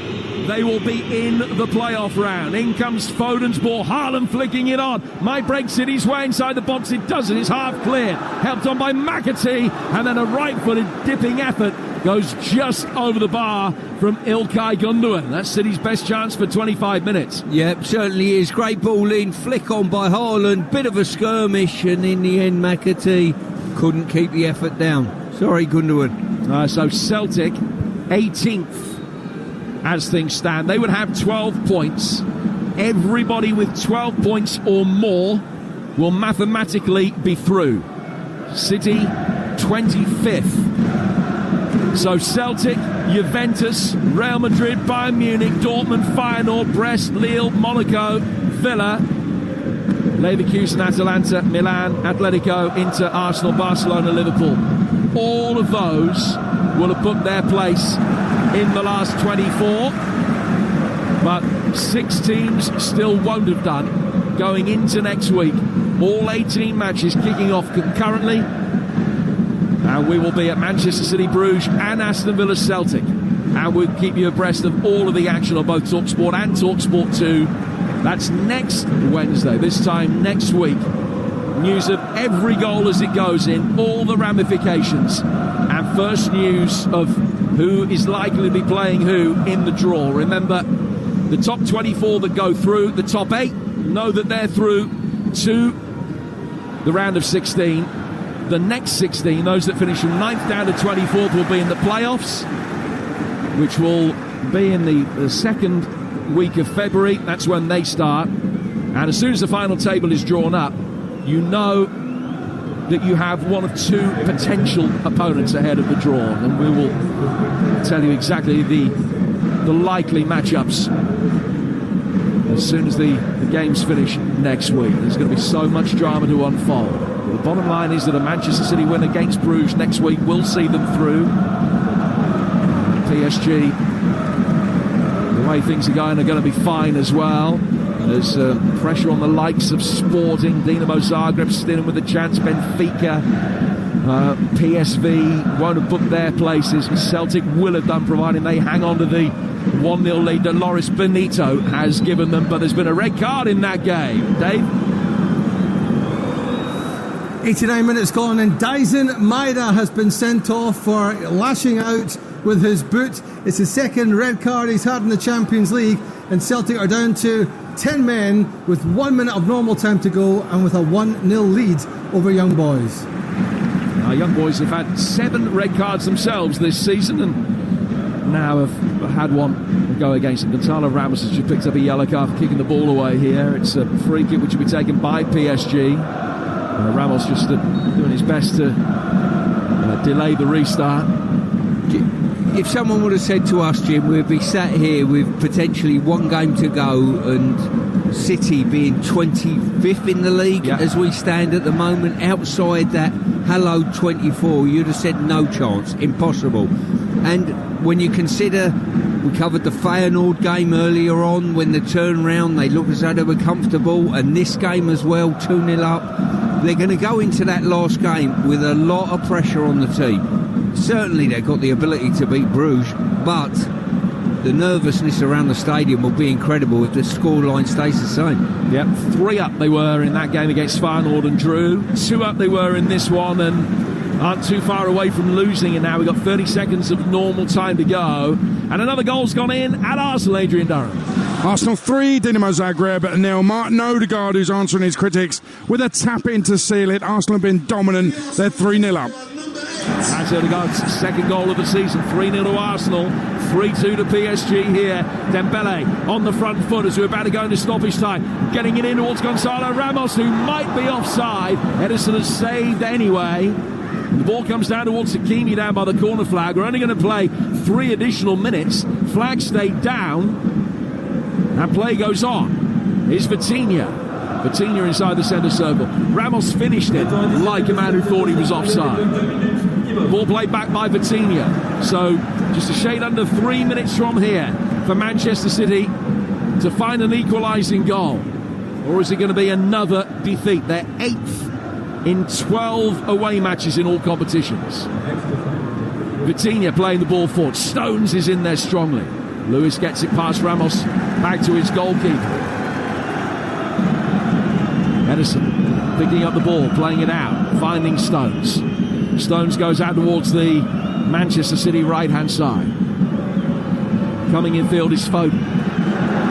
they will be in the playoff round. In comes Foden's ball, Haaland flicking it on. Mike breaks it his way inside the box, it doesn't, it's half cleared. Helped on by McAtee, and then a right-footed dipping effort goes just over the bar from Ilkay Gundogan. That's City's best chance for 25 minutes. Yep, certainly is. Great ball in, flick on by Haaland, bit of a skirmish, and in the end McAtee couldn't keep the effort down. Sorry, Gundogan. So Celtic 18th as things stand. They would have 12 points. Everybody with 12 points or more will mathematically be through. City 25th. So Celtic, Juventus, Real Madrid, Bayern Munich, Dortmund, Feyenoord, Brest, Lille, Monaco, Villa, Leverkusen, Atalanta, Milan, Atletico, Inter, Arsenal, Barcelona, Liverpool. All of those will have booked their place in the last 24, but 6 teams still won't have done going into next week. All 18 matches kicking off concurrently, and we will be at Manchester City, Bruges and Aston Villa Celtic, and we'll keep you abreast of all of the action on both Talksport and Talksport 2. That's next Wednesday, this time next week. News of every goal as it goes in, all the ramifications, and first news of who is likely to be playing who in the draw. Remember, the top 24 that go through, the top 8 know that they're through to the round of 16. The next 16, those that finish from 9th down to 24th, will be in the playoffs, which will be in the second week of February. That's when they start. And as soon as the final table is drawn up, you know that you have one of 2 potential opponents ahead of the draw, and we will tell you exactly the likely matchups as soon as the games finish next week. There's going to be so much drama to unfold. The bottom line is that a Manchester City win against Bruges next week will see them through. PSG, the way things are going to be fine as well. There's pressure on the likes of Sporting, Dinamo Zagreb still in with a chance, Benfica, PSV won't have booked their places. Celtic will have done, providing they hang on to the 1-0 lead that Loris Benito has given them, but there's been a red card in that game. Dave? 89 minutes gone, and Dyson Maeda has been sent off for lashing out with his boot. It's the second red card he's had in the Champions League, and Celtic are down to 10 men with 1 minute of normal time to go and with a 1-0 lead over Young Boys. Young Boys have had 7 red cards themselves this season, and now have had one go against them. Gonzalo Ramos has just picked up a yellow card for kicking the ball away here. It's a free kick which will be taken by PSG. Ramos just doing his best to delay the restart. If someone would have said to us, Jim, we'd be sat here with potentially 1 game to go and City being 25th in the league as we stand at the moment, outside that hallowed 24, you'd have said no chance, impossible. And when you consider, we covered the Feyenoord game earlier on, when the turnaround, they look as though they were comfortable, and this game as well, 2-0 up. They're going to go into that last game with a lot of pressure on the team. Certainly they've got the ability to beat Bruges, but the nervousness around the stadium will be incredible if the scoreline stays the same. Yep, 3 up they were in that game against Feyenoord and drew. 2 up they were in this one and aren't too far away from losing, and now we've got 30 seconds of normal time to go. And another goal's gone in at Arsenal, Adrian Durham. Arsenal 3, Dinamo Zagreb 0. Martin Odegaard, who's answering his critics with a tap in to seal it. Arsenal have been dominant. They're 3-0 up. That's Odegaard's second goal of the season. 3-0 to Arsenal, 3-2 to PSG here. Dembele on the front foot as we're about to go into stoppage time. Getting it in towards Gonzalo Ramos, who might be offside. Edison has saved anyway. The ball comes down towards Hakimi down by the corner flag. We're only going to play 3 additional minutes. Flag stayed down. And play goes on. Here's Vitinha. Vitinha inside the centre circle. Ramos finished it like a man who thought he was offside. Ball played back by Vitinha. So just a shade under 3 minutes from here for Manchester City to find an equalising goal. Or is it going to be another defeat? They're 8th in 12 away matches in all competitions. Vitinha playing the ball forward. Stones is in there strongly. Lewis gets it past Ramos, back to his goalkeeper. Edison picking up the ball, playing it out, finding Stones. Stones goes out towards the Manchester City right-hand side. Coming in field is Foden.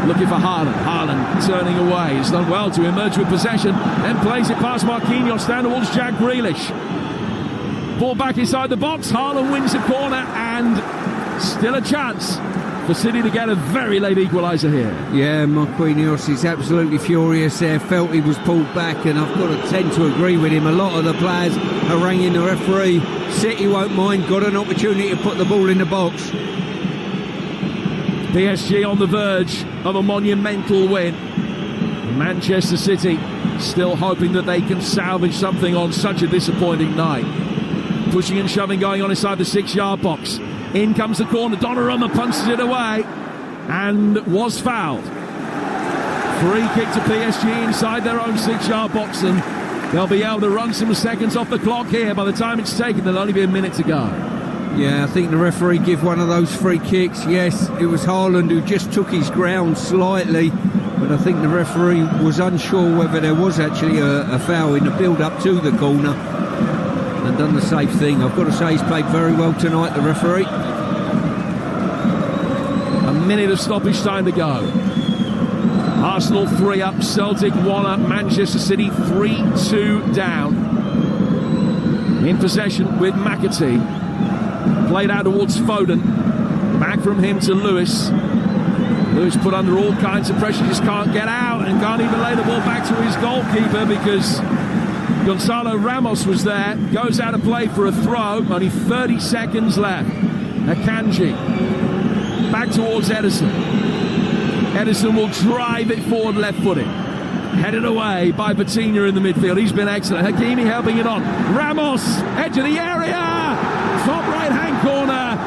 Looking for Haaland. Haaland turning away. He's done well to emerge with possession. Then plays it past Marquinhos down towards Jack Grealish. Ball back inside the box. Haaland wins the corner and still a chance for City to get a very late equaliser here. Yeah, Marquinhos is absolutely furious there. Felt he was pulled back, and I've got to tend to agree with him. A lot of the players haranguing the referee. City won't mind. Got an opportunity to put the ball in the box. PSG on the verge of a monumental win. Manchester City still hoping that they can salvage something on such a disappointing night. Pushing and shoving going on inside the 6-yard box. In comes the corner. Donnarumma punches it away and was fouled. Free kick to PSG inside their own 6-yard box, and they'll be able to run some seconds off the clock here. By the time it's taken, there'll only be a minute to go. Yeah, I think the referee gave one of those free kicks. Yes, it was Haaland who just took his ground slightly, but I think the referee was unsure whether there was actually a foul in the build-up to the corner, and done the safe thing. I've got to say he's played very well tonight, the referee. A minute of stoppage time to go. Arsenal 3 up, Celtic 1 up, Manchester City 3-2 down. In possession with McAtee. Played out towards Foden. Back from him to Lewis. Lewis put under all kinds of pressure, just can't get out and can't even lay the ball back to his goalkeeper because Gonzalo Ramos was there. Goes out of play for a throw. Only 30 seconds left. Akanji. Back towards Edison. Edison will drive it forward left-footed. Headed away by Vitinha in the midfield. He's been excellent. Hakimi helping it on. Ramos, edge of the area. Top right-hand corner.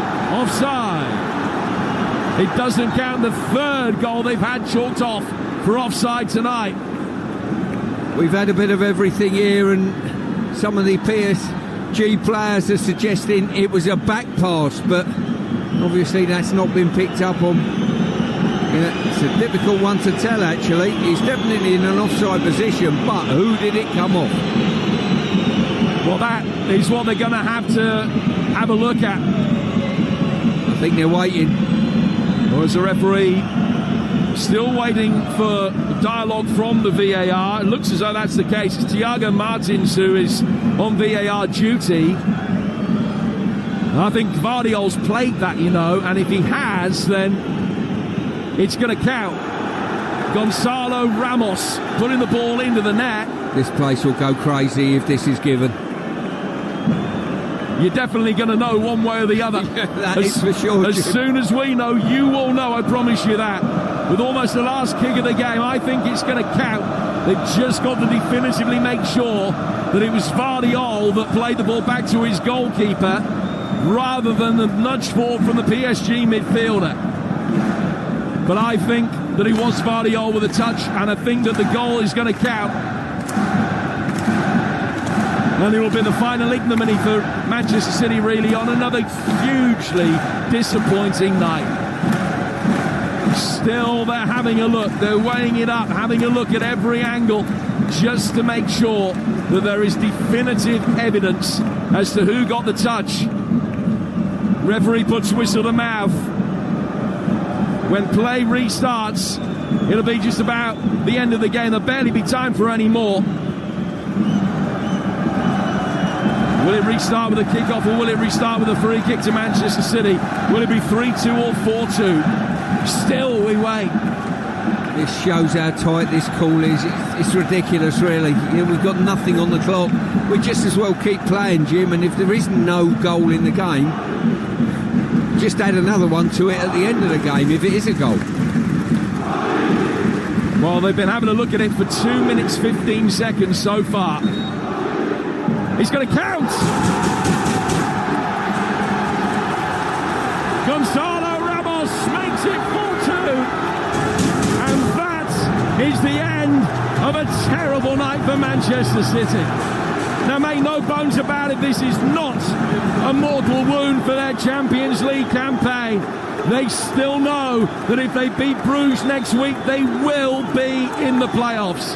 Offside. It doesn't count. The third goal they've had chalked off for offside tonight. We've had a bit of everything here, and some of the PSG players are suggesting it was a back pass, but obviously that's not been picked up on. Yeah, it's a difficult one to tell, actually. He's definitely in an offside position, but who did it come off? Well, that is what they're going to have a look at. I think they're waiting. Or is the referee still waiting for dialogue from the VAR? It looks as though that's the case. It's Thiago Martins who is on VAR duty. I think Gvardiol's played that, you know, and if he has, then it's going to count. Gonzalo Ramos putting the ball into the net. This place will go crazy if this is given. You're definitely going to know one way or the other. Yeah, that is for sure. As soon as we know, you will know, I promise you that. With almost the last kick of the game, I think it's going to count. They've just got to definitively make sure that it was Gvardiol that played the ball back to his goalkeeper rather than the nudge forward from the PSG midfielder. But I think that it was Gvardiol with a touch, and I think that the goal is going to count. And it will be the final ignominy for Manchester City, really, on another hugely disappointing night. Still, they're having a look. They're weighing it up, having a look at every angle, just to make sure that there is definitive evidence as to who got the touch. Referee puts whistle to mouth. When play restarts, it'll be just about the end of the game. There'll barely be time for any more. Will it restart with a kick-off, or will it restart with a free kick to Manchester City? Will it be 3-2 or 4-2? Still, we wait. This shows how tight this call is. It's ridiculous, really. You know, we've got nothing on the clock. We just as well keep playing, Jim, and if there is no goal in the game, just add another one to it at the end of the game, if it is a goal. Well, they've been having a look at it for 2 minutes 15 seconds so far. He's going to count. Gonzalo Ramos makes it 4-2. And that is the end of a terrible night for Manchester City. Now, make no bones about it, this is not a mortal wound for their Champions League campaign. They still know that if they beat Bruges next week, they will be in the playoffs.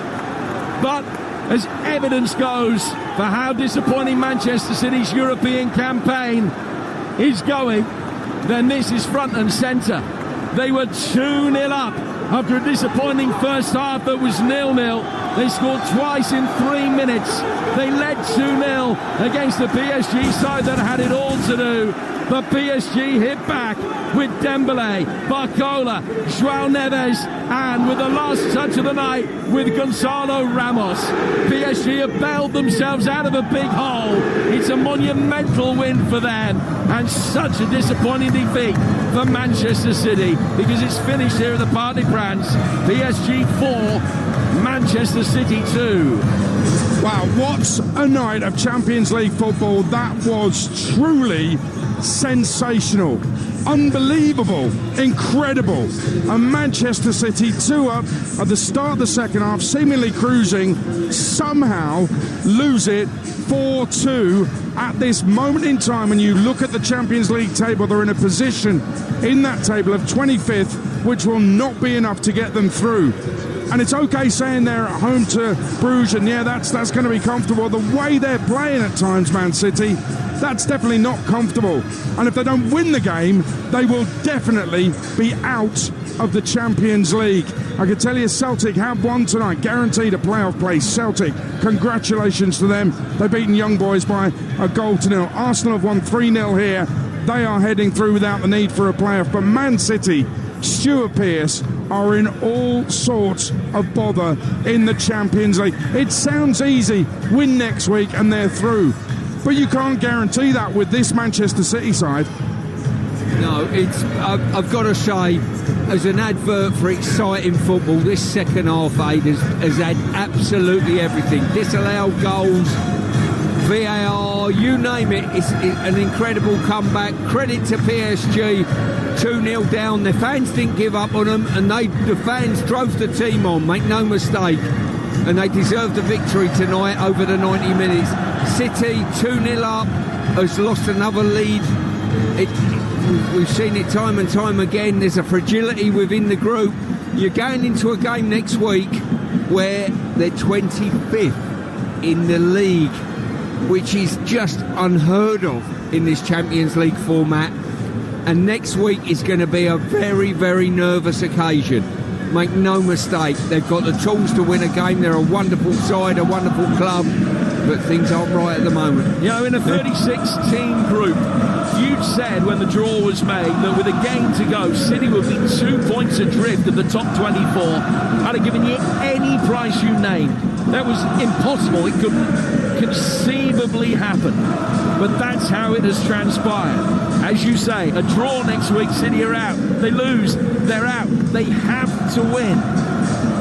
But as evidence goes for how disappointing Manchester City's European campaign is going, then this is front and centre. They were 2-0 up after a disappointing first half that was 0-0. They scored twice in 3 minutes. They led 2-0 against the PSG side that had it all to do. But PSG hit back with Dembélé, Barcola, João Neves, and with the last touch of the night with Gonzalo Ramos. PSG have bailed themselves out of a big hole. It's a monumental win for them, and such a disappointing defeat for Manchester City, because it's finished here at the Parc des Princes. PSG 4, Manchester City 2. Wow, what a night of Champions League football. That was truly sensational, unbelievable, incredible. And Manchester City 2 up at the start of the second half, seemingly cruising, somehow lose it 4-2 at this moment in time. When you look at the Champions League table, they're in a position in that table of 25th, which will not be enough to get them through. And it's okay saying they're at home to Bruges, and yeah, that's going to be comfortable. The way they're playing at times, Man City, that's definitely not comfortable. And if they don't win the game, they will definitely be out of the Champions League. I can tell you Celtic have won tonight, guaranteed a playoff place. Celtic, congratulations to them. They've beaten Young Boys by a 1-0. Arsenal have won 3-0 here. They are heading through without the need for a playoff. But Man City, Stuart Pearce, are in all sorts of bother in the Champions League. It sounds easy, win next week and they're through. But you can't guarantee that with this Manchester City side. No, it's. I've got to say, as an advert for exciting football, this second half aid has had absolutely everything. Disallowed goals, VAR, you name it. It's an incredible comeback. Credit to PSG, 2-0 down. The fans didn't give up on them, and the fans drove the team on, make no mistake. And they deserved a victory tonight over the 90 minutes. City, 2-0 up, has lost another lead. We've seen it time and time again. There's a fragility within the group. You're going into a game next week where they're 25th in the league, which is just unheard of in this Champions League format. And next week is going to be a very, very nervous occasion. Make no mistake, they've got the tools to win a game. They're a wonderful side, a wonderful club, but things aren't right at the moment. You know, in a 36-team group, you'd said when the draw was made that with a game to go, City would be 2 points adrift of the top 24. I'd have given you any price you named. That was impossible. It couldn't conceivably happen. But that's how it has transpired. As you say, a draw next week, City are out. They lose, they're out. They have to win.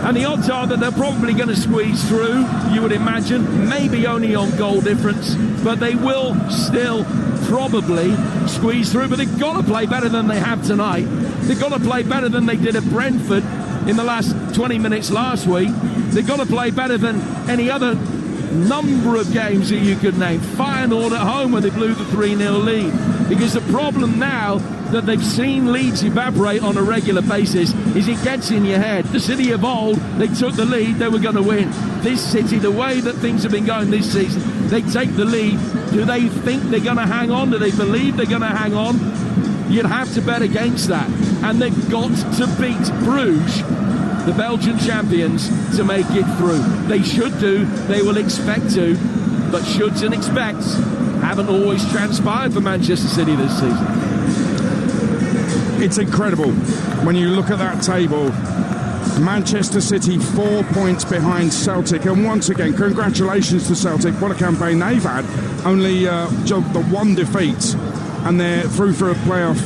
And the odds are that they're probably going to squeeze through, you would imagine, maybe only on goal difference, but they will still probably squeeze through. But they've got to play better than they have tonight. They've got to play better than they did at Brentford in the last 20 minutes last week. They've got to play better than any other number of games that you could name. Feyenoord at home when they blew the 3-0 lead. Because the problem now that they've seen leads evaporate on a regular basis is it gets in your head. The City of old, they took the lead, they were going to win. This City, the way that things have been going this season, they take the lead. Do they think they're going to hang on? Do they believe they're going to hang on? You'd have to bet against that. And they've got to beat Bruges, the Belgian champions, to make it through. They should do, they will expect to, but shoulds and expects haven't always transpired for Manchester City this season. It's incredible when you look at that table. Manchester City 4 points behind Celtic, and once again, congratulations to Celtic. What a campaign they've had. Only the one defeat, and they're through for a playoff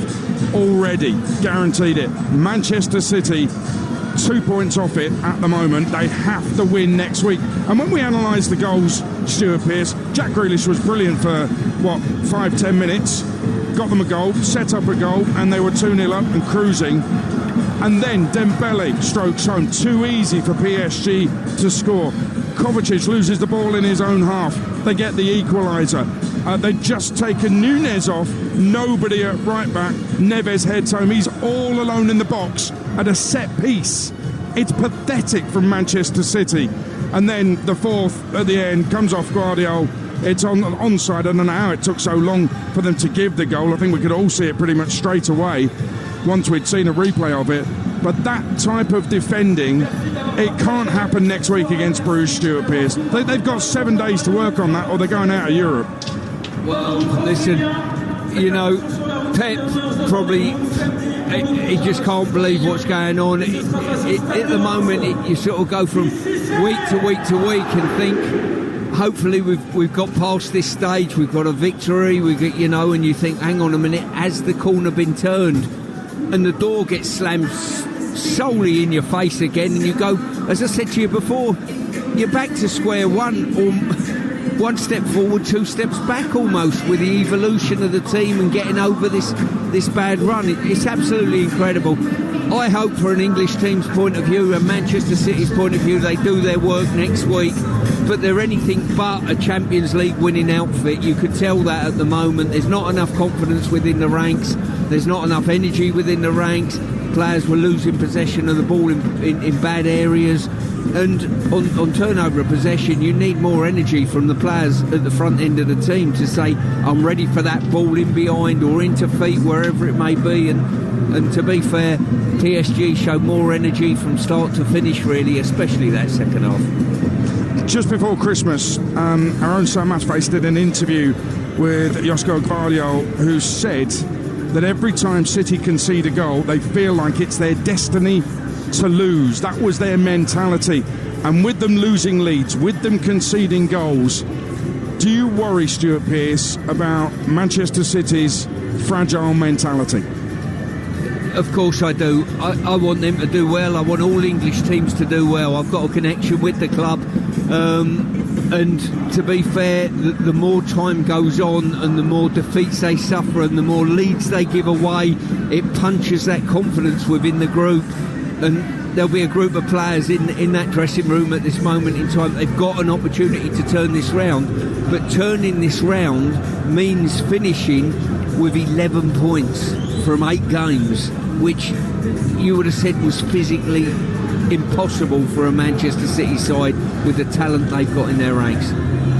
already, guaranteed it. Manchester City 2 points off it at the moment. They have to win next week. And when we analyse the goals, Stuart Pearce, Jack Grealish was brilliant for, 5-10 minutes. Got them a goal, set up a goal, and they were 2-0 up and cruising. And then Dembele strokes home. Too easy for PSG to score. Kovacic loses the ball in his own half. They get the equaliser. They've just taken Nunez off. Nobody at right back. Neves heads home. He's all alone in the box at a set piece. It's pathetic from Manchester City. And then the fourth at the end comes off Guardiola. It's onside. I don't know how it took so long for them to give the goal. I think we could all see it pretty much straight away once we'd seen a replay of it. But that type of defending, it can't happen next week against Bruges, Stuart Pearce. They've got 7 days to work on that, or they're going out of Europe. Well, listen, Pep probably, he just can't believe what's going on. At the moment, you sort of go from week to week to week and think, hopefully we've got past this stage, we've got a victory, and you think, hang on a minute, has the corner been turned? And the door gets slammed solely in your face again, and you go, as I said to you before, you're back to square one, or 1 step forward, 2 steps back almost, with the evolution of the team and getting over this bad run. It's absolutely incredible. I hope for an English team's point of view and Manchester City's point of view, they do their work next week, but they're anything but a Champions League winning outfit. You could tell that at the moment. There's not enough confidence within the ranks. There's not enough energy within the ranks. Players were losing possession of the ball in bad areas. And on turnover of possession, you need more energy from the players at the front end of the team to say, I'm ready for that ball in behind or into feet, wherever it may be. And to be fair, PSG showed more energy from start to finish, really, especially that second half. Just before Christmas, our own Sam Matchface did an interview with Josko Gvardiol, who said that every time City concede a goal, they feel like it's their destiny to lose. That was their mentality. And with them losing leads, with them conceding goals, do you worry, Stuart Pearce, about Manchester City's fragile mentality? Of course I do. I want them to do well. I want all English teams to do well. I've got a connection with the club. And to be fair, the more time goes on and the more defeats they suffer and the more leads they give away, it punches that confidence within the group. And there'll be a group of players in that dressing room at this moment in time. They've got an opportunity to turn this round, but turning this round means finishing with 11 points from 8 games, which you would have said was physically impossible for a Manchester City side with the talent they've got in their ranks.